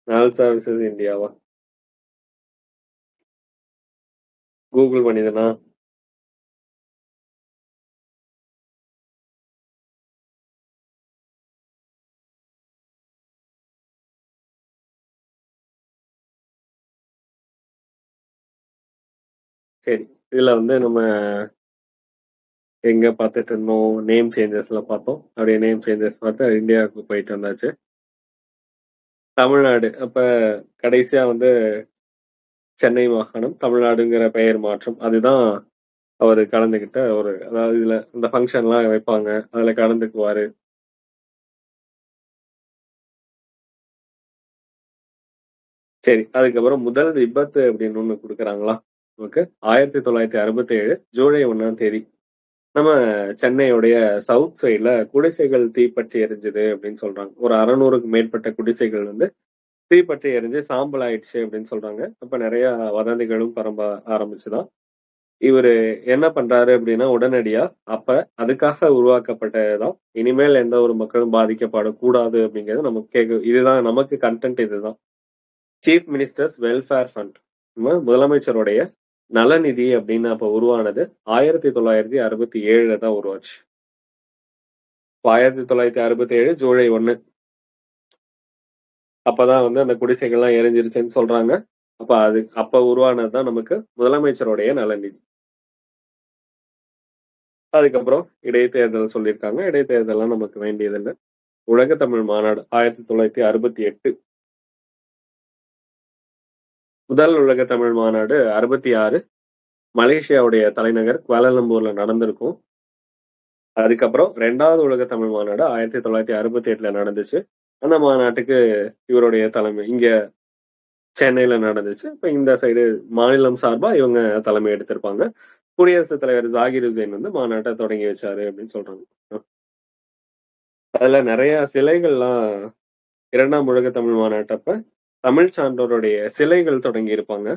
நால்சா விசஸ் இந்தியாவா? கூகுள் பண்ணிதானா? சரி, இதுல வந்து நம்ம எங்க பார்த்துட்டு இருந்தோம், நேம் சேஞ்சஸ்ல பார்த்தோம். அப்படியே நேம் சேஞ்சஸ் பார்த்து இந்தியாவுக்கு போயிட்டு வந்தாச்சு. தமிழ்நாடு அப்ப கடைசியா வந்து சென்னை மாகாணம் தமிழ்நாடுங்கிற பெயர் மாற்றம். அதுதான் அவர் கலந்துகிட்ட ஒரு, அதாவது இதுல இந்த ஃபங்க்ஷன்லாம் வைப்பாங்க, அதுல கலந்துக்குவாரு. சரி, அதுக்கப்புறம் முதல் விபத்து அப்படின்னு ஒண்ணு கொடுக்குறாங்களா நமக்கு? 1967 ஜூலை 1ஆம் தேதி நம்ம சென்னையுடைய சவுத் சைட்ல குடிசைகள் தீப்பற்றி எரிஞ்சுது அப்படின்னு சொல்றாங்க. ஒரு 600க்கு மேற்பட்ட குடிசைகள் வந்து தீப்பற்றி எரிஞ்சு சாம்பல் ஆயிடுச்சு அப்படின்னு சொல்றாங்க. அப்ப நிறைய வதந்திகளும் பரம்ப ஆரம்பிச்சுதான். இவரு என்ன பண்றாரு அப்படின்னா, உடனடியா அப்ப அதுக்காக உருவாக்கப்பட்டதுதான், இனிமேல் எந்த ஒரு மக்களும் பாதிக்கப்படக்கூடாது அப்படிங்கிறது நமக்கு இதுதான் நமக்கு கண்டென்ட். இதுதான் சீஃப் மினிஸ்டர்ஸ் வெல்ஃபேர் ஃபண்ட், முதலமைச்சருடைய நலநிதி அப்படின்னு அப்ப உருவானது 1967 தான் உருவாச்சு. 1967 ஜூலை 1 அப்பதான் வந்து அந்த குடிசைகள்லாம் எரிஞ்சிருச்சுன்னு சொல்றாங்க. அப்ப உருவானதுதான் நமக்கு முதலமைச்சருடைய நலநிதி. அதுக்கப்புறம் இடைத்தேர்தல் சொல்லியிருக்காங்க. இடைத்தேர்தல்லாம் நமக்கு வேண்டியதில்லை. உலக தமிழ் மாநாடு 1968. முதல் உலக தமிழ் மாநாடு 66 மலேசியாவுடைய தலைநகர் குவாலாலம்பூர்ல நடந்திருக்கும். அதுக்கப்புறம் 2வது உலக தமிழ் மாநாடு 1968 நடந்துச்சு. அந்த மாநாட்டுக்கு இவருடைய தலைமை இங்க சென்னையில நடந்துச்சு. இப்ப இந்த சைடு மாநிலம் சார்பா இவங்க தலைமை எடுத்திருப்பாங்க. குடியரசுத் தலைவர் ஜாகிர் ஹுசைன் வந்து மாநாட்டை தொடங்கி வச்சாரு அப்படின்னு சொல்றாங்க. அதுல நிறைய சிலைகள்லாம் 2ஆம் உலக தமிழ் மாநாட்டப்ப தமிழ் சான்றோருடைய சிலைகள் தொடங்கி இருப்பாங்க.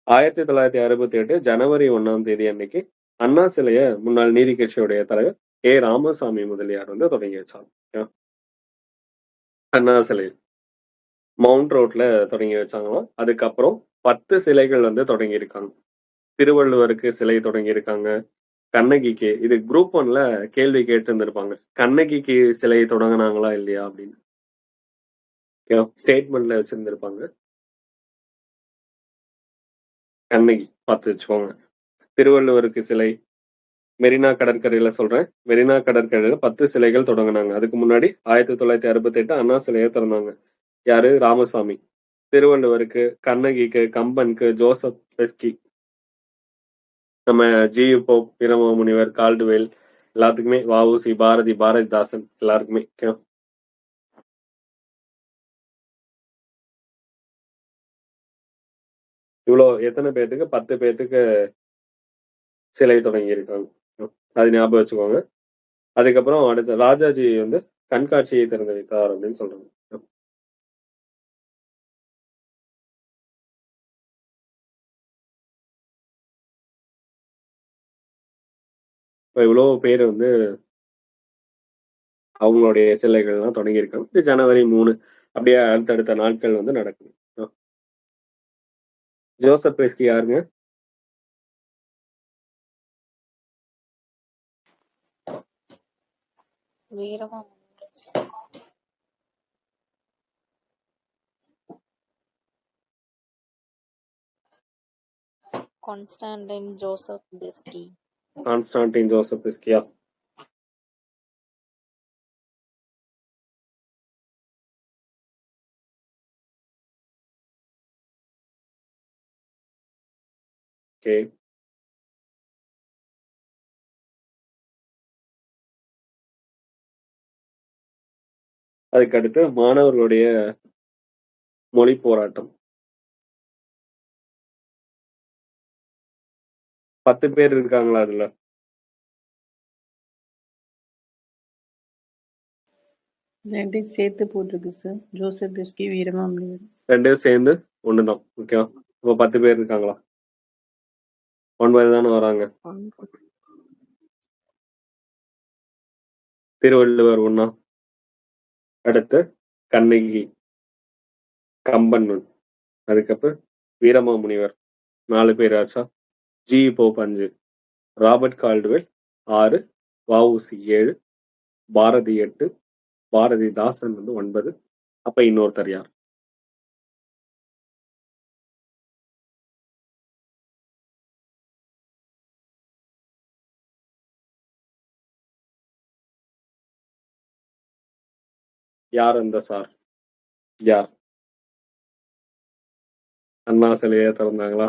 1968 ஜனவரி 1ஆம் தேதி அன்னைக்கு அண்ணா சிலைய முன்னாள் நீதி கட்சியுடைய தலைவர் ஏ ராமசாமி முதலியார் வந்து தொடங்கி வச்சாங்க. அண்ணா சிலை மவுண்ட் ரோட்ல தொடங்கி வச்சாங்களாம். அதுக்கப்புறம் 10 சிலைகள் வந்து தொடங்கி இருக்காங்க. திருவள்ளுவருக்கு சிலை தொடங்கி இருக்காங்க. கண்ணகிக்கு, இது குரூப் 1ல கேள்வி கேட்டு இருந்திருப்பாங்க, கண்ணகிக்கு சிலை தொடங்கினாங்களா இல்லையா அப்படின்னு ஸ்டேட்மெண்ட்ல வச்சிருந்திருப்பாங்க. கண்ணகி பார்த்து வச்சுக்கோங்க. திருவள்ளுவருக்கு சிலை மெரினா கடற்கரையில சொல்றேன். மெரினா கடற்கரையில 10 சிலைகள் தொடங்கினாங்க. அதுக்கு முன்னாடி 1968 அண்ணா சிலையை திறந்தாங்க. யாரு? ராமசாமி. திருவள்ளுவருக்கு, கண்ணகிக்கு, கம்பனுக்கு, ஜோசப் பெஸ்கி, நம்ம ஜி போப், பிரம முனிவர், கால்டுவேல், எல்லாத்துக்குமே, வஉசி, பாரதிதாசன் எல்லாருக்குமே. இவ்வளோ எத்தனை பேர்த்துக்கு? 10 பேர்த்துக்கு சிலை தொடங்கி இருக்காங்க. அது ஞாபகம் வச்சுக்கோங்க. அதுக்கப்புறம் அடுத்த ராஜாஜி வந்து கண்காட்சியை திறந்து வைத்தார் அப்படின்னு சொல்றாங்க. இப்போ இவ்வளோ பேர் வந்து அவங்களுடைய சிலைகள்லாம் தொடங்கியிருக்காங்க. இது ஜனவரி 3 அப்படியே அடுத்தடுத்த நாட்கள் வந்து நடக்குது. ஜோசப் பெஸ்கி யாருங்க? வீரமா Constantine Joseph Beschi. Constantine Joseph பெஸ்கியா? ஓகே. அதுக்கடுத்து மாணவர்களுடைய மொழி போராட்டம். 10 பேர் இருக்காங்களா அதுல? 2 சேர்த்து போட்டிருக்கு சார். ஜோசப் பிஸ்கி, வீரமாமுனிவர். 2 சேர்ந்து 1 தான். ஓகேவா? இப்போ 10 பேர் இருக்காங்களா? 9 தானே வராங்க. திருவள்ளுவர் 1. அடுத்து கண்ணகி, கம்பன், அதுக்கப்புறம் வீரமாமுனிவர் 4 பேர் ஆச்சா. G Pope 5, Robert Caldwell 6, VOC 7, Bharathi 8, Bharathidasan 9. அப்ப இன்னொருத்தர் யார்? யார் அந்த சார்? யார்? அண்ணா சிலையை திறந்தாங்களா?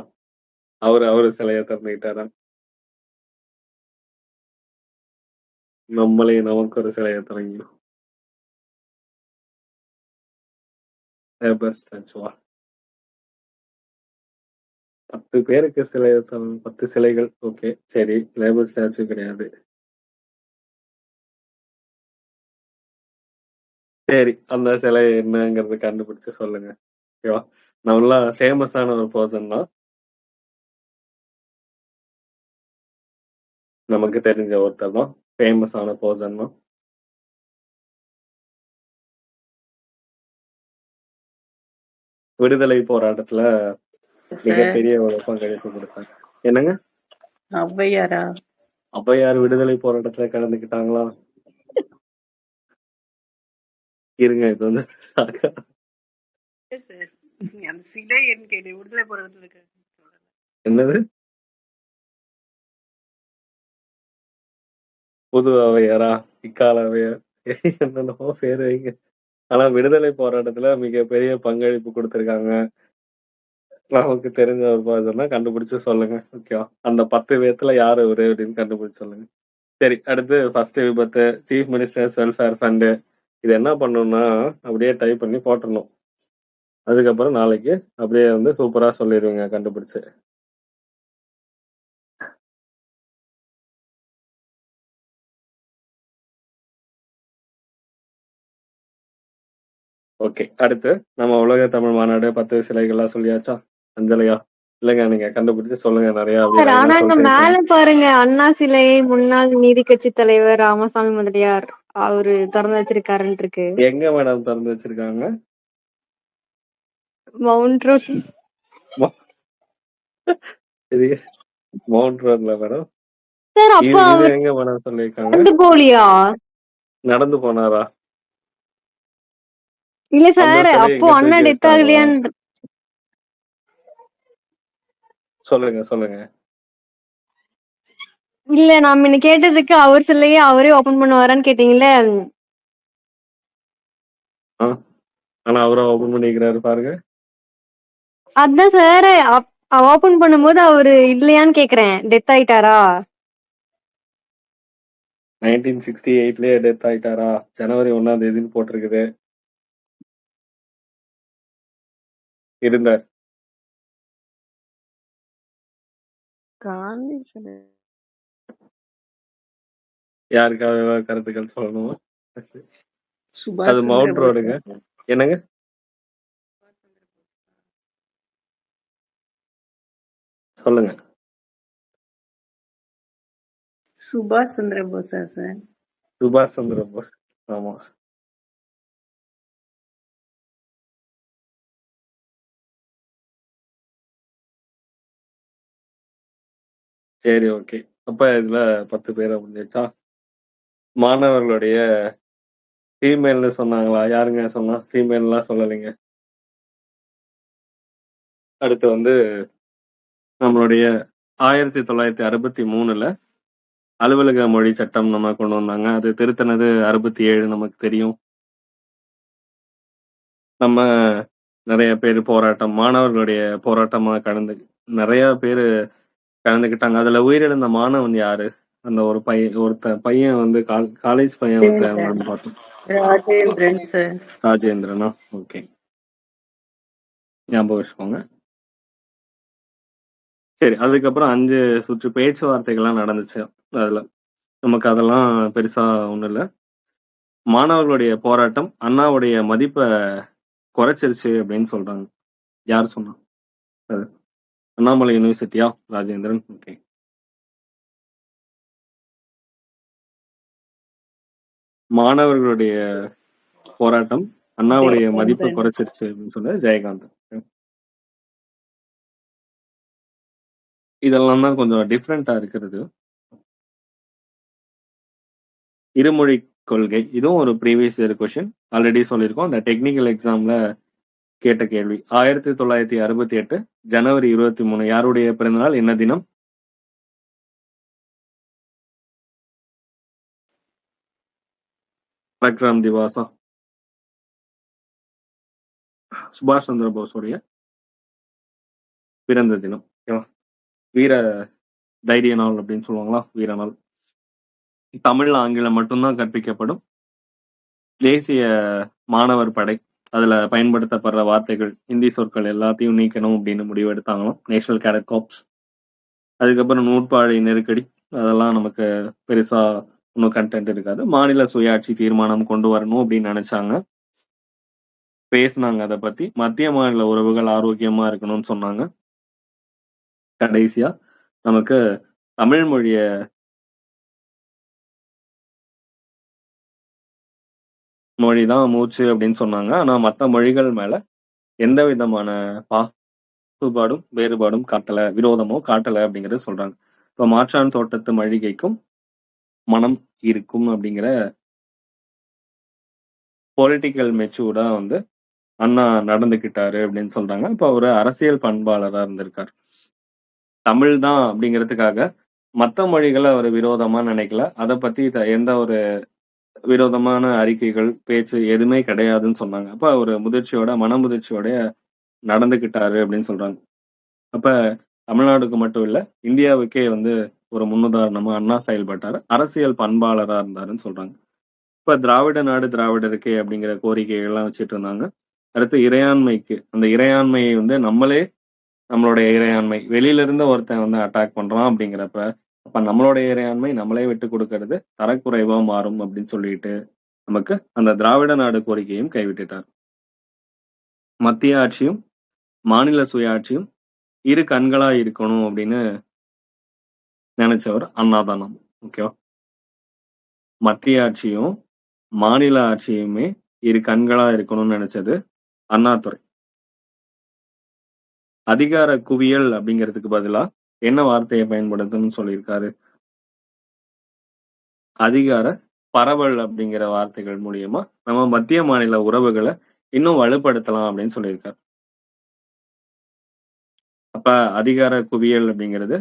அவரு சிலையை திறந்துக்கிட்டாரா? நம்மளே நமக்கு ஒரு சிலையை திறங்கணும். ஸ்டாச்சுவா? 10 பேருக்கு சிலை 10 சிலைகள். ஓகே, சரி. லேபர் ஸ்டாச்சு கிடையாது. சரி, அந்த சிலை என்னங்கிறது கண்டுபிடிச்சு சொல்லுங்க. ஓகேவா? நல்லா ஃபேமஸான ஒரு பர்சன் தான். நமக்கு தெரிஞ்ச ஒருத்தர் தான். ஃபேமஸான பர்சன் தான். விடுதலை போராட்டத்துல சார், மிகப்பெரிய ஒரு பங்களிப்பு கொடுத்தாங்க. என்னங்க? ஔவையாரா? ஔவையார் விடுதலை போராட்டத்துல கலந்துக்கிட்டாங்களா? இருங்க, இது வந்து சார், அந்த சிலை என்ன கேட்டு விடுதலை போராட்டத்துல இருக்கு. என்னது? புது ஔவையாரா? இக்கால ஔவையார்? என்னென்னமோ பேர் வைங்க. ஆனா விடுதலை போராட்டத்துல மிகப்பெரிய பங்களிப்பு கொடுத்திருக்காங்க. நமக்கு தெரிஞ்ச ஒரு பர்சன் தான். கண்டுபிடிச்சு சொல்லுங்க. ஓகேவா? அந்த 10 பேத்துல யாரு இவரு அப்படின்னு கண்டுபிடிச்சு சொல்லுங்க. சரி, அடுத்து ஃபர்ஸ்ட் விபத்து, சீஃப் மினிஸ்டர்ஸ் வெல்ஃபேர் ஃபண்டு. இது என்ன பண்ணணும்னா அப்படியே டைப் பண்ணி போட்டுடணும். அதுக்கப்புறம் நாளைக்கு அப்படியே வந்து சூப்பரா சொல்லிடுவீங்க கண்டுபிடிச்சு. ஓகே, அடுத்து நம்ம உலக தமிழ் மாநாடு 10 சிலைகள்லாம் சொல்லியாச்சா? அஞ்சலையா? இல்லைங்க, நீங்க கண்டுபிடிச்சு சொல்லுங்க. நிறைய அப்படி சார், லைனா ஆனா இங்க சொல்லிட்டு மேல இருக்கீங்க. பாருங்க, அண்ணா சிலை, முன்னாள் நீதி கட்சி தலைவர் ராமசாமி முதலியார் அவரு திறந்து வச்சிருக்காருன்னு இருக்கு. எங்க மேடம் திறந்து வச்சிருக்காங்க? Mount road. இது மவுண்ட் ரோட்ல மேடம். சார், அப்ப இது அவர் எங்க மேடம் சொல்லியிருக்காங்க? நடந்து போலியா? நடந்து போனாரா? இல்ல அந்த சார், சிலையை அப்போ இங்க அண்ணா தூக்கி டெத் வச்சிட்டாங்களா? ஆகலையான்னு. சொல்லுங்க. இல்ல, நான் முன்ன கேட்டதுக்கு அவர் சிலையே அவரே ஓபன் பண்ணுவாரான்னு கேட்டீங்கல்ல. ஆ, ஆனா அவரும் ஓபன் பண்ணிக்கிறாரு பாருங்க. அதான் சார், ஓபன் பண்ணும்போது அவரு இல்லையான்னு கேக்குறேன். டெத் ஆயிட்டாரா? 1968லயே டெத் ஆயிட்டாரா? ஜனவரி 1ஆம் தேதின்னு போட்டிருக்குது. இருந்தார். காந்தி சிலை. யாருக்காவது ஏதாவது கருத்துக்கள் சொல்லணுமா? அது சுபாஷ் சந்திர மவுண்ட் போஸ். ரோடுங்க. என்னங்க? சொல்லுங்க. சுபாஷ் சந்திர போஸா சார்? சுபாஷ் சந்திர போஸ். ஆமா. சரி, ஓகே. அப்ப இதுல 10 பேர் முடிஞ்சிச்சா? மாணவர்களுடைய ஃபீமேல்னு சொன்னாங்களா? யாருங்க சொன்னா? ஃபீமேல்லாம் சொல்லலைங்க. அடுத்து வந்து நம்மளுடைய 1963ல அலுவலக மொழி சட்டம் நம்ம கொண்டு வந்தாங்க. அது திருத்தினது 67 நமக்கு தெரியும். நம்ம நிறைய பேர் போராட்டம், மாணவர்களுடைய போராட்டமா கடந்து நிறைய பேரு கலந்துக்கிட்டாங்க. அதுல உயிரிழந்த மாணவன் யாரு? அந்த ஒரு பையன் வந்து காலேஜ் பையன் ஒருத்தன் இருந்தான்னு பார்த்தோம். ராஜேந்திரன் சார். ராஜேந்திரனா? ஓகே, ஞாபகம் வச்சுக்கோங்க. சரி, அதுக்கப்புறம் 5 சுற்று பேச்சுவார்த்தைகள்லாம் நடந்துச்சு. அதுல நமக்கு அதெல்லாம் பெருசா ஒண்ணும் இல்ல. மாணவர்களுடைய போராட்டம் அண்ணாவுடைய மதிப்பை குறைச்சிருச்சு அப்படின்னு சொல்றாங்க. யார் சொன்னா? அது அண்ணாமலை யூனிவர்சிட்டியா? ராஜேந்திரன். ஓகே. மாணவர்களுடைய போராட்டம் அண்ணாவுடைய மதிப்பை ஜெயகாந்தன். குறைச்சிருச்சு அப்படின்னு சொன்னது ஜெயகாந்த். இதெல்லாம் தான் கொஞ்சம் டிஃப்ரெண்டா இருக்கிறது. இருமொழி கொள்கை, இதுவும் ஒரு ப்ரீவியஸ் இயர் கொஸ்டின். ஆல்ரெடி சொல்லியிருக்கோம். அந்த டெக்னிக்கல் எக்ஸாம்ல கேட்ட கேள்வி. 1968 ஜனவரி 23 யாருடைய பிறந்தநாள், என்ன தினம்? பராக்கிரம் திவாஸா? சுபாஷ் சந்திர போஸுடைய பிறந்த தினம். ஓகேவா? வீர தைரிய நாள் அப்படின்னு சொல்லுவாங்களா, வீர நாள். தமிழ்ல ஆங்கிலம் மட்டும்தான் கற்பிக்கப்படும். தேசிய மாணவர் படை, அதுல பயன்படுத்தப்படுற வார்த்தைகள், ஹிந்தி சொற்கள் எல்லாத்தையும் நீக்கணும் அப்படின்னு முடிவு எடுத்தாங்களாம், நேஷனல் கேடட் கார்ப்ஸ். அதுக்கப்புறம் நூற்பாழை நெருக்கடி, அதெல்லாம் நமக்கு பெருசா ஒன்றும் கண்டென்ட் இருக்காது. மாநில சுயாட்சி தீர்மானம் கொண்டு வரணும் அப்படின்னு நினைச்சாங்க, பேசினாங்க. அதை பத்தி மத்திய மாநில உறவுகள் ஆரோக்கியமா இருக்கணும்னு சொன்னாங்க. கடைசியா நமக்கு தமிழ் மொழிய மொழிதான் மூச்சு அப்படின்னு சொன்னாங்க. ஆனா மற்ற மொழிகள் மேல எந்த விதமான பாகுபாடும் வேறுபாடும் காட்டல, விரோதமோ காட்டல அப்படிங்கறத சொல்றாங்க. இப்ப மாற்றான் தோட்டத்து மழிகைக்கும் மனம் இருக்கும் அப்படிங்கிற பொலிட்டிக்கல் மெச்சூர்டா வந்து அண்ணா நடந்துக்கிட்டாரு அப்படின்னு சொல்றாங்க. இப்ப ஒரு அரசியல் பண்பாளரா இருந்திருக்காரு. தமிழ் தான் அப்படிங்கிறதுக்காக மற்ற மொழிகளை அவர் விரோதமா நினைக்கல. அதை பத்தி எந்த ஒரு விரோதமான அறிக்கைகள், பேச்சு எதுவுமே கிடையாதுன்னு சொன்னாங்க. அப்ப ஒரு முதிர்ச்சியோட, மனமுதிர்ச்சியோட நடந்துக்கிட்டாரு அப்படின்னு சொல்றாங்க. அப்ப தமிழ்நாடுக்கு மட்டும் இல்ல, இந்தியாவுக்கே வந்து ஒரு முன்னுதாரணமா அண்ணா செயல்பட்டாரு. அரசியல் பண்பாளரா இருந்தாருன்னு சொல்றாங்க. இப்ப திராவிட நாடு திராவிடருக்கே அப்படிங்கிற கோரிக்கைகள்லாம் வச்சுட்டு இருந்தாங்க. அடுத்து இறையாண்மைக்கு, அந்த இறையாண்மையை வந்து நம்மளுடைய இறையாண்மை வெளியில இருந்து ஒருத்தன் வந்து அட்டாக் பண்றான் அப்படிங்கிறப்ப, அப்ப நம்மளுடைய இறையாண்மை நம்மளே விட்டு கொடுக்கறது தரக்குறைவா மாறும் அப்படின்னு சொல்லிட்டு நமக்கு அந்த திராவிட நாடு கோரிக்கையும் கைவிட்டுட்டார். மத்திய ஆட்சியும் மாநில சுயாட்சியும் இரு கண்களா இருக்கணும் அப்படின்னு நினைச்சவர் அண்ணாதானம். ஓகேவா? மத்திய ஆட்சியும் மாநில ஆட்சியுமே இரு கண்களா இருக்கணும்னு நினைச்சது அண்ணாதுரை. அதிகார குவியல் அப்படிங்கிறதுக்கு பதிலா என்ன வார்த்தையை பயன்படுத்தணும்னு சொல்லியிருக்காரு? அதிகார பரவல் அப்படிங்கிற வார்த்தைகள் மூலியமா நம்ம மத்திய மாநில உறவுகளை இன்னும் வலுப்படுத்தலாம் அப்படின்னு சொல்லியிருக்காரு. அப்ப அதிகார குவியல் அப்படிங்கிறது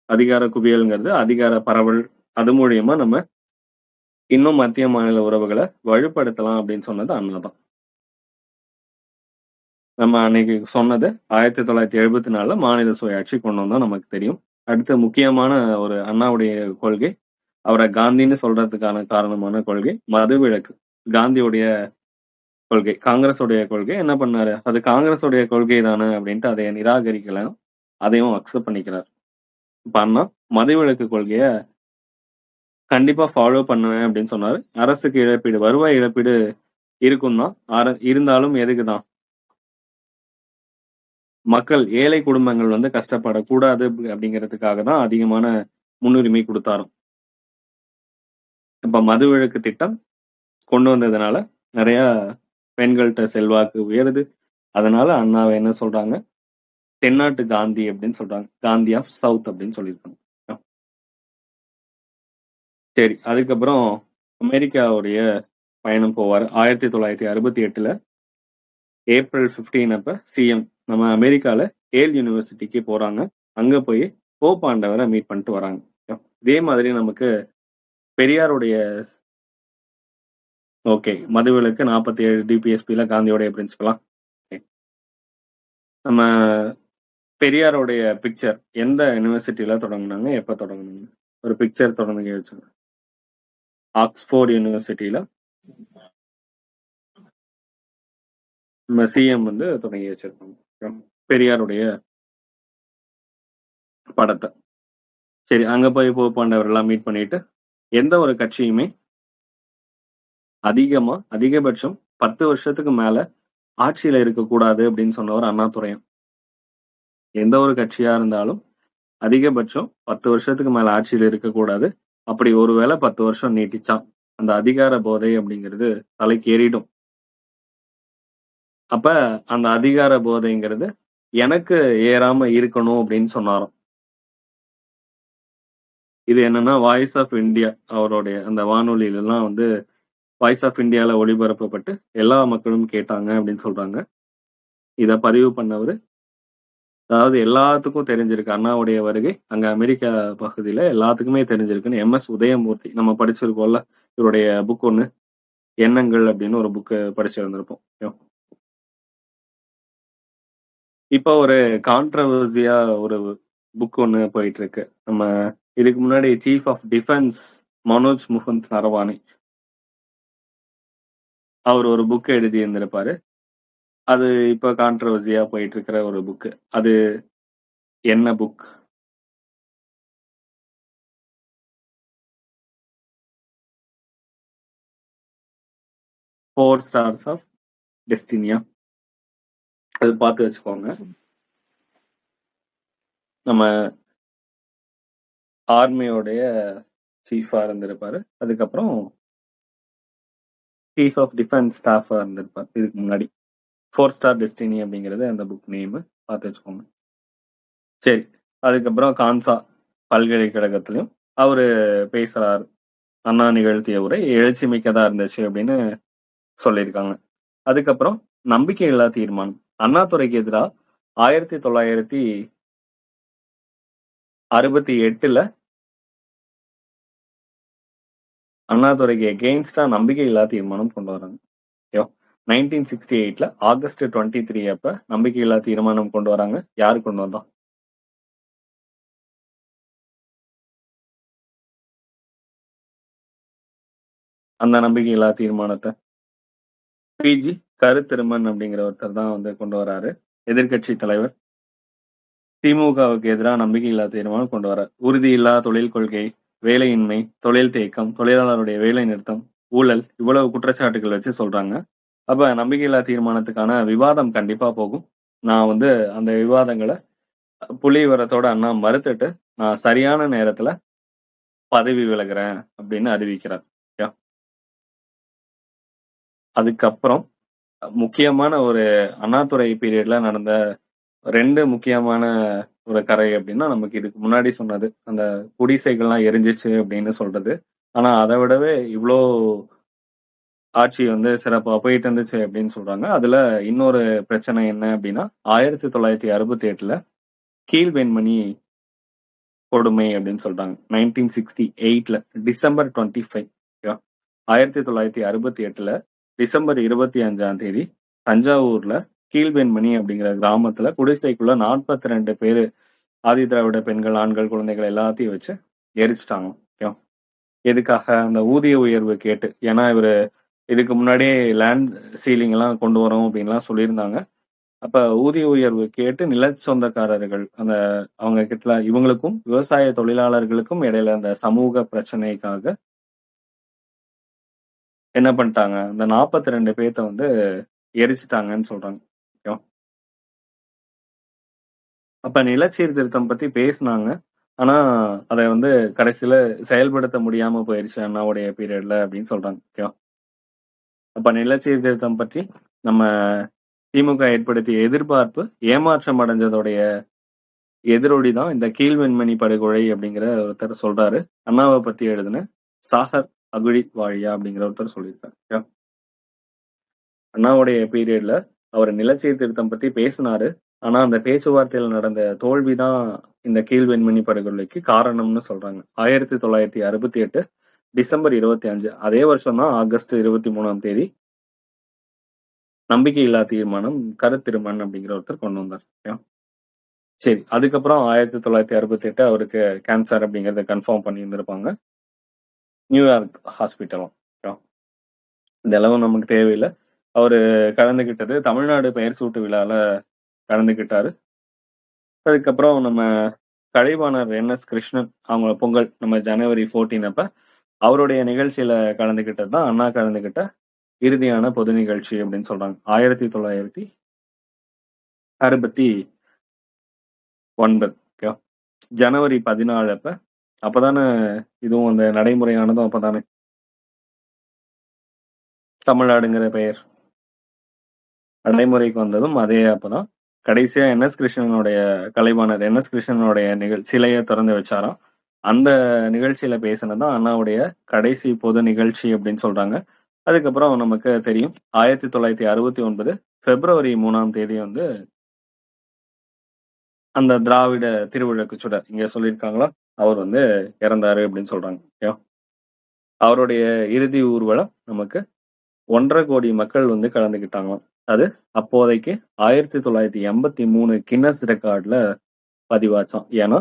அதிகார குவியல்ங்கிறது அதிகார பரவல், அது மூலியமா நம்ம இன்னும் மத்திய மாநில உறவுகளை வலுப்படுத்தலாம் அப்படின்னு சொன்னது அண்ணாதான். நம்ம அன்னைக்கு சொன்னது 1974 மாநில சுயாட்சி கொண்டு வந்தா நமக்கு தெரியும். அடுத்து முக்கியமான ஒரு அண்ணாவுடைய கொள்கை, அவரை காந்தின்னு சொல்றதுக்கான காரணமான கொள்கை மதுவிலக்கு. காந்தியுடைய கொள்கை, காங்கிரஸுடைய கொள்கை என்ன பண்ணாரு? அது காங்கிரஸுடைய கொள்கை தானே அப்படின்ட்டு அதை நிராகரிக்கல, அதையும் அக்செப்ட் பண்ணிக்கிறார். இப்ப அண்ணா மதுவிலக்கு கொள்கைய கண்டிப்பா ஃபாலோ பண்ணுவேன் அப்படின்னு சொன்னாரு. அரசுக்கு இழப்பீடு, வருவாய் இழப்பீடு இருக்கும் தான், இருந்தாலும் எதுக்குதான்? மக்கள், ஏழை குடும்பங்கள் வந்து கஷ்டப்படக்கூடாது அப்படிங்கிறதுக்காக தான் அதிகமான முன்னுரிமை கொடுத்தாராம். இப்ப மதுவிலக்கு திட்டம் கொண்டு வந்ததுனால நிறைய பெண்கள்கிட்ட செல்வாக்கு உயருது. அதனால அண்ணாவை என்ன சொல்றாங்க? தென்னாட்டு காந்தி அப்படின்னு சொல்றாங்க. காந்தி ஆஃப் சவுத் அப்படின்னு சொல்லியிருக்காங்க. சரி, அதுக்கப்புறம் அமெரிக்காவுடைய பயணம் போவார். 1968 ஏப்ரல் 15 அப்ப சிஎம் நம்ம அமெரிக்கால ஏல் யூனிவர்சிட்டிக்கு போறாங்க. அங்க போய் போப் ஆண்டவரை மீட் பண்ணிட்டு வராங்க. இதே மாதிரி நமக்கு பெரியாருடைய ஓகே மதுவிலக்கு 47 டிபிஎஸ்பில காந்தியோடைய பிரின்சிபலா நம்ம பெரியாருடைய பிக்சர் எந்த யூனிவர்சிட்டியில தொடங்குனாங்க, எப்ப தொடங்குனாங்க? ஒரு பிக்சர் தொடர்ந்து வச்சுங்க. ஆக்ஸ்போர்ட் யூனிவர்சிட்டியில நம்ம சிஎம் வந்து தொடங்கி வச்சிருக்காங்க பெரியாருடைய படத்தை. சரி, அங்க போய் போப்பாண்டவர் எல்லாம் மீட் பண்ணிட்டு எந்த ஒரு கட்சியுமே அதிகபட்சம் 10 வருஷத்துக்கு மேல ஆட்சியில இருக்கக்கூடாது அப்படின்னு சொன்னவர் அண்ணாதுரையும். எந்த ஒரு கட்சியா இருந்தாலும் அதிகபட்சம் 10 வருஷத்துக்கு மேல ஆட்சியில இருக்கக்கூடாது. அப்படி ஒருவேளை 10 வருஷம் நீட்டிச்சா அந்த அதிகார போதை அப்படிங்கிறது தலைக்கு ஏறிடும். அப்ப அந்த அதிகார போதைங்கிறது எனக்கு ஏறாம இருக்கணும் அப்படின்னு சொன்னாராம். இது என்னன்னா வாய்ஸ் ஆஃப் இந்தியா அவருடைய அந்த வானொலியில எல்லாம் வந்து வாய்ஸ் ஆஃப் இந்தியால ஒளிபரப்பப்பட்டு எல்லா மக்களும் கேட்டாங்க அப்படின்னு சொல்றாங்க. இத பதிவு பண்ணவரு, அதாவது எல்லாத்துக்கும் தெரிஞ்சிருக்கு அண்ணாவுடைய வருகை அங்க அமெரிக்கா பகுதியில எல்லாத்துக்குமே தெரிஞ்சிருக்குன்னு MS உதயமூர்த்தி நம்ம படிச்சிருக்கோம்ல, இவருடைய புக் ஒண்ணு எண்ணங்கள் அப்படின்னு ஒரு புக் படிச்சிருந்திருப்போம். இப்போ ஒரு கான்ட்ரவர்சியா ஒரு புக் ஒண்ணு போயிட்டு இருக்கு. நம்ம இதுக்கு முன்னாடி chief of defence Manoj Mukund Naravane அவர் ஒரு புக் எழுதி இருந்திருப்பாரு. அது இப்ப கான்ட்ரவர்சியா போயிட்டு இருக்கிற ஒரு புக். அது என்ன புக்? ஃபோர் ஸ்டார்ஸ் ஆஃப் டெஸ்டினியா. அது பார்த்து வச்சுக்கோங்க. நம்ம ஆர்மியோடைய சீஃபா இருந்திருப்பாரு. அதுக்கப்புறம் சீஃப் ஆஃப் டிஃபென்ஸ் ஸ்டாஃபா இருந்திருப்பார் இதுக்கு முன்னாடி. 4 ஸ்டார் டெஸ்டினி அப்படிங்கிறது அந்த புக் நேம், பார்த்து வச்சுக்கோங்க. சரி, அதுக்கப்புறம் கான்சா பல்கலைக்கழகத்திலையும் அவரு பேசுறாரு. அண்ணா நிகழ்த்திய உரை எழுச்சி மிக்கதா இருந்துச்சு அப்படின்னு சொல்லியிருக்காங்க. அதுக்கப்புறம் நம்பிக்கையில்லா தீர்மானம் அண்ணாதுரைக்கு எதிராக 1968 அண்ணாதுரைக்கு எகெயின்ஸ்டா நம்பிக்கையில்லா தீர்மானம் கொண்டு வராங்க. 1968 ஆகஸ்ட் 23 அப்ப நம்பிக்கையில்லா தீர்மானம் கொண்டு வராங்க. யாரு கொண்டு வந்தா? அந்த நம்பிக்கையில்லா தீர்மானத்தை பிஜி கருத்திருமன் அப்படிங்கிற ஒருத்தர் தான் வந்து கொண்டு வராரு. எதிர்கட்சி தலைவர். திமுகவுக்கு எதிராக நம்பிக்கையில்லா தீர்மானம் கொண்டு வர உறுதியில்லா தொழில் கொள்கை, வேலையின்மை, தொழில் தேக்கம், தொழிலாளருடைய வேலை நிறுத்தம், ஊழல், இவ்வளவு குற்றச்சாட்டுகள் வச்சு சொல்றாங்க. அப்ப நம்பிக்கையில்லா தீர்மானத்துக்கான விவாதம் கண்டிப்பா போகும். நான் வந்து அந்த விவாதங்களை புலிவரத்தோட அண்ணா மறுத்துட்டு நான் சரியான நேரத்துல பதவி விலகுறேன் அப்படின்னு அறிவிக்கிறார். அதுக்கப்புறம் முக்கியமான ஒரு அண்ணாதுரை பீரியட்ல நடந்த 2 முக்கியமான ஒரு கரை அப்படின்னா நமக்கு இதுக்கு முன்னாடி சொன்னது அந்த குடிசைகள்லாம் எரிஞ்சிச்சு அப்படின்னு சொல்றது. ஆனா அதை விடவே இவ்வளோ ஆட்சி வந்து சிறப்பா போயிட்டு இருந்துச்சு அப்படின்னு சொல்றாங்க. அதுல இன்னொரு பிரச்சனை என்ன அப்படின்னா 1968 கீழ்வெண்மணி கொடுமை அப்படின்னு சொல்றாங்க. 1968 டிசம்பர் 25 1968 டிசம்பர் 25ஆம் தேதி தஞ்சாவூர்ல கீழ்வெண்மணி அப்படிங்கிற கிராமத்துல குடிசைக்குள்ள 42 பேரு ஆதி திராவிட பெண்கள், ஆண்கள், குழந்தைகள் எல்லாத்தையும் வச்சு எரிச்சிட்டாங்க. எதுக்காக? அந்த ஊதிய உயர்வு கேட்டு. ஏன்னா இவரு இதுக்கு முன்னாடியே லேண்ட் சீலிங் எல்லாம் கொண்டு வரோம் அப்படின்லாம் சொல்லியிருந்தாங்க. அப்ப ஊதிய உயர்வு கேட்டு நில சொந்தக்காரர்கள் அந்த அவங்க கிட்ட இவங்களுக்கும் விவசாய தொழிலாளர்களுக்கும் இடையில அந்த சமூக பிரச்சனைக்காக என்ன பண்ணிட்டாங்க, அந்த 42 பேர்த்த வந்து எரிச்சிட்டாங்கன்னு சொல்றாங்க. அப்ப நில சீர்திருத்தம் பத்தி பேசினாங்க. ஆனா அதை வந்து கடைசியில செயல்படுத்த முடியாம போயிருச்சு அண்ணாவுடைய பீரியட்ல அப்படின்னு சொல்றாங்க. அப்ப நில சீர்திருத்தம் பற்றி நம்ம திமுக ஏற்படுத்திய எதிர்பார்ப்பு ஏமாற்றம் அடைஞ்சதோடைய எதிரொலி தான் இந்த கீழ்வெண்மணி படுகொலை அப்படிங்கிற ஒருத்தர் சொல்றாரு. அண்ணாவை பத்தி எழுதுன சாகர் அகுழி வாழியா அப்படிங்கிற ஒருத்தர் சொல்லியிருக்காரு. அண்ணாவுடைய பீரியட்ல அவர் நில சீர்திருத்தம் பத்தி பேசினாரு. ஆனா அந்த பேச்சுவார்த்தையில நடந்த தோல்விதான் இந்த கீழ்வெண்மணி படுகொலைக்கு காரணம்னு சொல்றாங்க. 1968 டிசம்பர் 25 அதே வருஷம் தான் ஆகஸ்ட் 23ஆம் தேதி நம்பிக்கையில்லா தீர்மானம் கருத்திருமன் அப்படிங்கிற ஒருத்தர் கொண்டு வந்தார். சரி. அதுக்கப்புறம் 1968 அவருக்கு கேன்சர் அப்படிங்கிறத கன்ஃபார்ம் பண்ணியிருந்திருப்பாங்க. நியூயார்க் ஹாஸ்பிட்டலும். இதெல்லாம் நமக்கு தேவையில்ல. அவரு கலந்துக்கிட்டது தமிழ்நாடு பெயர் சூட்டு விழால கலந்துக்கிட்டாரு. அதுக்கப்புறம் நம்ம கலைவாணர் என்.எஸ். கிருஷ்ணன் அவங்க பொங்கல் நம்ம ஜனவரி 14 அப்ப அவருடைய நிகழ்ச்சியில கலந்துக்கிட்டது தான் அண்ணா கலந்துக்கிட்ட இறுதியான பொது நிகழ்ச்சி அப்படின்னு சொல்றாங்க. 1969 ஓகே. ஜனவரி 14 அப்பதானே இதுவும் அந்த நடைமுறையானதும் அப்பதானே தமிழ்நாடுங்கிற பெயர் நடைமுறைக்கு வந்ததும் அதே அப்பதான். கடைசியா என்.எஸ். கிருஷ்ணனுடைய கலைவாணர் என்.எஸ். கிருஷ்ணனுடைய சிலையை திறந்து வச்சாராம். அந்த நிகழ்ச்சியில பேசினதான் அண்ணாவுடைய கடைசி பொது நிகழ்ச்சி அப்படின்னு சொல்றாங்க. அதுக்கப்புறம் நமக்கு தெரியும் 1969 பிப்ரவரி 3 வந்து அந்த திராவிட திருவிளக்கு சுடர் இங்க சொல்லியிருக்காங்களா அவர் வந்து இறந்தாரு அப்படின்னு சொல்றாங்க. அவருடைய இறுதி ஊர்வலம் நமக்கு 1.5 கோடி மக்கள் வந்து கலந்துக்கிட்டாங்களாம். அது அப்போதைக்கு 1983 கின்னஸ் ரெக்கார்ட்ல பதிவாச்சாம். ஏன்னா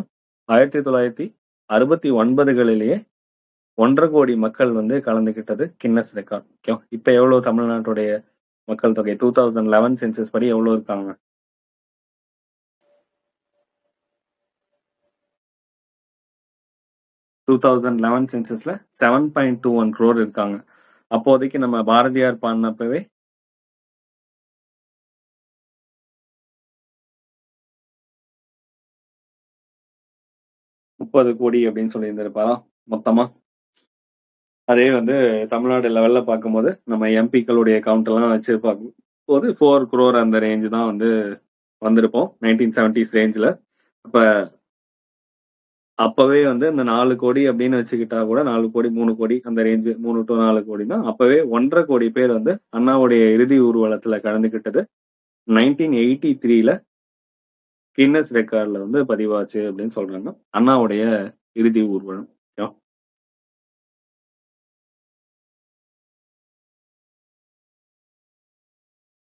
1969களிலேயே 1.5 கோடி மக்கள் வந்து கலந்துக்கிட்டது கின்னஸ் ரெக்கார்ட். இப்ப எவ்வளவு தமிழ்நாட்டுடைய மக்கள் தொகை 2011 சென்சஸ் படி எவ்வளவு இருக்காங்க? 2011 சென்சஸ்ல 7.21 crore இருக்காங்க. அப்போதைக்கு நம்ம பாரதியார் பாடினப்பவே 30 கோடி அப்படின்னு சொல்லி இருந்திருப்பாரா மொத்தமா. அதே வந்து தமிழ்நாடு லெவல்ல பார்க்கும்போது நம்ம எம்பிக்களுடைய கவுண்ட் எல்லாம் வச்சு பார்க்கும்போது 4 crore அந்த ரேஞ்சு தான் வந்து வந்திருப்போம் 1970s ரேஞ்சில். அப்பவே வந்து இந்த 4 கோடி அப்படின்னு வச்சுக்கிட்டா கூட 4 கோடி 3 கோடி அந்த ரேஞ்சு 3 to 4 கோடி தான். அப்பவே 1.5 கோடி பேர் வந்து அண்ணாவுடைய இறுதி ஊர்வலத்துல கலந்துக்கிட்டது 1983ல கின்னஸ் ரெக்கார்ட்ல வந்து பதிவாச்சு அப்படின்னு சொல்றாங்க அண்ணாவுடைய இறுதி ஊர்வலம்.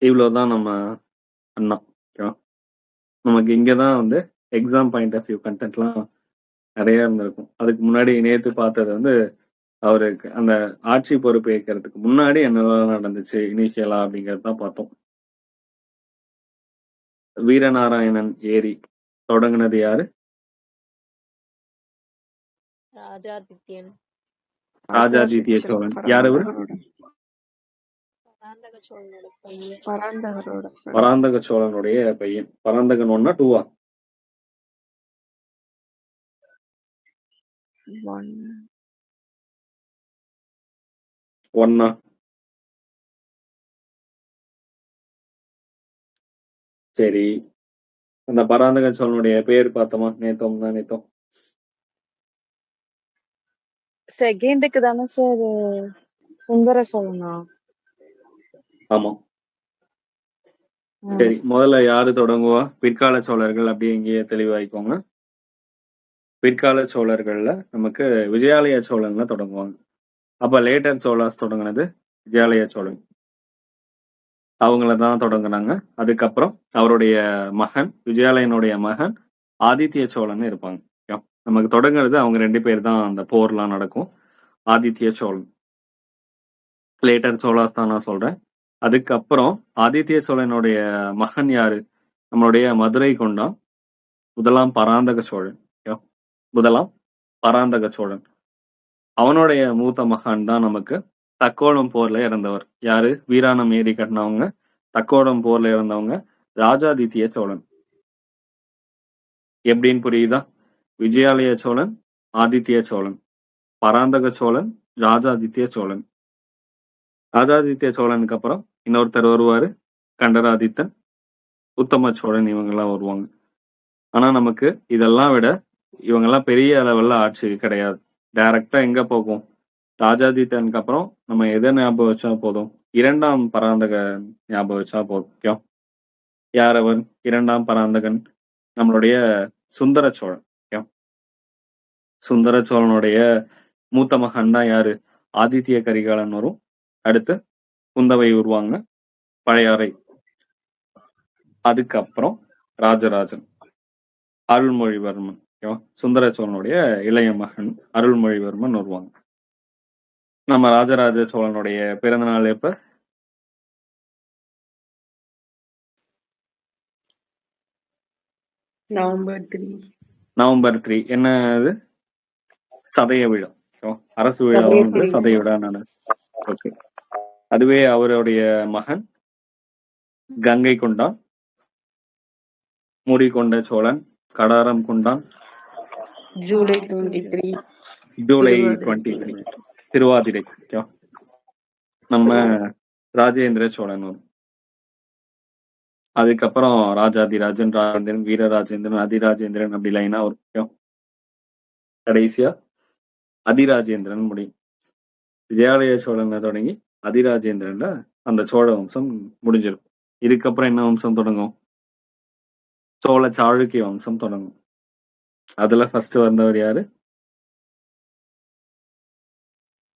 இவ்வளவுதான் நம்ம அண்ணா. நமக்கு இங்கதான் வந்து எக்ஸாம் பாயிண்ட் ஆஃப் வியூ கண்டென்ட்லாம் நிறைய இருந்திருக்கும். அதுக்கு முன்னாடி நேத்து பார்த்தது வந்து அவருக்கு அந்த ஆட்சி பொறுப்பு ஏற்கிறதுக்கு முன்னாடி என்னெல்லாம் நடந்துச்சு இனிஷியலா அப்படிங்கிறது தான் பார்த்தோம். வீரநாராயணன் ஏரி தொடங்குனது யாரு? ராஜாதித்யன். ராஜாதித்ய சோழன். யாரு? பராந்தக சோழனோட பையன். பராந்தக சோழனுடைய பையன். பராந்தகன் 1 2 1 சரி. அந்த பராந்தக சோழனுடைய பேர் பார்த்தோமா நேத்தோம். செகண்டுக்கு தானே சார் சுந்தர சோழனா? ஆமா. சரி, முதல்ல யாரு தொடங்குவா? பிற்கால சோழர்கள் அப்படியே இங்கேயே தெளிவாய்க்கோங்க. பிற்கால சோழர்கள்ல நமக்கு விஜயாலய சோழன்ல தொடங்குவாங்க. அப்ப லேட்டர் சோழாஸ் தொடங்குனது விஜயாலய சோழன். அவங்களதான் தொடங்குனாங்க. அதுக்கப்புறம் அவருடைய மகன் விஜயாலயனுடைய மகன் ஆதித்ய சோழன் இருப்பாங்க. நமக்கு தொடங்குறது அவங்க 2 பேர் தான். அந்த போர்லாம் நடக்கும். ஆதித்ய சோழன் லேட்டர் சோழாஸ் தான் நான் சொல்றேன். அதுக்கப்புறம் ஆதித்ய சோழனுடைய மகன் யாரு? நம்மளுடைய மதுரை கொண்டான் முதலாம் பராந்தக சோழன். அவனுடைய மூத்த மகான் தான் நமக்கு தக்கோலம் போர்ல இறந்தவர். யாரு? வீராணம் ஏரி கட்டினவங்க, தக்கோலம் போர்ல இறந்தவங்க ராஜாதித்ய சோழன். எப்படின்னு புரியுதா? விஜயாலய சோழன், ஆதித்ய சோழன், பராந்தக சோழன், ராஜாதித்ய சோழன். ராஜாதித்ய சோழனுக்கு அப்புறம் இன்னொருத்தர் வருவாரு, கண்டராதித்தன், உத்தம சோழன். இவங்கெல்லாம் வருவாங்க. ஆனா நமக்கு இதெல்லாம் விட இவங்கெல்லாம் பெரிய அளவுல ஆட்சி கிடையாது. டைரக்டா எங்க போகும்? ராஜாதித்தனுக்கு அப்புறம் நம்ம எதை ஞாபகம் வச்சா போதும்? 2ஆம் பராந்தக ஞாபகம் வச்சா போதும். யார் அவர்? 2ஆம் பராந்தகன் நம்மளுடைய சுந்தர சோழன். சுந்தர சோழனுடைய மூத்த மகன் தான் யாரு? ஆதித்ய கரிகாலன் வரும். அடுத்து குந்தவை வருவாங்க, பழையாறை. அதுக்கப்புறம் ராஜராஜன். அருள்மொழிவர்மன். ஓகேவா? சுந்தர சோழனுடைய இளைய மகன் அருள்மொழிவர்மன் வருவாங்க. நம்ம ராஜராஜ சோழனுடைய பிறந்த நாள் எப்ப? நவம்பர் 3. நவம்பர் 3. என்ன அது? சதய விழா. ஓகேவா? அரசு விழா வந்து சதய விழா நடந்தது. ஓகே. அதுவே அவருடைய மகன் கங்கை கொண்டான், முடிகொண்ட சோழன், கடாரம் கொண்டான், ஜூலை 23. ஜூலை திருவாதிரை. 23 திருவாதிரை. ஓகேவா? நம்ம ராஜேந்திர சோழன் வரும். அதுக்கப்புறம் ராஜாதிராஜன், ராஜேந்திரன், வீரராஜேந்திரன், அதிராஜேந்திரன் அப்படி லைனா வரும். ஓகேவா? கடைசியா அதிராஜேந்திரன் முடியும். விஜயாலய சோழனை தொடங்கி அதிராஜேந்திரன்ல அந்த சோழ வம்சம் முடிஞ்சிருக்கும். இதுக்கப்புறம் என்ன வம்சம் தொடங்கும்? சோழ சாளுக்கிய வம்சம் தொடங்கும். அதுல ஃபர்ஸ்ட் வந்தவர் யாரு?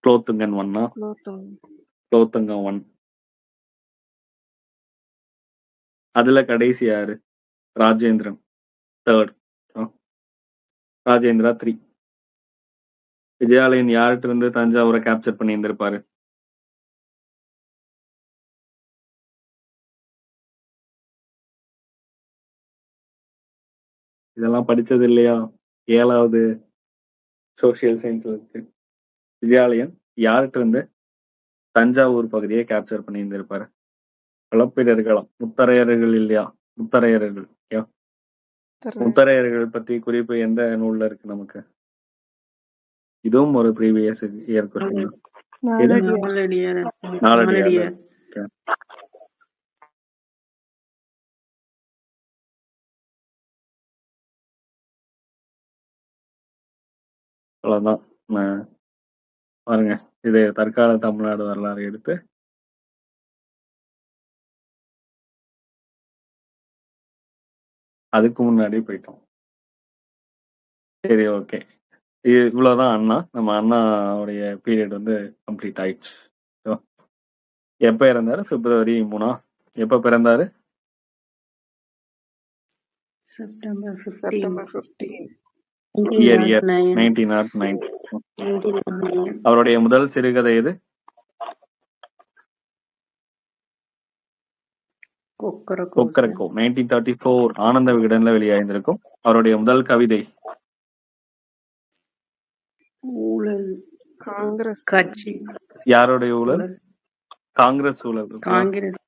குலோத்துங்கன் ஒன்னா? குலோத்துங்கன் 1. அதுல கடைசி யாரு? ராஜேந்திரன் 3rd. ராஜேந்திரா 3. விஜயாலயன் யார்கிட்ட இருந்து தஞ்சாவூரை கேப்சர் பண்ணி இருந்திருப்பாரு? இதெல்லாம் படிச்சது இல்லையா? 7வது சோசியல் சயின்ஸ்ல இருக்கு. விஜயாலயன் யார்கிட்ட இருந்து தஞ்சாவூர் பகுதியை கேப்சர் பண்ணி இருந்திருப்பாரு? களப்பிரர்களாம். முத்தரையர்கள் இல்லையா? முத்தரையர்கள். ஓகே. முத்தரையர்கள் பத்தி குறிப்பு எந்த நூல்ல இருக்கு நமக்கு? இதுவும் ஒரு previous year question. Naladiyar. Naladiyar. Okay. அவ்வளவுதான். பாருங்க, இது தற்கால தமிழ்நாடு வரலாறு எடுத்து அதுக்கு முன்னாடி போயிட்டோம். சரி, ஓகே. இவ்வளவுதான் அண்ணா. நம்ம அண்ணாவுடைய பீரியட் வந்து கம்ப்ளீட் ஆயிடுச்சு. எப்ப இறந்தாரு? பிப்ரவரி 3. எப்ப பிறந்தாரு? செப்டம்பர் 15. இயர் 1909. அவருடைய முதல் சிறுகதை எது? கொக்கரக்கோ 1934 ஆனந்த விகடன்ல வெளியாயிருந்திருக்கும். அவருடைய முதல் கவிதை? ஊழல். காங்கிரஸ் கட்சி. யாருடைய ஊழல்? காங்கிரஸ் ஊழல். காங்கிரஸ்.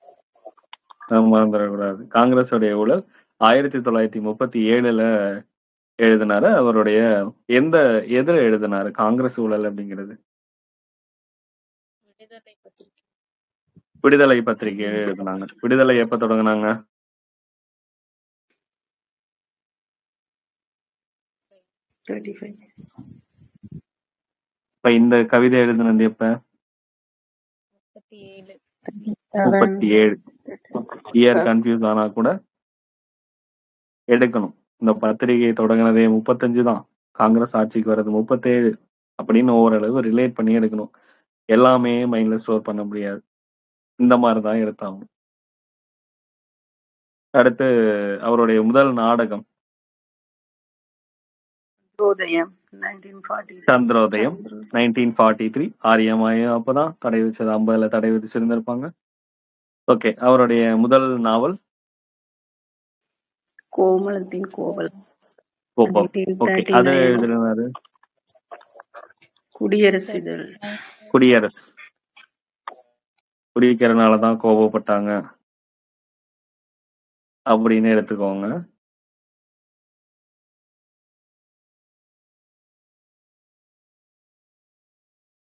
மறந்துடக்கூடாது. காங்கிரஸ் உடைய ஊழல் 1937ல எழுதினாரு. அவருடைய எதுல எழுதினாரு காங்கிரஸ் ஊழல் அப்படிங்கிறது? விடுதலை பத்திரிகை எழுதினாங்க. விடுதலை எப்ப தொடங்கினாங்க? இப்ப இந்த கவிதை எழுதினது எப்ப? 37. இயர் கன்ஃபியூஸ் ஆனா கூட எடுக்கணும். இந்த பத்திரிகை தொடங்கினதே 35 தான். காங்கிரஸ் ஆட்சிக்கு வர்றது 37 அப்படின்னு ஓரளவு ரிலேட் பண்ணி எடுக்கணும். எல்லாமே மைண்ட்ல ஸ்டோர் பண்ண முடியாது. இந்த மாதிரிதான் எடுத்தாங்க. அடுத்து அவருடைய முதல் நாடகம் சந்திரோதயம் 1943. ஆரியமாயம் அப்பதான் தடை வச்சது. 50ல தடை விதிச்சிருந்திருப்பாங்க. ஓகே. அவருடைய முதல் நாவல் கோமளத்தின் கோவல். கோபம். ஓகே. அது எழுதினாரு குடியரசிதழ். குடியரசு. குடிக்கிறனாலதான் கோபப்பட்டாங்க அப்படின்னு எடுத்துக்கோங்க.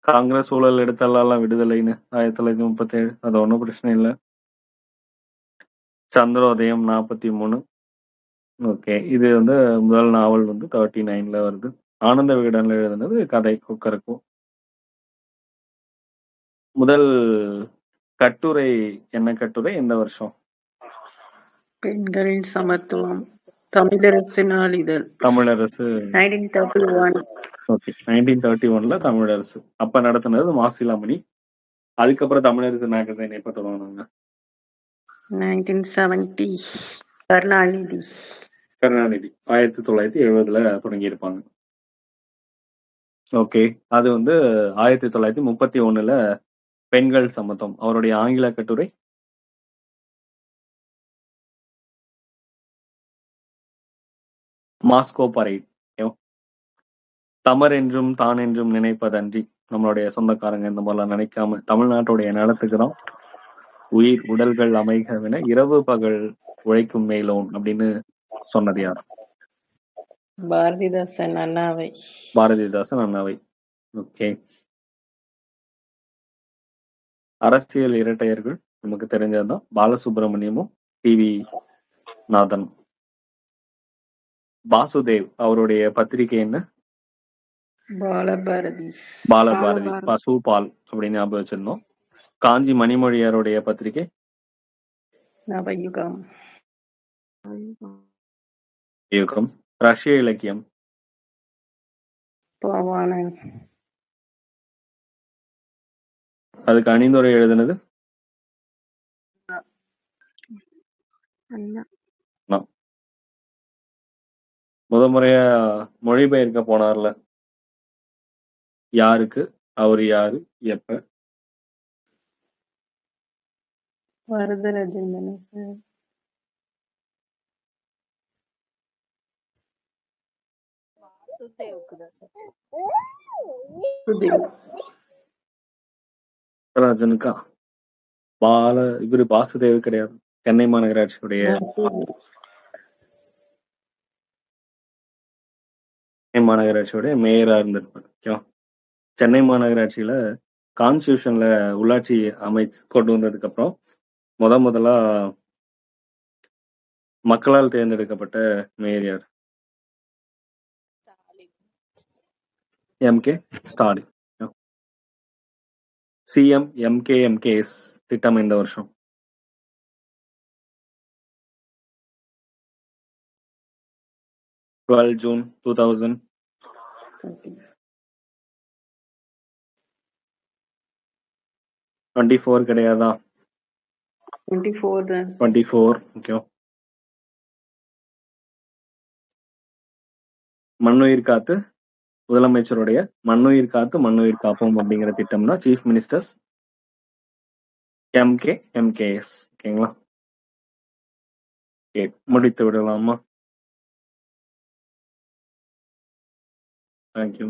காங்கிரஸ் ஊழல் எடுத்தலாம் விடுதலைன்னு 1937. அது ஒன்றும் பிரச்சனை இல்லை. சந்திரோதயம் 43. ஓகே. இது வந்து முதல் நாவல் வந்து 39ல வருது. ஆனந்த விகடன்ல எழுதுனது கதை கொக்கரக்கோ. முதல் கட்டுரை என்ன கட்டுரை? எந்த வருஷம்? பெண்களின் சமத்துவம். தமிழரசு நாளிதழ். தமிழரசு 1931. ஓகே. 1931ல தமிழரசு. அப்ப நடத்தினது மாசிலாமணி. அதுக்கப்புறம் தமிழரசு மேகசைன் எப்ப தொடங்கினாங்க? 1970. கருணாநிதி. கருணாநிதி 1970ல தொடங்கியிருப்பாங்க. ஓகே. அது வந்து 1931ல பெண்கள் சம்மதம். அவருடைய ஆங்கில கட்டுரை மாஸ்கோ பரேட். தமரென்றும் தானென்றும் நினைப்பதன்றி நம்மளுடைய சொந்தக்காரங்க இந்த மாதிரிலாம் நினைக்காம தமிழ்நாட்டுடைய நிலத்துக்கு தான் உயிர் உடல்கள் அமைகவென இரவு பகல் உழைக்கும் மேலோன் அப்படின்னு சொன்னது யார்? பாரதிதாசன் அண்ணாவை. பாரதிதாசன் அண்ணாவை. ஓகே. அரசியல் இரட்டையர்கள் நமக்கு தெரிஞ்சதுதான் பாலசுப்ரமணியமும் டிவி நாதன். பாசுதேவ் அவருடைய பத்திரிகை என்ன? பாலபாரதி. பாலபாரதி. பசு பால் அப்படின்னு ஞாபகம் வச்சிருந்தோம். காஞ்சி மணிமொழியாருடைய பத்திரிகை நவயுகம். யுகம். ரஷ்ய இலக்கியம் பாவாணன். அதுக்கு அணிந்துரை எழுதுனது அண்ணா. முறையா மொழிபெயர்க்க போனார்ல, யாருக்கு, அவர் யாரு, எப்ப? வரதராஜன் தானே சார்? வாசுதேவுக்கு தான் சார். சுதேவ். ராஜனுக்கா? இவரு பாசுதேவ் கிடையாது. சென்னை மாநகராட்சியுடைய மேயரா இருந்திருப்பார். ஓகேவா? சென்னை மாநகராட்சியில கான்ஸ்டியூஷன்ல உள்ளாட்சி அமைச்சு கொண்டு வந்ததுக்கு அப்புறம் முதலா மக்களால் தேர்ந்தெடுக்கப்பட்ட மேயர் யார்? எம்கே ஸ்டாலின். சிஎம் எம்கேஎஸ் திட்டம் இந்த வருஷம் June 2000. 24 கிடையாதா? 24 தான். 24. ஓகே. மண்ணுயிர் காத்து முதலமைச்சருடைய மண்ணுயிர் காத்து மண்ணுயிர் காப்போம் அப்படிங்கிற திட்டம் தான் சீஃப் மினிஸ்டர்ஸ் எம்கேஎஸ். ஓகேங்களா? முடித்து விடலாமா? தேங்க்யூ.